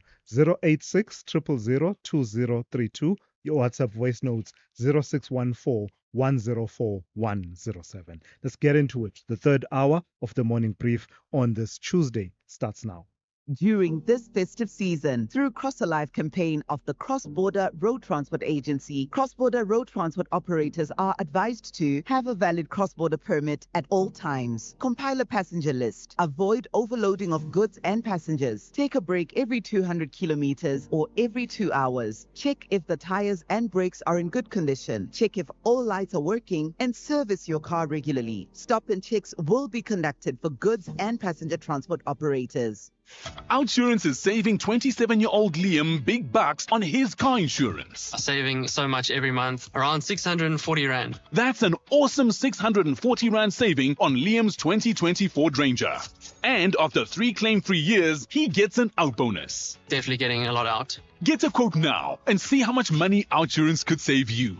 086 000 2032. Your WhatsApp voice notes 0614 104 107. Let's get into it. The third hour of the morning brief on this Tuesday starts now. During this festive season, through Cross Alive campaign of the Cross-Border Road Transport Agency, cross-border road transport operators are advised to have a valid cross-border permit at all times. Compile a passenger list. Avoid overloading of goods and passengers. Take a break every 200 kilometers or every 2 hours. Check if the tires and brakes are in good condition. Check if all lights are working and service your car regularly. Stop and checks will be conducted for goods and passenger transport operators. Outsurance is saving 27-year-old Liam big bucks on his car insurance. Saving so much every month, around 640 Rand. That's an awesome 640 Rand saving on Liam's 2020 Ford Ranger. And after 3 claim-free years, he gets an out bonus. Definitely getting a lot out. Get a quote now and see how much money Outsurance could save you.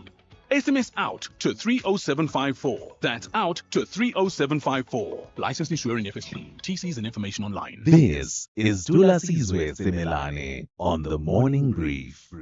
SMS out to 30754. That's out to 30754. Licensed insurer in FSP. TCs and information online. This is Thulasizwe Simelane on the Morning Brief.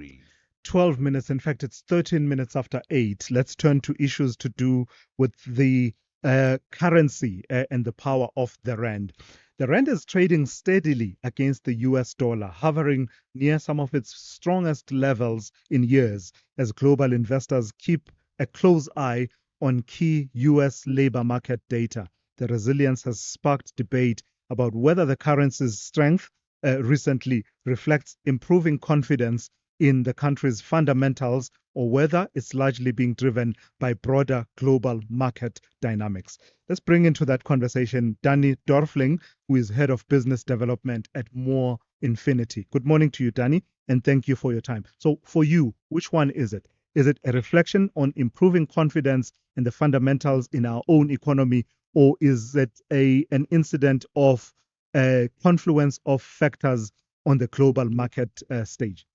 12 minutes, in fact, it's 13 minutes after 8. Let's turn to issues to do with the currency and the power of the Rand. The Rand is trading steadily against the US dollar, hovering near some of its strongest levels in years as global investors keep a close eye on key US labor market data. The resilience has sparked debate about whether the currency's strength recently reflects improving confidence in the country's fundamentals or whether it's largely being driven by broader global market dynamics. Let's bring into that conversation Danny Dorfling, who is Head of Business Development at More Infinity. Good morning to you, Danny, and thank you for your time. So for you, which one is it? Is it a reflection on improving confidence in the fundamentals in our own economy, or is it an incident of a confluence of factors on the global market stage?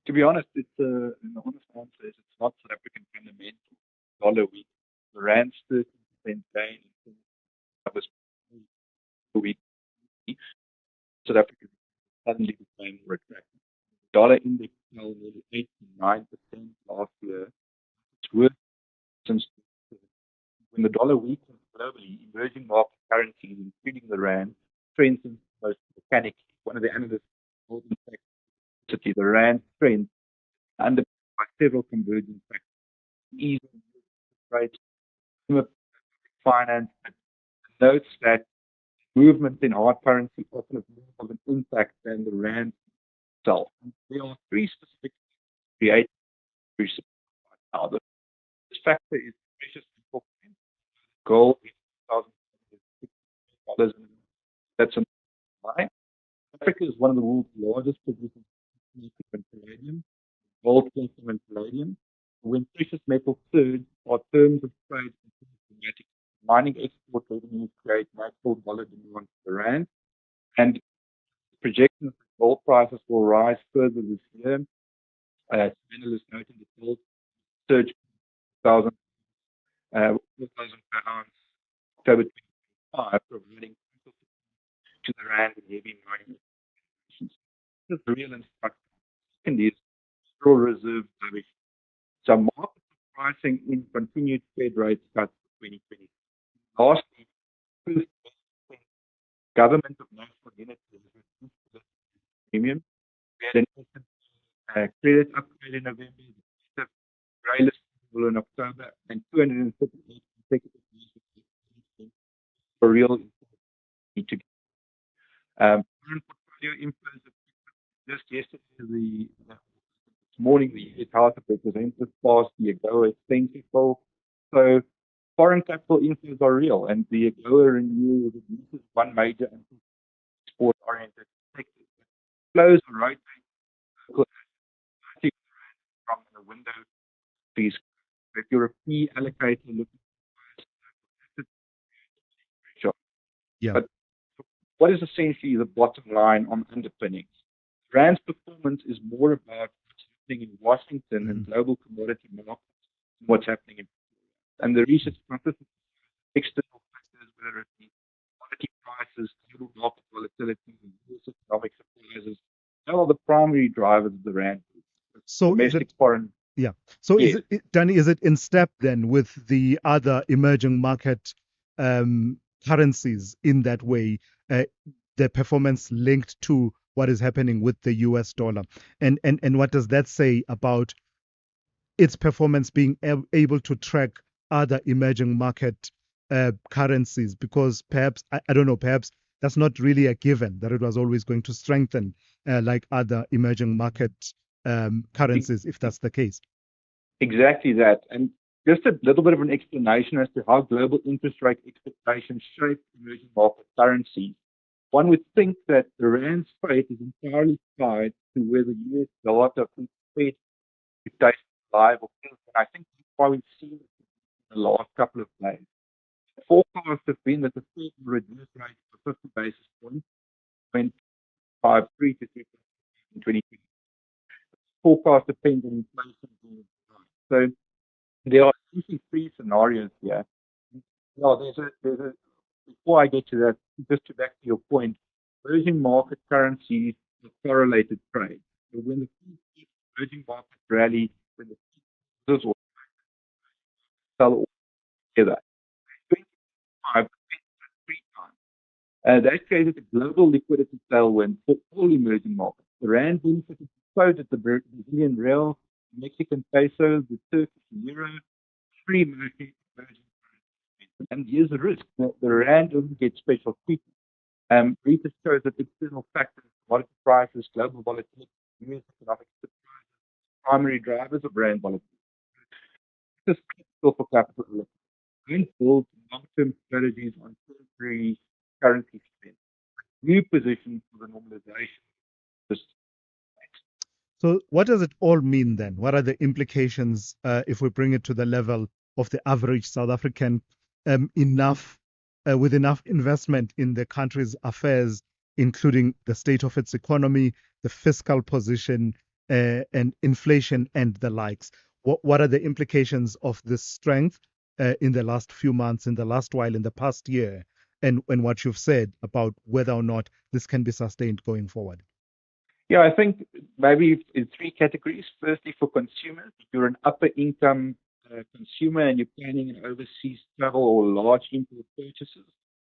To be honest, an honest answer is it's not South African fundamental. Dollar weak, the Rand's 13% gain was week. South Africa suddenly became more attractive. The dollar index fell nearly 8 to 9% last year. It's worse since when the dollar weakened globally, emerging market currencies, including the Rand, strengthened most mechanically. One of the analysts told me the Rand strength underpinned by several converging factors. Ease of rates, finance, and notes that movements in hard currency often have more of an impact than the Rand itself. There are 3 specific created right now. This factor is precious metal. Gold is $1,060. That's a high. Africa is one of the world's largest producers of palladium, gold, platinum, and palladium. When precious metals surge, our terms of trade improve dramatically. Mining export revenues create natural dollar demand for the Rand, and projections that gold prices will rise further this year. Analysts noting that gold surged 4,000 per ounce October 2025, providing to the Rand and heavy mining operations. This is real and structural. Second is Federal Reserve dovish. So markets are pricing in continued Fed rate cuts for 2020. Lastly, government of national unity has reduced the premium. We had an credit upgrade in November, the grey list in October, and 238 consecutive years for real need to get. Foreign portfolio inflows just yesterday, this morning, the House of Representatives passed the AGOA extension bill. So foreign capital inflows are real, and the AGOA renewal reduces one major export-oriented sector. Flows are rotating from the window fees. If you're a fee allocator looking for Yeah. but what is essentially the bottom line on underpinnings? Rand's performance is more about what's happening in Washington and global commodity markets than what's happening in. And the research consistently external factors, whether it be commodity prices, global market volatility, and US economic surprises, they are the primary drivers of the Rand. So Domestic, foreign. Yeah. So Yes. Danny, is it in step then with the other emerging market currencies in that way, the performance linked to what is happening with the US dollar? And what does that say about its performance being able to track other emerging market currencies? Because perhaps, I don't know, perhaps that's not really a given that it was always going to strengthen like other emerging market currencies, if that's the case. Exactly that. And just a little bit of an explanation as to how global interest rate expectations shape emerging market currencies. One would think that the Rand's fate is entirely tied to where the US dollar could Fed expectations live or killed. And I think that's why we've seen it in the last couple of days. The forecasts have been that the Fed will reduce rates by 50 basis points, 5.3 to 3.23. Forecast depends on inflation being high. So there are usually three scenarios here. No, there's a, before I get to that, just to back to your point, emerging market currencies are correlated trade. So when the emerging markets rally, when the this will sell all together. 25, 3 times. That created a global liquidity tailwind for all emerging markets. The Rand benefited so did the Brazilian real, Mexican peso, the Turkish lira, three emerging currencies. And here's the risk. The Rand doesn't get special treatment. Research shows that external factors, commodity prices, global volatility, US economic surprises, primary drivers of Rand volatility. This is critical for capital allocation. Don't build long-term strategies on temporary currency spend. New positions for the normalization. So what does it all mean then? What are the implications if we bring it to the level of the average South African? With enough investment in the country's affairs, including the state of its economy, the fiscal position, and inflation and the likes. What are the implications of this strength in the last few months, in the last while, in the past year, and what you've said about whether or not this can be sustained going forward? Yeah, I think maybe in three categories. Firstly, for consumers, if you're an upper income consumer and you're planning an overseas travel or large import purchases,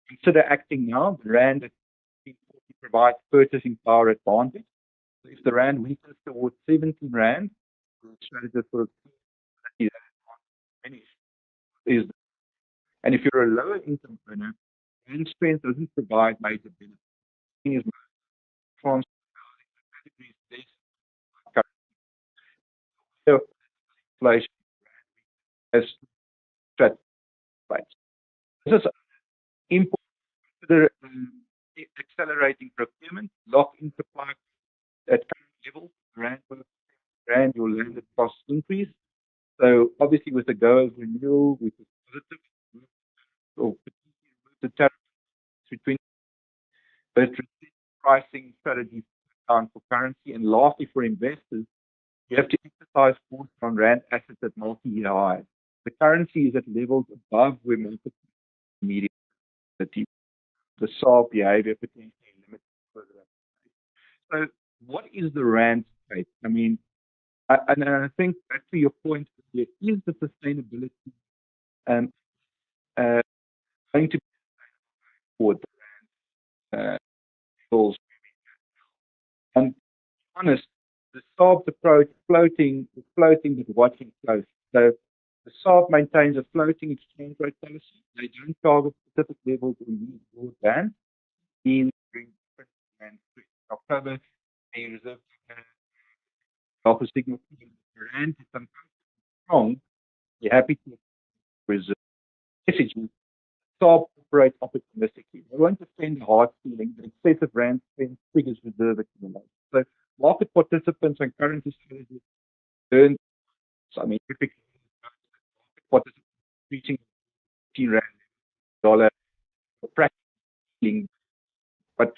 consider acting now. The Rand provides purchasing power advantage. So if the Rand weakens towards 17 Rand, the strategy sort of is. And if you're a lower income earner, Rand strength doesn't provide major benefits. Inflation as rates. This is important for accelerating procurement, lock in supply at current levels, Rand, your landed cost increase. So obviously with the GOA's renewal, which is positive, or the tariff between but pricing strategies account for currency. And lastly, for investors, you have to exercise caution on Rand assets at multi-year highs. The currency is at levels above where market immediately. The SARB behavior potentially limits further. So what is the Rand state? I mean, and I think back to your point, there is the sustainability going to be forward the Rand goals. And to be honest, the SARB's approach floating but watching close. So the SARB maintains a floating exchange rate policy. They don't target specific levels or use broad bands. In October, the Reserve Alpha signal the Rand is sometimes strong. You're happy to reserve messages. SARB operates opportunistically. They won't defend the hard ceiling, but excessive Rand spend triggers reserve accumulation. So market participants and currency strategists learn. So I mean, typically reaching 15 rand dollar practically. But what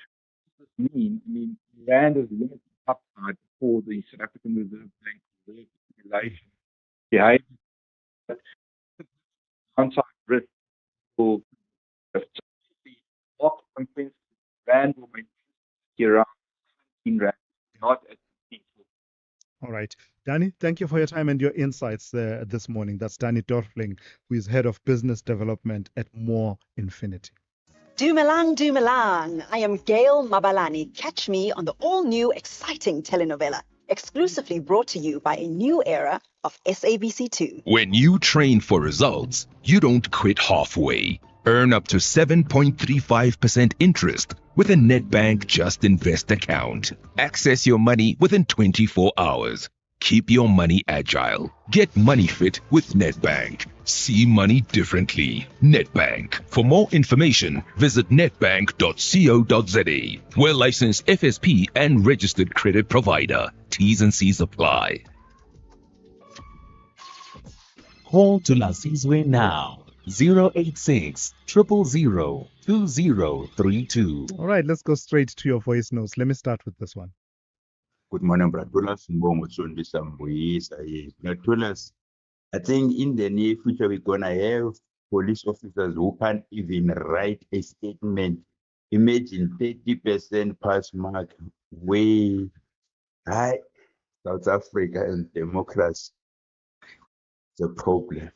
does this mean? I mean, rand is limited upside for the South African Reserve Bank reserve population behind that downside risk will the market consensus rand will maintain around 17 rand, not at 15. All right. Danny, thank you for your time and your insights this morning. That's Danny Dorfling, who is Head of Business Development at More Infinity. Dumelang. I am Gail Mabalani. Catch me on the all-new exciting telenovela, exclusively brought to you by a new era of SABC2. When you train for results, you don't quit halfway. Earn up to 7.35% interest with a Nedbank Just Invest account. Access your money within 24 hours. Keep your money agile. Get money fit with Nedbank. See money differently. Nedbank. For more information, visit nedbank.co.za. We're licensed FSP and registered credit provider. T's and C's apply. Call Thulasizwe now. 086 000 2032. All right, let's go straight to your voice notes. Let me start with this one. Good morning, Bratulas. Bratulas, I think in the near future we're gonna have police officers who can't even write a statement. Imagine 30% pass mark way high. South Africa and democracy. It's a problem.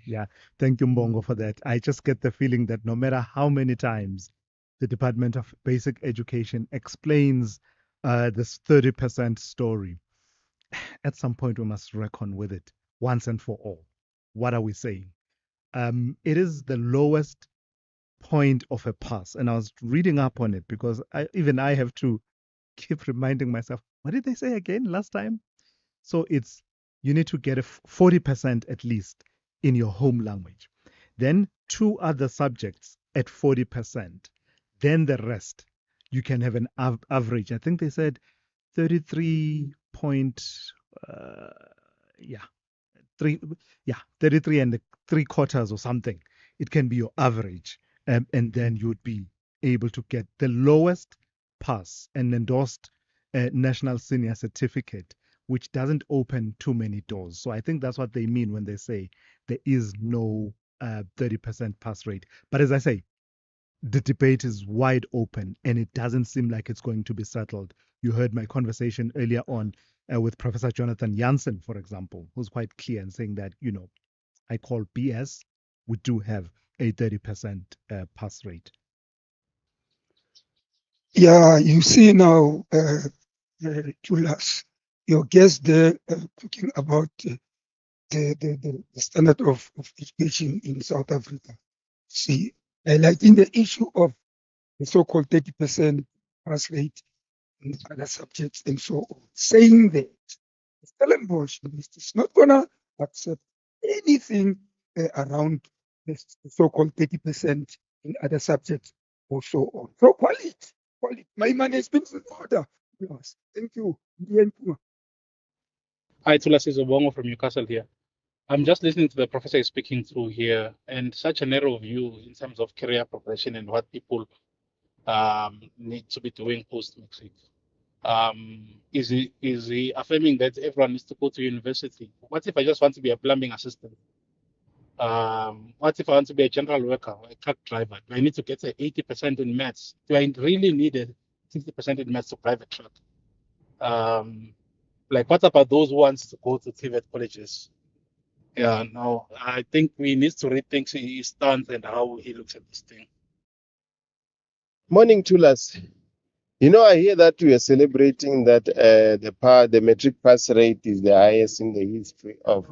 Yeah, thank you, Mbongo, for that. I just get the feeling that no matter how many times the Department of Basic Education explains this 30% story, at some point we must reckon with it once and for all. What are we saying? It is the lowest point of a pass, and I was reading up on it because even I have to keep reminding myself, what did they say again last time? So it's you need to get a 40% at least in your home language. Then 2 other subjects at 40%. Then the rest, you can have an average. I think they said 33 and 3/4 or something. It can be your average. And then you'd be able to get the lowest pass and endorsed national senior certificate, which doesn't open too many doors. So I think that's what they mean when they say there is no 30% pass rate. But as I say, the debate is wide open and it doesn't seem like it's going to be settled. You heard my conversation earlier on with Professor Jonathan Jansen, for example, who's quite clear in saying that, I call BS. We do have a 30% pass rate. Yeah, you see now, Julas, your guest there talking about the standard of education in South Africa. See, like in the issue of the so-called 30% pass rate in other subjects and so on, saying that Stellenbosch is not going to accept anything around the so-called 30% in other subjects or so on. So quality. My money has been in order. Yes. Thank you. Hi, Thulasizwe Simelane from Newcastle here. I'm just listening to the professor speaking through here, and such a narrow view in terms of career progression and what people need to be doing post-matric. Is he affirming that everyone needs to go to university? What if I just want to be a plumbing assistant? What if I want to be a general worker or a truck driver? Do I need to get 80% in maths? Do I really need a 60% in maths to drive a truck? What about those who want to go to TVET colleges? Yeah, no, I think we need to rethink his stance and how he looks at this thing. Morning, Thulas. I hear that we are celebrating that the matric pass rate is the highest in the history of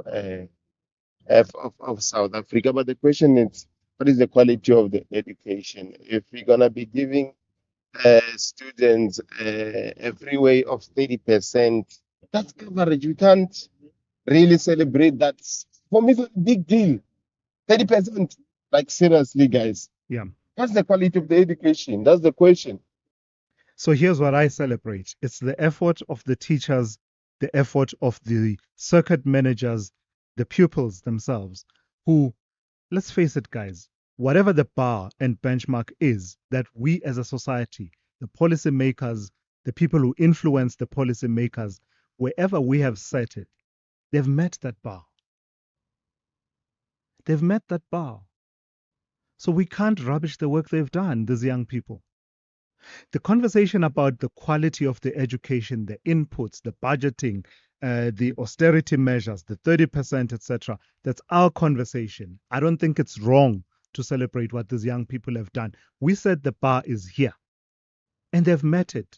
South Africa. But the question is, what is the quality of the education? If we're gonna be giving students a freeway of 30%, that's average. We can't really celebrate that. For me, it's a big deal. 30%, seriously, guys. Yeah. What's the quality of the education? That's the question. So here's what I celebrate. It's the effort of the teachers, the effort of the circuit managers, the pupils themselves, who, let's face it, guys, whatever the bar and benchmark is that we as a society, the policymakers, the people who influence the policymakers, wherever we have set it, they've met that bar. They've met that bar. So we can't rubbish the work they've done, these young people. The conversation about the quality of the education, the inputs, the budgeting, the austerity measures, the 30%, etc., that's our conversation. I don't think it's wrong to celebrate what these young people have done. We said the bar is here, and they've met it.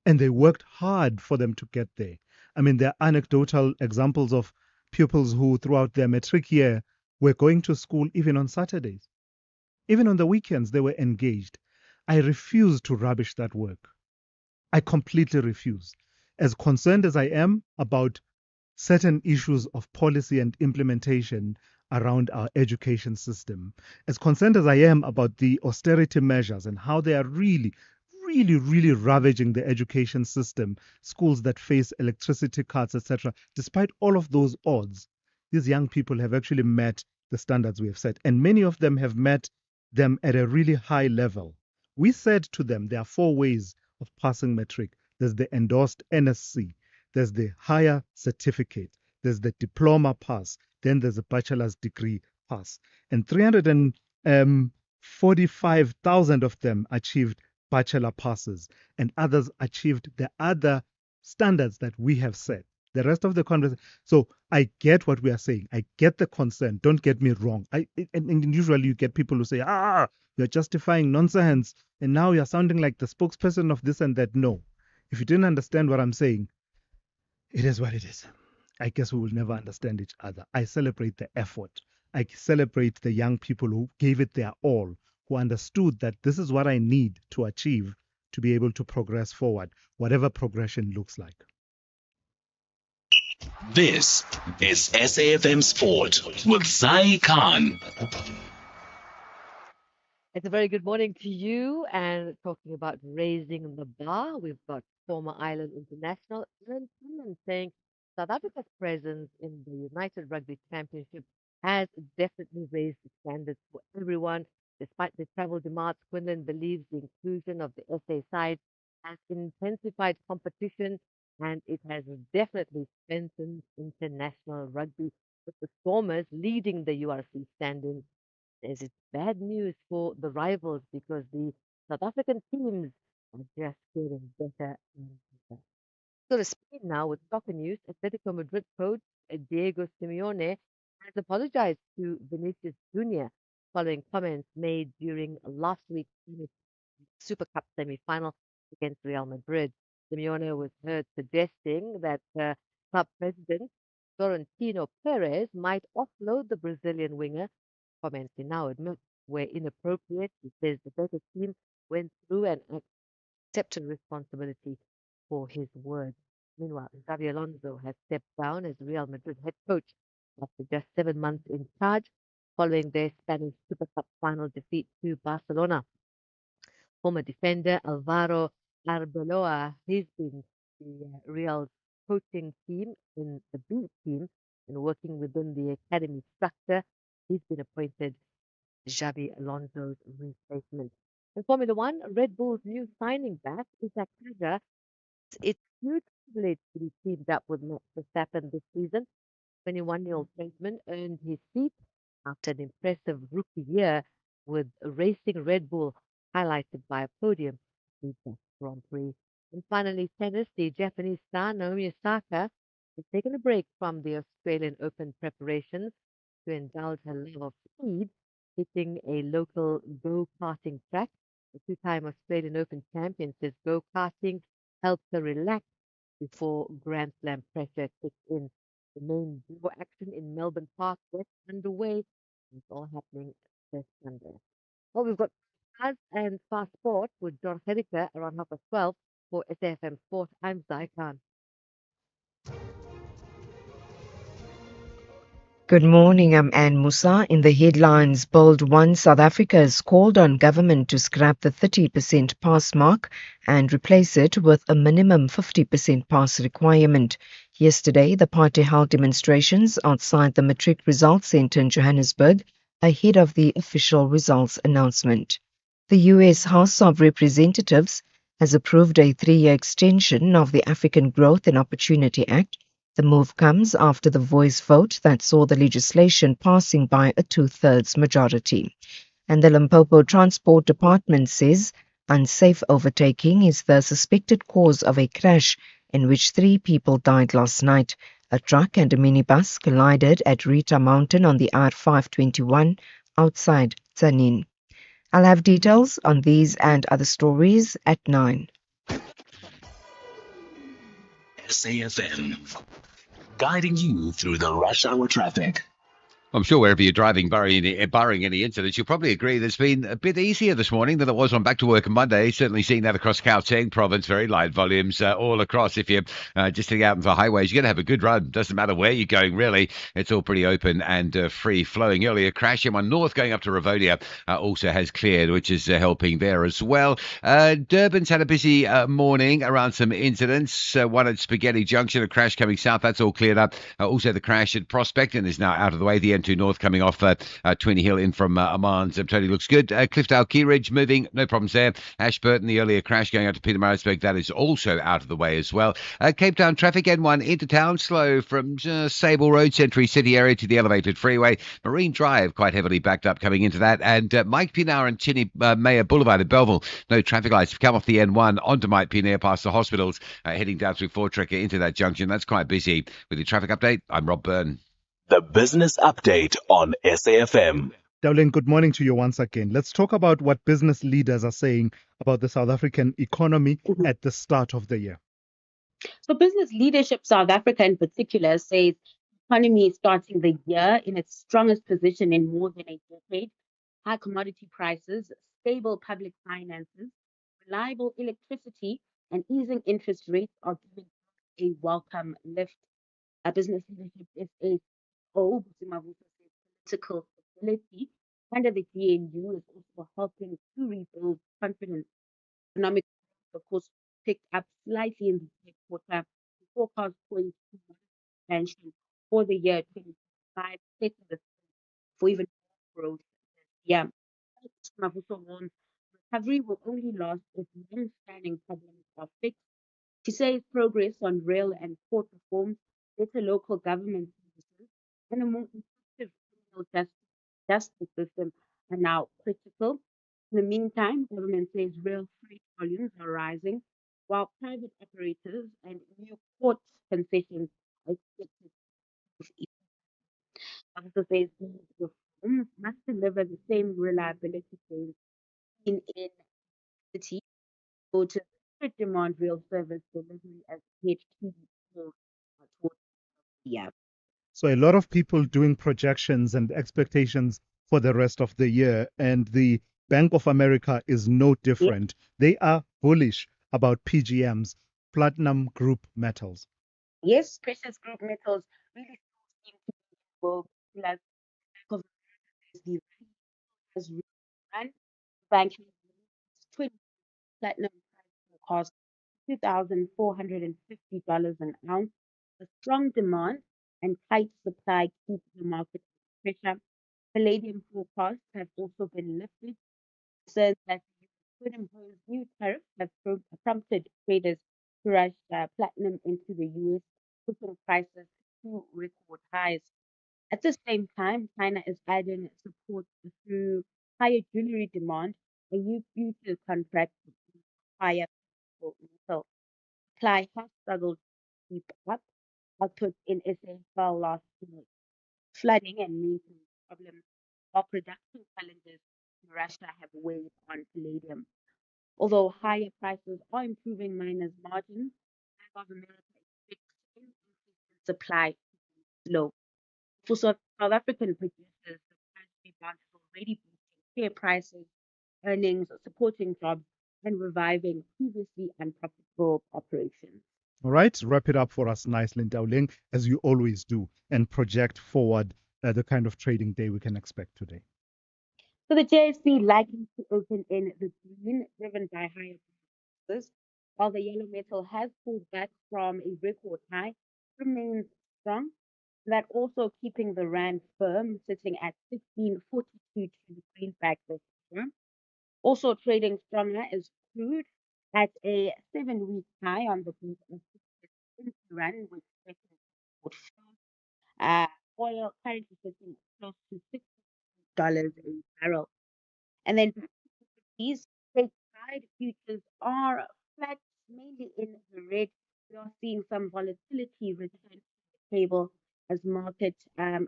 And they worked hard for them to get there. I mean, there are anecdotal examples of pupils who, throughout their matric year, were going to school even on Saturdays. Even on the weekends, they were engaged. I refuse to rubbish that work. I completely refuse. As concerned as I am about certain issues of policy and implementation around our education system, as concerned as I am about the austerity measures and how they are really ravaging the education system, schools that face electricity cuts, etc. Despite all of those odds, these young people have actually met the standards we have set, and many of them have met them at a really high level. We said to them there are 4 ways of passing matric. There's the endorsed NSC, there's the higher certificate, there's the diploma pass, then there's a bachelor's degree pass. And 345,000 of them achieved bachelor passes, and others achieved the other standards that we have set. The rest of the conversation. So I get what we are saying. I get the concern. Don't get me wrong. And usually you get people who say, you're justifying nonsense, and now you're sounding like the spokesperson of this and that. No. If you didn't understand what I'm saying, it is what it is. I guess we will never understand each other. I celebrate the effort. I celebrate the young people who gave it their all, who understood that this is what I need to achieve to be able to progress forward, whatever progression looks like. This is SAFM Sport with Zai Khan. It's a very good morning to you. And talking about raising the bar, we've got former Ireland international Ian Tillman saying South Africa's presence in the United Rugby Championship has definitely raised the standards for everyone. Despite the travel demands, Quinlan believes the inclusion of the SA side has intensified competition and it has definitely strengthened international rugby, with the Stormers leading the URC stand-in. Is it bad news for the rivals because the South African teams are just getting better and better? So to Spain now with soccer news, Atletico Madrid coach Diego Simeone has apologized to Vinicius Jr. following comments made during last week's Super Cup semi-final against Real Madrid. Simeone was heard suggesting that club president Florentino Perez might offload the Brazilian winger. Comments he now admits were inappropriate. He says the better team went through and accepted responsibility for his words. Meanwhile, Xabi Alonso has stepped down as Real Madrid head coach after just 7 months in charge, following their Spanish Super Cup final defeat to Barcelona. Former defender Alvaro Arbeloa, he's been the Real's coaching team in the B team and working within the academy structure. He's been appointed Xabi Alonso's replacement. In Formula One, Red Bull's new signing back, Isaac Kaja. It's huge privilege to be teamed up with Max Verstappen this season. 21-year-old Frenchman earned his seat after an impressive rookie year with racing Red Bull, highlighted by a podium at the Grand Prix. And finally, tennis, the Japanese star Naomi Osaka has taken a break from the Australian Open preparations to indulge her love of speed, hitting a local go-karting track. The two-time Australian Open champion says go-karting helps her relax before Grand Slam pressure kicks in. The main draw action in Melbourne Park gets underway. It's all happening this Sunday. Well, we've got Cars and Fast Sport with John Hediker around 12:30 for SAFM Sport. I'm Zai Khan. Good morning, I'm Anne Musa. In the headlines, Bold 1, South Africa has called on government to scrap the 30% pass mark and replace it with a minimum 50% pass requirement. Yesterday, the party held demonstrations outside the Matric Results Centre in Johannesburg ahead of the official results announcement. The U.S. House of Representatives has approved a 3-year extension of the African Growth and Opportunity Act. The move comes after the voice vote that saw the legislation passing by a 2/3 majority. And the Limpopo Transport Department says unsafe overtaking is the suspected cause of a crash in which 3 people died last night. A truck and a minibus collided at Rita Mountain on the R521 outside Tzaneen. I'll have details on these and other stories at 9. SAFM, guiding you through the rush hour traffic. I'm sure wherever you're driving, barring any incidents, you'll probably agree that it's been a bit easier this morning than it was on Back to Work on Monday. Certainly seeing that across Gauteng province, very light volumes all across. If you're just heading out into the highways, you're going to have a good run. Doesn't matter where you're going, really. It's all pretty open and free-flowing. Earlier crash in one north going up to Ravonia also has cleared, which is helping there as well. Durban's had a busy morning around some incidents. One at Spaghetti Junction, a crash coming south. That's all cleared up. Also the crash at Prospect is now out of the way. The M2 North coming off Twenty Hill in from Amman's. Totally looks good. Cliffdale Keyridge moving, no problems there. Ashburton, the earlier crash going out to Pietermaritzburg, that is also out of the way as well. Cape Town traffic N1 into town, slow from Sable Road, Century City area to the elevated freeway. Marine Drive quite heavily backed up coming into that. And Mike Pinar and Chinny Mayor Boulevard at Belleville, no traffic lights. Come off the N1 onto Mike Pinar past the hospitals, heading down through Voortrekker into that junction. That's quite busy. With your traffic update, I'm Rob Byrne. The business update on SAFM. Dowling, good morning to you once again. Let's talk about what business leaders are saying about the South African economy at the start of the year. So Business Leadership South Africa in particular says the economy is starting the year in its strongest position in more than a decade. High commodity prices, stable public finances, reliable electricity, and easing interest rates are giving a welcome lift. Business Leadership SA political stability under the GNU is also helping to rebuild confidence. Economic growth, of course, picked up slightly in the third quarter. The forecast points to expansion for the year 2025, setting the stage for even more growth this year. Mavuso warns recovery will only last if long-standing problems are fixed. She says progress on rail and port reforms, better local government services, and a more effective criminal justice system are now critical. In the meantime, government says rail freight volumes are rising, while private operators and new port concessions are expected to also says these reforms must deliver the same reliability gains in city or to demand real service delivery as PHP towards the year. So a lot of people doing projections and expectations for the rest of the year, and the Bank of America is no different. They are bullish about PGMs, platinum group metals. Yes, precious group metals really seem to be well, like Bank of America has run bank 20 platinum price cost $2,450 an ounce. The strong demand and tight supply keep the market under pressure. Palladium forecasts have also been lifted. Concerns that the US could impose new tariffs have prompted traders to rush platinum into the US, pushing prices to record highs. At the same time, China is adding support through higher jewelry demand, a new futures contract higher metal. Supply has struggled to keep up. Output in SA fell last year. Flooding and maintenance problems, while production challenges in Russia have weighed on palladium. Although higher prices are improving miners' margins, Bank of America expects increase in supply low. For South African producers, the price rebound is already boosting share prices, earnings, supporting jobs, and reviving previously unprofitable operations. All right, wrap it up for us nicely, Dowling, as you always do, and project forward the kind of trading day we can expect today. So the JSE likely to open in the green, driven by higher prices, while the yellow metal has pulled back from a record high. remains strong. That also keeping the rand firm, sitting at 16.42 to the greenback this year. Also trading stronger is crude at a 7-week high on the beat of 60 rand, with uh, oil currently sitting close to $60 a barrel. And then these stateside futures are flat, mainly in the red. We are seeing some volatility return to the table as market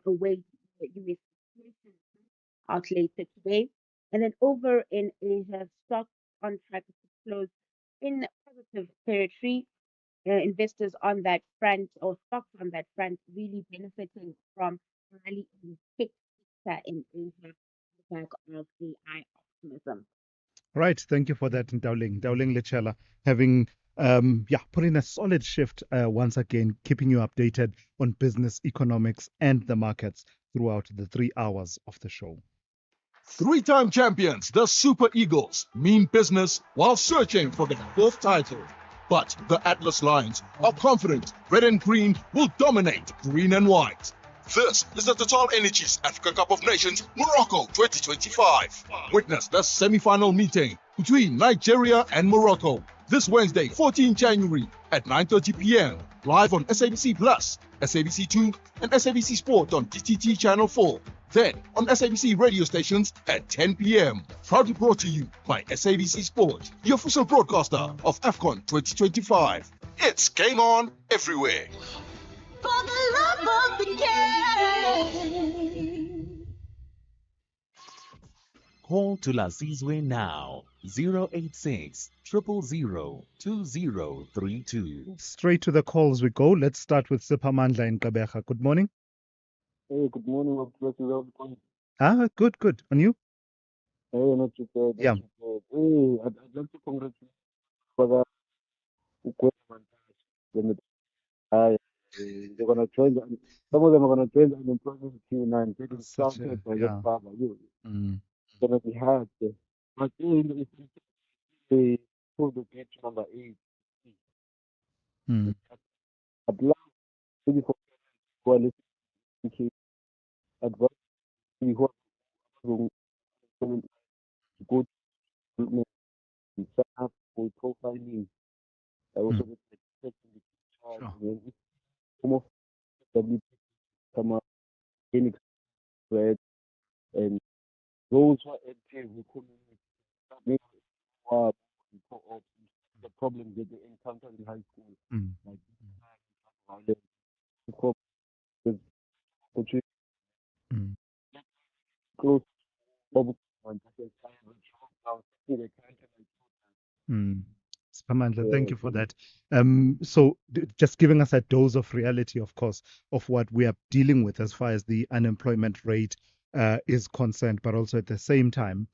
await the US inflation out later today. And then over in Asia, stocks on track to close in positive territory. Investors on that front, or stocks on that front, really benefiting from rally in the tech sector in Asia on the back of AI optimism. Right. Thank you for that, Dowling Lechela, having put in a solid shift once again, keeping you updated on business, economics, and the markets throughout the 3 hours of the show. Three-time champions, the Super Eagles, mean business while searching for their fourth title. But the Atlas Lions are confident red and green will dominate green and white. This is the Total Energies Africa Cup of Nations Morocco 2025. Witness the semi-final meeting between Nigeria and Morocco this Wednesday, 14 January at 9:30 p.m. live on SABC Plus, SABC 2 and SABC Sport on DTT Channel 4. Then on SABC radio stations at 10 p.m. Proudly brought to you by SABC Sport, the official broadcaster of AFCON 2025. It's game on everywhere. For the love of the game. Call Thulasizwe now, 086 000 2032. Straight to the calls we go. Let's start with Siphamandla in Gqeberha. Good morning. Hey, good morning. Good. And you? Hey, not too bad. Yeah. Hey, I'd like to congratulate for the equipment. They're gonna change. Some of them are gonna change unemployment Q9, getting started by your father. It's gonna be hard. But if they pull the gate to number 8, I'd love maybe for who are listening, advice who are good sign up for profiling. I also get checking the charge. Some of them come up in spread, and those who are active who communicate the problems that they encounter in high school, like violence, close Siphamandla, thank you for that. So just giving us a dose of reality, of course, of what we are dealing with as far as the unemployment rate is concerned, but also at the same time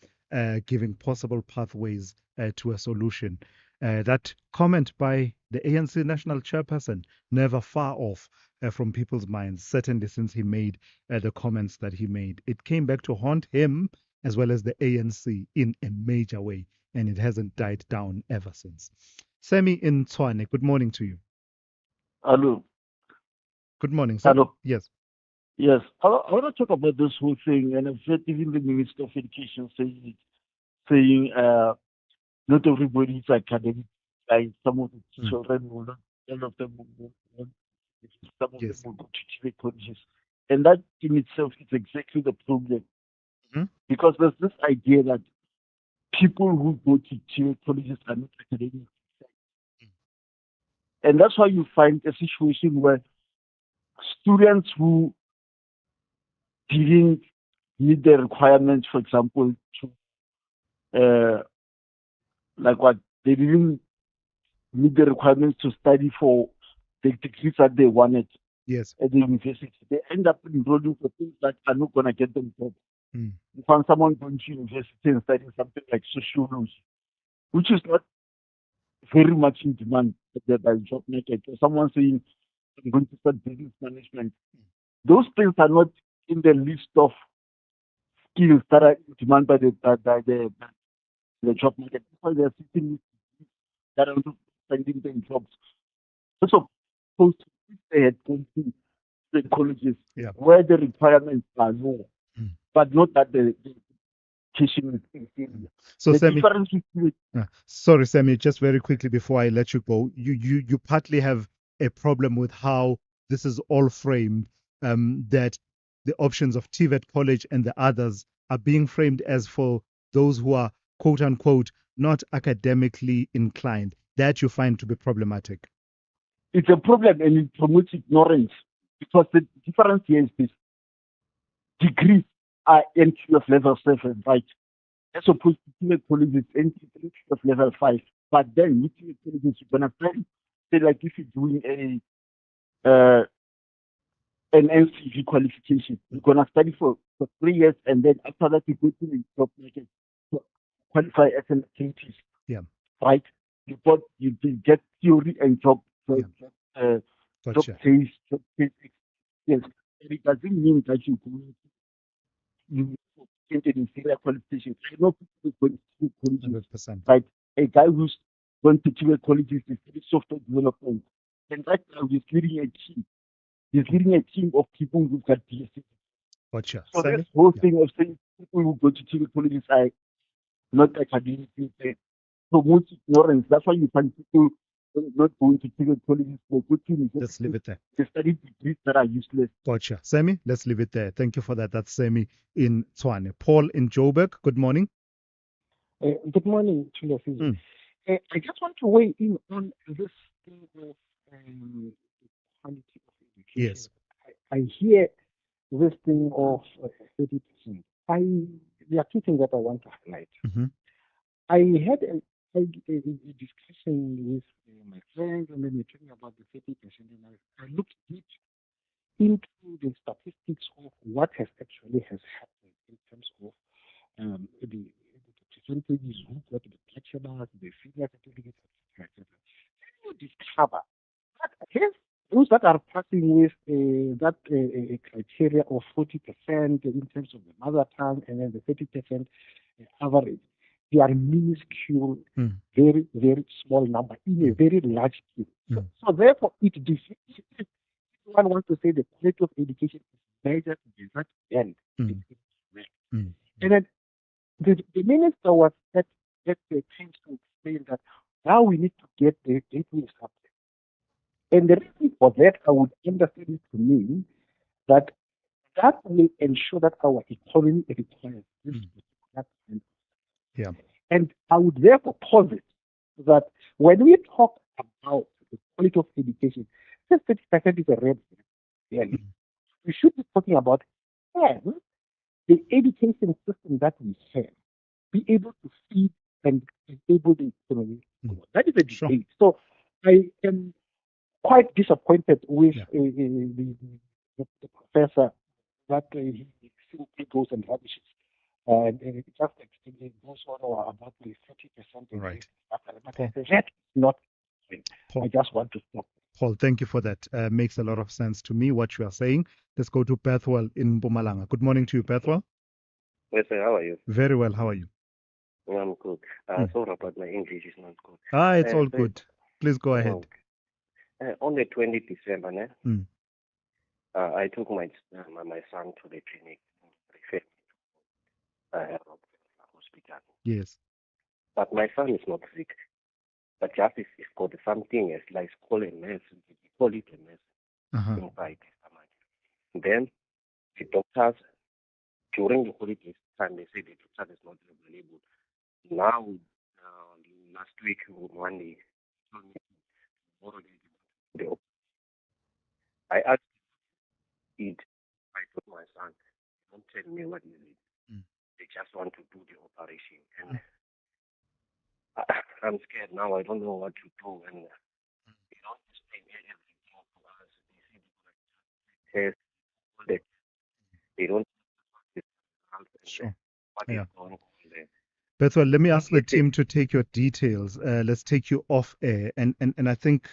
giving possible pathways to a solution. That comment by the ANC national chairperson, never far off from people's minds, certainly since he made the comments that he made. It came back to haunt him as well as the ANC in a major way, and it hasn't died down ever since. Semi in Tshwane, good morning to you. Hello. Good morning, sir. Hello. Yes. Yes. I want to talk about this whole thing, and I've heard even the Minister of Education saying not everybody is academic. Like some of the children will not, all of them will not, some of them will go to TV colleges. And that in itself is exactly the problem. Because there's this idea that people who go to TV colleges are not academic. And that's why you find a situation where students who didn't meet the requirements, for example, to like what they didn't meet the requirements to study for the degrees that they wanted at the university. They end up enrolling for things that are not going to get them jobs. You find someone going to university and studying something like sociology, which is not very much in demand by the job market. Or someone saying, I'm going to start business management. Those things are not in the list of skills that are in demand by the job market. That's why they're sitting that are not finding them jobs. So, post if they had gone to the colleges Yeah. where the requirements are low, but not that the education is inferior. So, The Sammy, difference between sorry, Sammy, just very quickly before I let you go, you partly have a problem with how this is all framed, that the options of TVET College and the others are being framed as for those who are, quote unquote, not academically inclined. That you find to be problematic. it's a problem and it promotes ignorance because the difference here is this: degrees are entry of level 7, right? As opposed to TVET colleges, entry of level 5. But then with TVET colleges, you're gonna say like if you're doing an NCV qualification, you're gonna study for 3 years, and then after that you go to the job market to qualify as an apprentice, Yeah. right? You get theory and job job Gotcha. place, job place experience. And it doesn't mean that you get an inferior qualification. I know people going to colleges, 100%. right? A guy who's going to TVET colleges is studying software development, and right now he's leading a team. He's leading a team of people who've got PhD. Gotcha. So Sammy? this whole thing of saying people who go to TVET colleges are not academically trained promotes ignorance. That's why you find people not going to TVET colleges for good things. Let's leave it there. They study degrees that are useless. Gotcha. Sammy, let's leave it there. Thank you for that. That's Sammy in Tshwane. Paul in Joburg, good morning. Good morning, Thulasizwe. I just want to weigh in on this thing of quality of education. Yes. I hear this thing of 30%. There are two things that I want to highlight. I had a discussion with my friends, and then we're talking about the 30%, and I looked deep into the statistics of what has happened in terms of the percentages who got the bachelor's, the senior certificates, etc. Then you discover that those that are passing with that criteria of 40% in terms of the mother tongue and then the 30% average, they are minuscule, very, very small number in a very large scheme. So therefore, it defeats. If one wants to say the quality of education is measured by that end, it is correct. And then the minister was at the time to explain that now we need to get the gateway subject. And the reason for that, I would understand it to mean that will ensure that our economy requires this particular kind. Yeah. And I would therefore posit that when we talk about the quality of education, just 30% is a red flag. We should be talking about can the education system that we have be able to feed and enable the economy. That is a debate. So I am quite disappointed with the professor that he simply goes and rubbishes. And it just goes on about the 30%. Right. That's not. I just want to stop. Paul, thank you for that. Makes a lot of sense to me what you are saying. Let's go to Bethwell in Mpumalanga. Good morning to you, Bethwell. Yes, sir. How are you? Very well. How are you? I'm good. Sorry about my English is not good. It's all good. Please go ahead. On the 20th December, I took my son to the clinic, hospital. Yes. But my son is not sick. But just it's got something as like colon mess. We call it a mess inside the stomach. Then the doctors, during the holidays time, they say the doctor is not available. Now, last week, one day, I asked it. I told my son, don't tell me what is it. They just want to do the operation. And I'm scared now. I don't know what to do. And they don't explain everything to us. They say they don't Sure. what is going on there. Bethwell, let me ask the team to take your details. Let's take you off air. And I think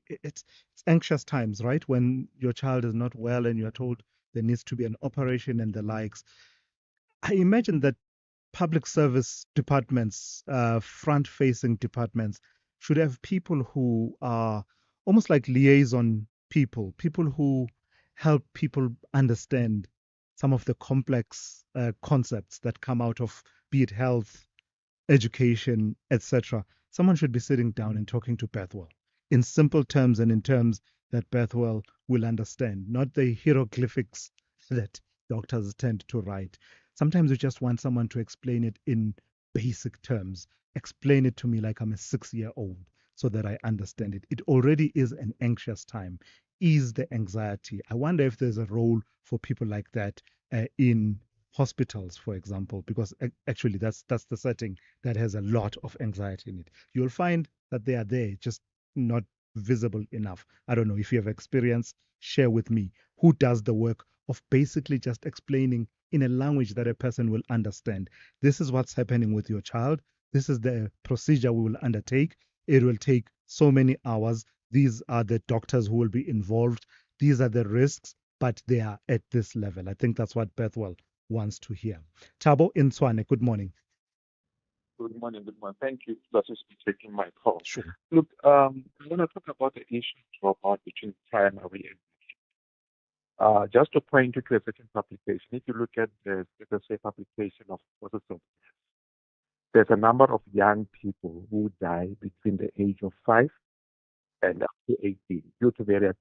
it's anxious times, right? When your child is not well and you're told there needs to be an operation and the likes. I imagine that public service departments, front-facing departments, should have people who are almost like liaison people who help people understand some of the complex concepts that come out of, be it health, education, etc. Someone should be sitting down and talking to Bethwell in simple terms and in terms that Bethwell will understand, not the hieroglyphics that doctors tend to write. Sometimes we just want someone to explain it in basic terms. Explain it to me like I'm a 6-year-old so that I understand it. It already is an anxious time. Ease the anxiety. I wonder if there's a role for people like that in hospitals, for example, because actually that's the setting that has a lot of anxiety in it. You'll find that they are there, just not visible enough. I don't know if you have experience, share with me. Who does the work of basically just explaining in a language that a person will understand? This is what's happening with your child. This is the procedure we will undertake. It will take so many hours. These are the doctors who will be involved. These are the risks, but they are at this level. I think that's what Bethwell wants to hear. Thabo in Tshwane, good morning. Good morning, good morning. Thank you for taking my call. Sure. Look, I want to talk about the issue of dropout between primary and just to point you to a certain publication. If you look at the say publication of process of death, there's a number of young people who die between the age of 5 and up to 18 due to various.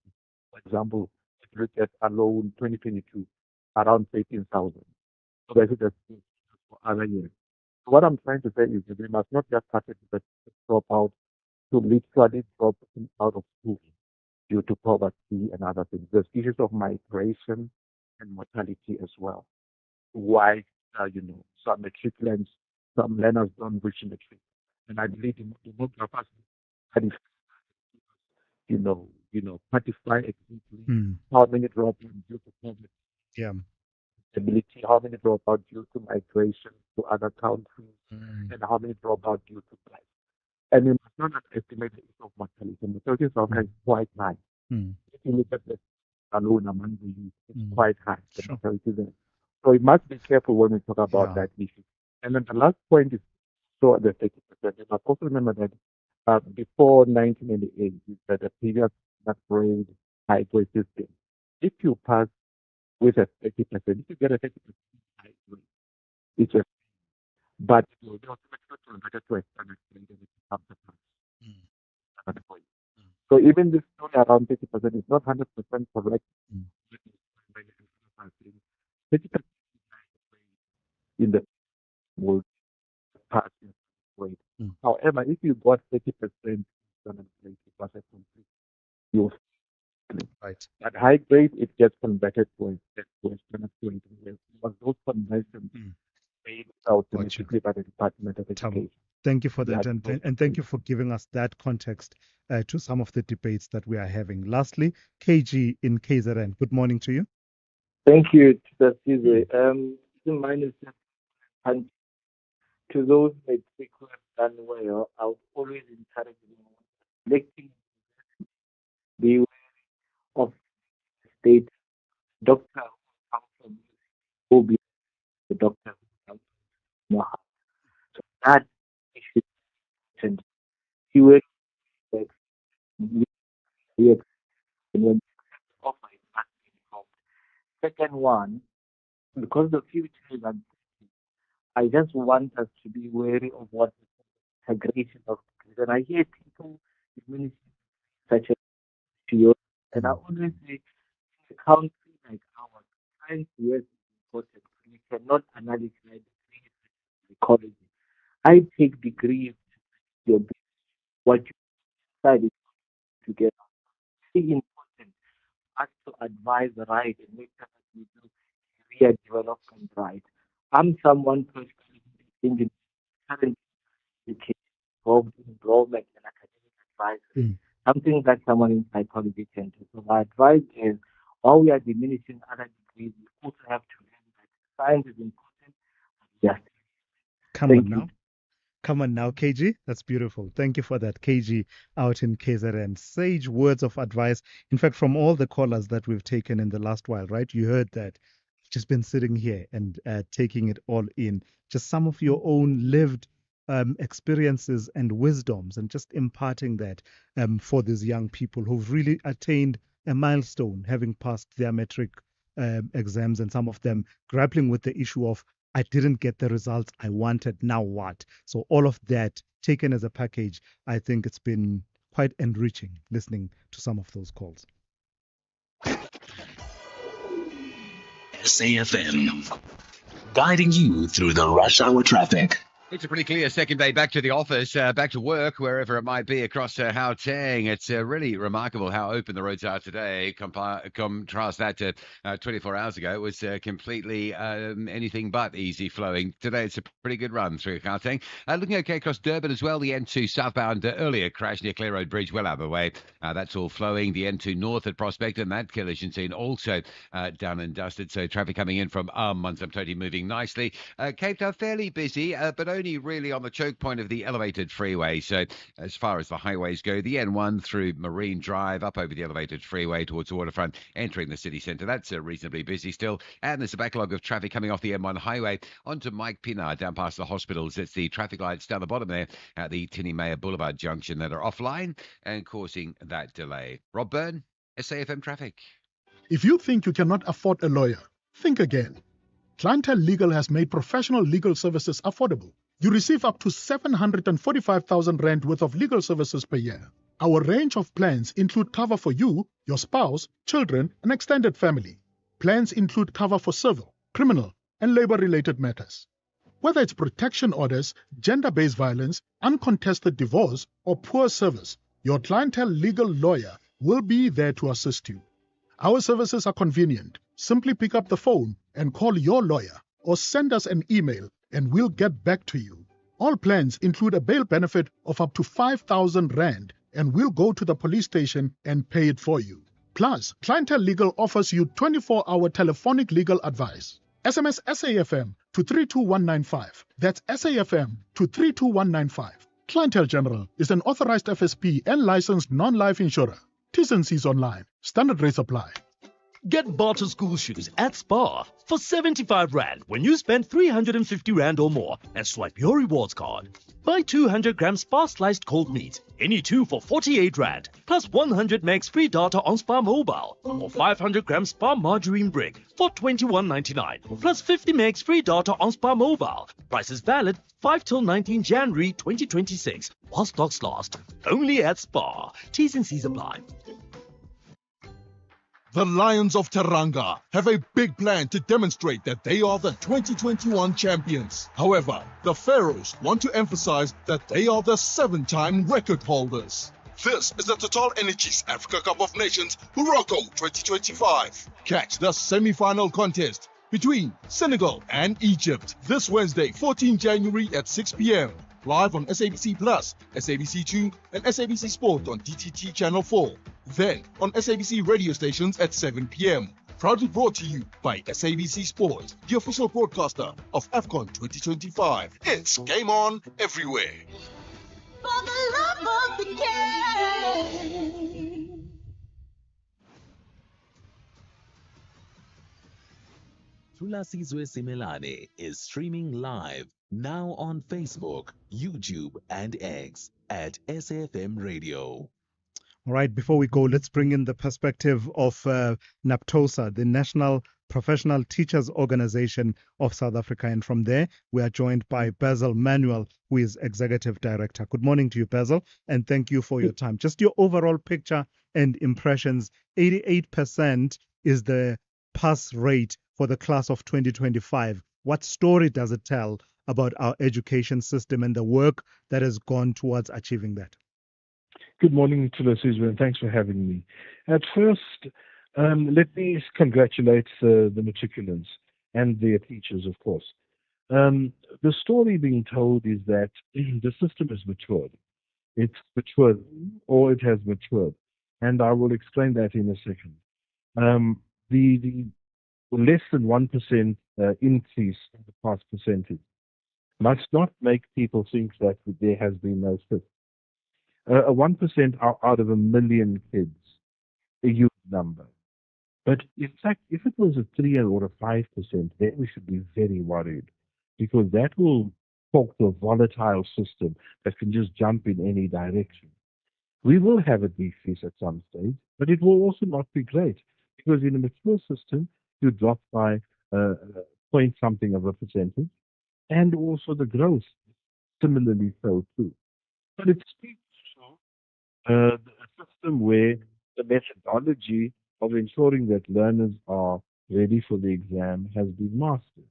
For example, if you look at alone 2022, around 13,000. So that's just for other years. So what I'm trying to say is that we must not just target the dropout to literally drop out of school due to poverty and other things. There's issues of migration and mortality as well. Why, some matriculants, some learners don't reach matric. And I believe demographers quantify exactly how many drop out due to poverty. Yeah. Ability, how many drop out due to migration to other countries, and how many drop out due to life. And we must not estimate the issue of mortality. Mortality is quite high. If you look at the alone among the youth, it's quite high. The mortality there. So we must be careful when we talk about that issue. And then the last point is so the 30%. You must also remember that before 1988, we had a previous grade high grade system. If you pass with a 30%, if you get a 30% high grade, it's just, but it will be automatically converted to a standard grade and it becomes a pass. So even this only around 30% is not 100% correct. 30% in the will pass in grade. However, if you got 30% standard grade, it was a complete. You right. At high grade, it gets converted to a standard grade. But those conversions made automatically by the Department of Education. Thank you for that, and thank you for giving us that context to some of the debates that we are having. Lastly, KG in KZN. Good morning to you. Thank you, Thulasizwe. Mine is and to those that have done well, I would always encourage them selecting be wary of state doctor who comes from will be the doctor who comes from Moha. So that is important. Be wary of when offer is not informed. Second one, because the future is uncertain, I just want us to be wary of what integration of degrees. And I hear people diminish such as field, and I always say a country like ours, science yes is important. We cannot analyze like degrees ecology. I take degrees to what you decided together. It's important for us to advise right and make sure that we do career development right. I'm someone personally thinking current education, involvement and academic advisory. Something that someone in psychology can do. So my advice is, while we are diminishing other degrees, we also have to learn that science is important. Yes. Come on now, KG. That's beautiful. Thank you for that, KG out in KZN. Sage words of advice. In fact, from all the callers that we've taken in the last while, right? You heard that. Just been sitting here and taking it all in. Just some of your own lived experiences and wisdoms, and just imparting that for these young people who've really attained a milestone, having passed their matric exams, and some of them grappling with the issue of, I didn't get the results I wanted, now what? So all of that taken as a package, I think it's been quite enriching listening to some of those calls. SAFM, guiding you through the rush hour traffic. It's a pretty clear second day back to the office, back to work, wherever it might be across Gauteng. It's really remarkable how open the roads are today. Contrast that to 24 hours ago. It was completely anything but easy flowing. Today it's a pretty good run through Gauteng. Looking okay across Durban as well. The N2 southbound earlier crash near Clare Road Bridge, well out of the way. That's all flowing. The N2 north at Prospect and that collision scene also done and dusted. So traffic coming in from Amanzimtoti moving nicely. Cape Town fairly busy, but only really on the choke point of the elevated freeway. So as far as the highways go, the N1 through Marine Drive up over the elevated freeway towards the waterfront, entering the city centre. That's reasonably busy still. And there's a backlog of traffic coming off the M1 highway onto Mike Pinar down past the hospitals. It's the traffic lights down the bottom there at the Tinnie Boulevard junction that are offline and causing that delay. Rob Byrne, SAFM Traffic. If you think you cannot afford a lawyer, think again. Clientele Legal has made professional legal services affordable. You receive up to 745,000 Rand worth of legal services per year. Our range of plans include cover for you, your spouse, children, and extended family. Plans include cover for civil, criminal, and labor-related matters. Whether it's protection orders, gender-based violence, uncontested divorce, or poor service, your Clientele Legal lawyer will be there to assist you. Our services are convenient. Simply pick up the phone and call your lawyer or send us an email and we'll get back to you. All plans include a bail benefit of up to 5,000 Rand and we'll go to the police station and pay it for you. Plus, Clientele Legal offers you 24-hour telephonic legal advice. SMS SAFM to 32195. That's SAFM to 32195. Clientele General is an authorized FSP and licensed non-life insurer. T's and C's online. Standard rates apply. Get Barter school shoes at Spar for 75 Rand when you spend 350 Rand or more and swipe your rewards card. Buy 200 grams Spar sliced cold meat, any two for 48 Rand, plus 100 megs free data on Spar Mobile, or 500 grams Spar margarine brick for 21.99, plus 50 megs free data on Spar Mobile. Price is valid 5 till 19 January 2026, while stocks last. Only at Spar. T's and C's apply. The Lions of Teranga have a big plan to demonstrate that they are the 2021 champions. However, the Pharaohs want to emphasize that they are the 7-time record holders. This is the Total Energies Africa Cup of Nations Morocco 2025. Catch the semi-final contest between Senegal and Egypt this Wednesday, 14 January at 6 p.m. Live on SABC Plus, SABC2, and SABC Sport on DTT Channel 4. Then on SABC radio stations at 7 p.m. Proudly brought to you by SABC Sport, the official broadcaster of AFCON 2025. It's game on everywhere. For the love of the game. Thulasizwe Simelane is streaming live now on Facebook, YouTube, and X at SAFM Radio. All right, before we go, let's bring in the perspective of NAPTOSA, the National Professional Teachers Organization of South Africa. And from there, we are joined by Basil Manuel, who is Executive Director. Good morning to you, Basil, and thank you for your time. Just your overall picture and impressions. 88% is the pass rate for the class of 2025. What story does it tell about our education system and the work that has gone towards achieving that? Good morning, Thulasizwe, and thanks for having me. At first, let me congratulate the matriculants and their teachers, of course. The story being told is that the system is matured. It's matured, or it has matured, and I will explain that in a second. The less than 1% increase in the pass percentage must not make people think that there has been no shift. A 1% out of 1 million kids, a huge number. But in fact, if it was a 3 or a 5%, then we should be very worried, because that will talk to a volatile system that can just jump in any direction. We will have a decrease at some stage, but it will also not be great because in a mature system, you drop by point something of a percentage, and also the growth similarly so too. But it speaks to a system where the methodology of ensuring that learners are ready for the exam has been mastered.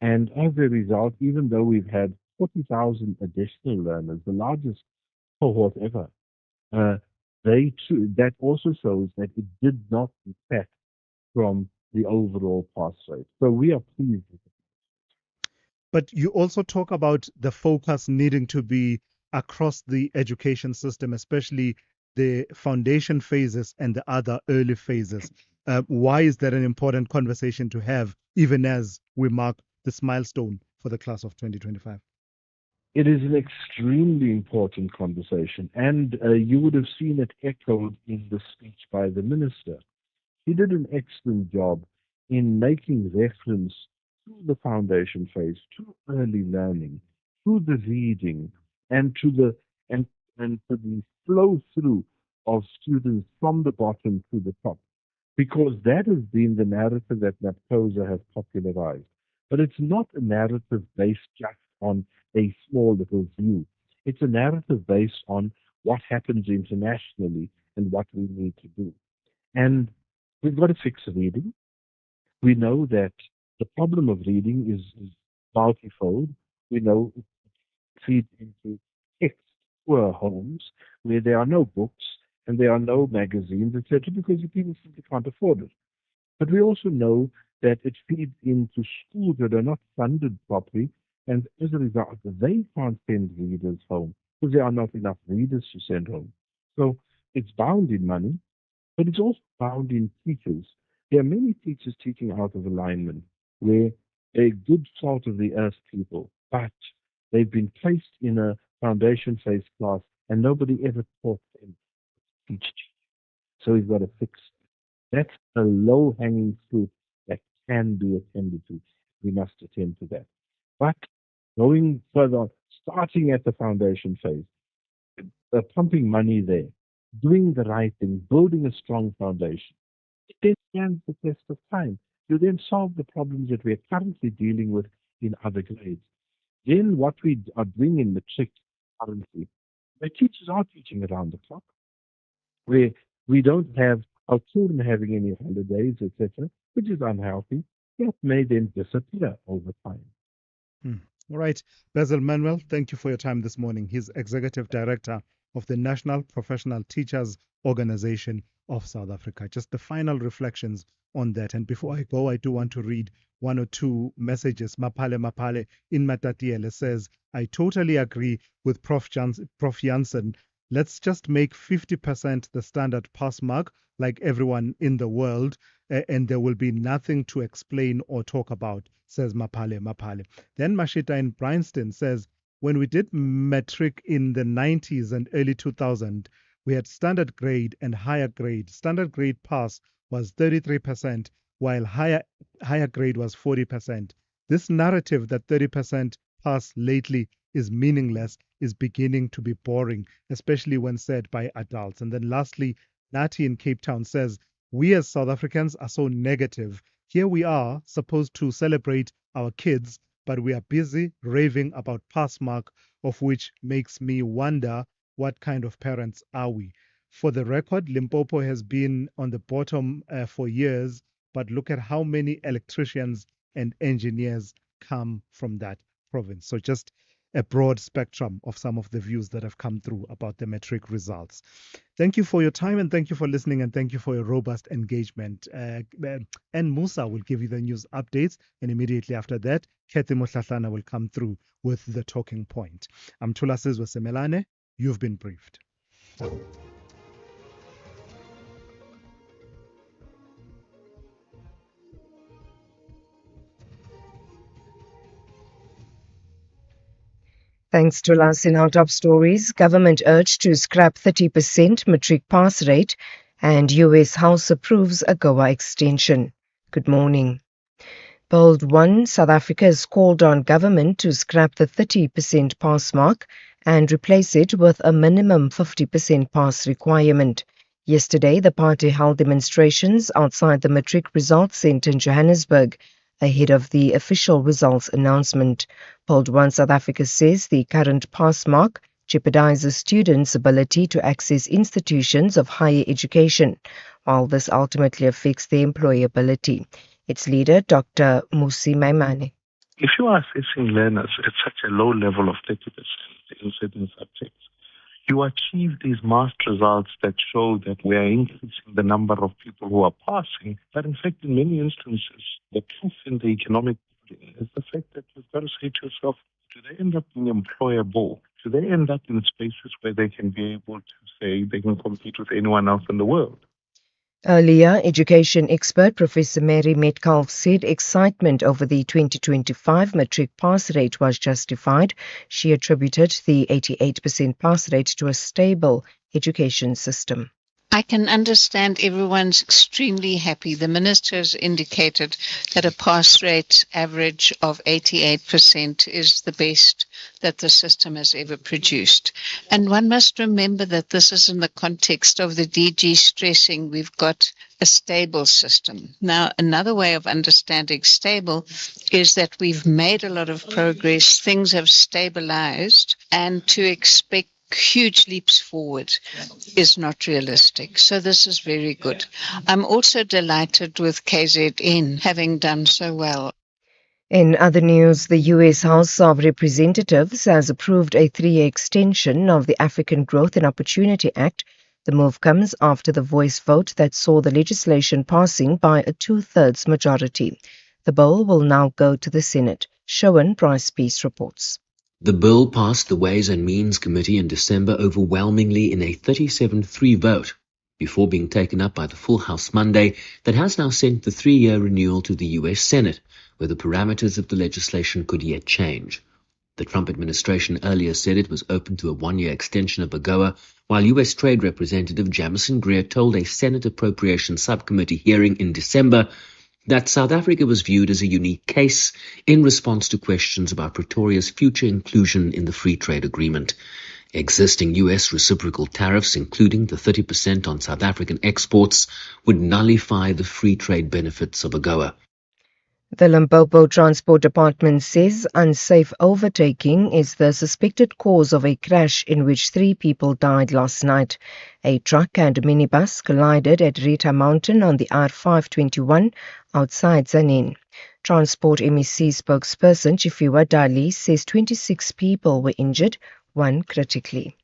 And as a result, even though we've had 40,000 additional learners, the largest cohort ever, uh, that also shows that it did not detract from the overall pass rate. So we are pleased with it. But you also talk about the focus needing to be across the education system, especially the foundation phases and the other early phases. Why is that an important conversation to have, even as we mark this milestone for the class of 2025? It is an extremely important conversation, and you would have seen it echoed in the speech by the minister. He did an excellent job in making reference to the foundation phase, to early learning, to the reading, and to the and to the flow through of students from the bottom to the top, because that has been the narrative that Naptosa has popularized. But it's not a narrative based just on a small little view. It's a narrative based on what happens internationally and what we need to do. And we've got to fix reading. We know that the problem of reading is multifold. We know it feeds into text-poor homes where there are no books and there are no magazines, etc., because people simply can't afford it. But we also know that it feeds into schools that are not funded properly, and as a result, they can't send readers home because there are not enough readers to send home. So it's bound in money, but it's also bound in teachers. There are many teachers teaching out of alignment where they're good salt of the earth people, but they've been placed in a foundation phase class and nobody ever taught them to teach. So we've got to fix it. That's a low-hanging fruit that can be attended to. We must attend to that. But going further on, starting at the foundation phase, pumping money there, doing the right thing, building a strong foundation, it then stands the test of time. You then solve the problems that we are currently dealing with in other grades. Then what we are doing in matric currently, the teachers are teaching around the clock, where we don't have our children having any holidays, etc., which is unhealthy. That may then disappear over time. All right. Basil Manuel, thank you for your time this morning. He's Executive Director of the National Professional Teachers Organization of South Africa. Just the final reflections on that. And before I go, I do want to read one or two messages. Mapale in Matatiele says, I totally agree with Prof. Jansen. Let's just make 50% the standard pass mark like everyone in the world, and there will be nothing to explain or talk about, says Mapale. Then Mashita in Bryanston says, when we did matric in the 90s and early 2000s, we had standard grade and higher grade. Standard grade pass was 33%, while higher grade was 40%. This narrative that 30% pass lately is meaningless is beginning to be boring, especially when said by adults. And then lastly, Nati in Cape Town says, we as South Africans are so negative. Here we are supposed to celebrate our kids, but we are busy raving about pass mark, of which makes me wonder what kind of parents are we. For the record, Limpopo has been on the bottom for years, but look at how many electricians and engineers come from that province. So just a broad spectrum of some of the views that have come through about the matric results. Thank you for your time, and thank you for listening, and thank you for your robust engagement. And Musa will give you the news updates, and immediately after that, Kete Mohlahlana will come through with the talking point. I'm Thulasizwe Simelane. You've been briefed. Thanks to Las in our top stories. Government urged to scrap 30% matric pass rate, and US House approves AGOA extension. Good morning. Bold 1, South Africa has called on government to scrap the 30% pass mark and replace it with a minimum 50% pass requirement. Yesterday, the party held demonstrations outside the Matric Results Centre in Johannesburg ahead of the official results announcement. Bold One South Africa says the current pass mark jeopardizes students' ability to access institutions of higher education, while this ultimately affects their employability. Its leader, Dr. Simelane. If you are assessing learners at such a low level of 30% in certain subjects, you achieve these masked results that show that we are increasing the number of people who are passing. But in fact, in many instances, the proof in the economic is the fact that you've got to say to yourself, do they end up being employable? Do they end up in spaces where they can be able to say they can compete with anyone else in the world? Earlier, education expert Professor Mary Metcalf said excitement over the 2025 matric pass rate was justified. She attributed the 88% pass rate to a stable education system. I can understand everyone's extremely happy. The minister has indicated that a pass rate average of 88% is the best that the system has ever produced. And one must remember that this is in the context of the DG stressing we've got a stable system. Now, another way of understanding stable is that we've made a lot of progress, things have stabilized, and to expect huge leaps forward is not realistic. So this is very good. I'm also delighted with KZN having done so well. In other news, the U.S. House of Representatives has approved a 3-year extension of the African Growth and Opportunity Act. The move comes after the voice vote that saw the legislation passing by a 2/3 majority. The bill will now go to the Senate. Showan Price-Peace reports. The bill passed the Ways and Means Committee in December overwhelmingly in a 37-3 vote, before being taken up by the full House Monday, that has now sent the 3-year renewal to the U.S. Senate, where the parameters of the legislation could yet change. The Trump administration earlier said it was open to a 1-year extension of AGOA, while U.S. Trade Representative Jamison Greer told a Senate Appropriations Subcommittee hearing in December that South Africa was viewed as a unique case in response to questions about Pretoria's future inclusion in the free trade agreement. Existing U.S. reciprocal tariffs, including the 30% on South African exports, would nullify the free trade benefits of AGOA. The Limpopo Transport Department says unsafe overtaking is the suspected cause of a crash in which 3 people died last night. A truck and minibus collided at Rita Mountain on the R521 outside Zanin. Transport MEC spokesperson Chifiwa Dali says 26 people were injured, 1 critically.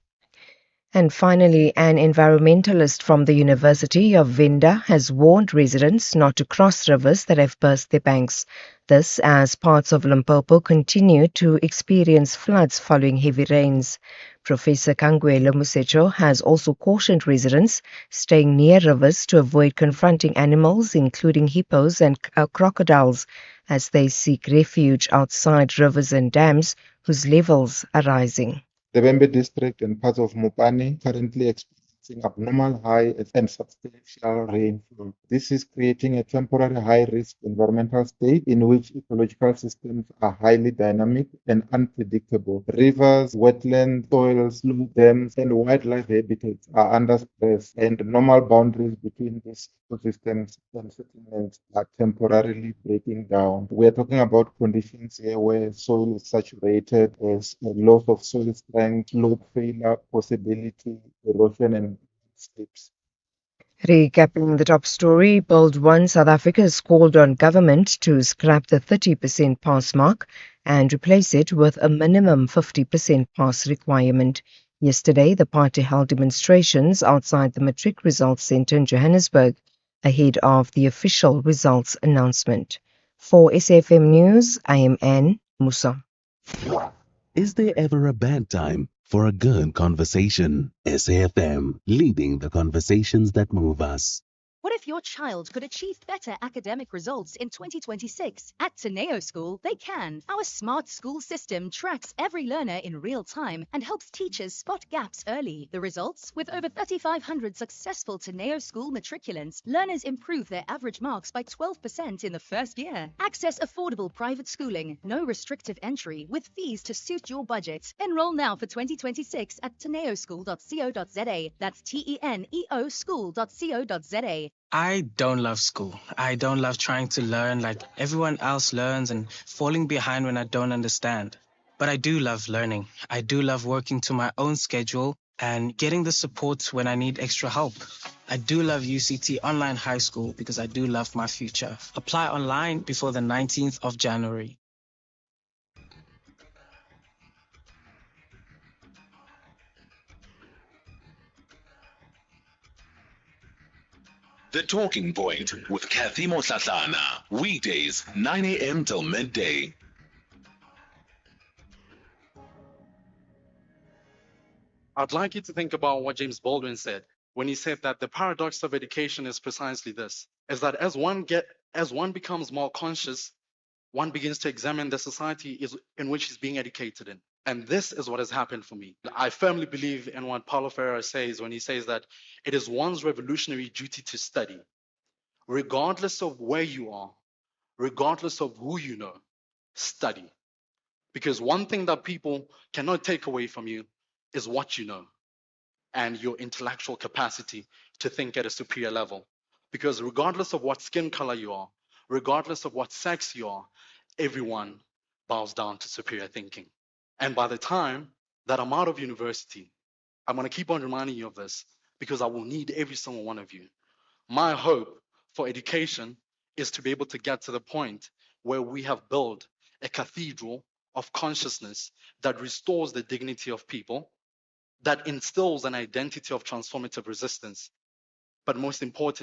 And finally, an environmentalist from the University of Venda has warned residents not to cross rivers that have burst their banks. This as parts of Limpopo continue to experience floods following heavy rains. Professor Kangwele Musecho has also cautioned residents staying near rivers to avoid confronting animals, including hippos and crocodiles, as they seek refuge outside rivers and dams whose levels are rising. The Bembe district and parts of Mopani currently experiencing abnormal high and substantial rainfall. This is creating a temporary high-risk environmental state in which ecological systems are highly dynamic and unpredictable. Rivers, wetlands, soils, dams, and wildlife habitats are under stress, and normal boundaries between these ecosystems and settlements are temporarily breaking down. We are talking about conditions here where soil is saturated, there's a loss of soil strength, slope failure, possibility, erosion, and slips. Recapping the top story, Bold One South Africa has called on government to scrap the 30% pass mark and replace it with a minimum 50% pass requirement. Yesterday, the party held demonstrations outside the Matric Results Centre in Johannesburg ahead of the official results announcement. For SAFM News, I am Anne Musa. Is there ever a bad time for a good conversation? SAFM, leading the conversations that move us. What if your child could achieve better academic results in 2026? At Teneo School, they can. Our smart school system tracks every learner in real time and helps teachers spot gaps early. The results? With over 3,500 successful Teneo School matriculants, learners improve their average marks by 12% in the first year. Access affordable private schooling, no restrictive entry, with fees to suit your budget. Enroll now for 2026 at teneoschool.co.za. That's TENEO school.co.za. I don't love school. I don't love trying to learn like everyone else learns and falling behind when I don't understand. But I do love learning. I do love working to my own schedule and getting the support when I need extra help. I do love UCT Online High School because I do love my future. Apply online before the 19th of January. The Talking Point with Kathy Mohlahlana. Weekdays, 9 a.m. till midday. I'd like you to think about what James Baldwin said when he said that the paradox of education is precisely this, is that as one becomes more conscious, one begins to examine the society in which he's being educated in. And this is what has happened for me. I firmly believe in what Paulo Freire says when he says that it is one's revolutionary duty to study, regardless of where you are, regardless of who you know, study. Because one thing that people cannot take away from you is what you know and your intellectual capacity to think at a superior level. Because regardless of what skin color you are, regardless of what sex you are, everyone bows down to superior thinking. And by the time that I'm out of university, I'm going to keep on reminding you of this because I will need every single one of you. My hope for education is to be able to get to the point where we have built a cathedral of consciousness that restores the dignity of people, that instills an identity of transformative resistance, but most importantly,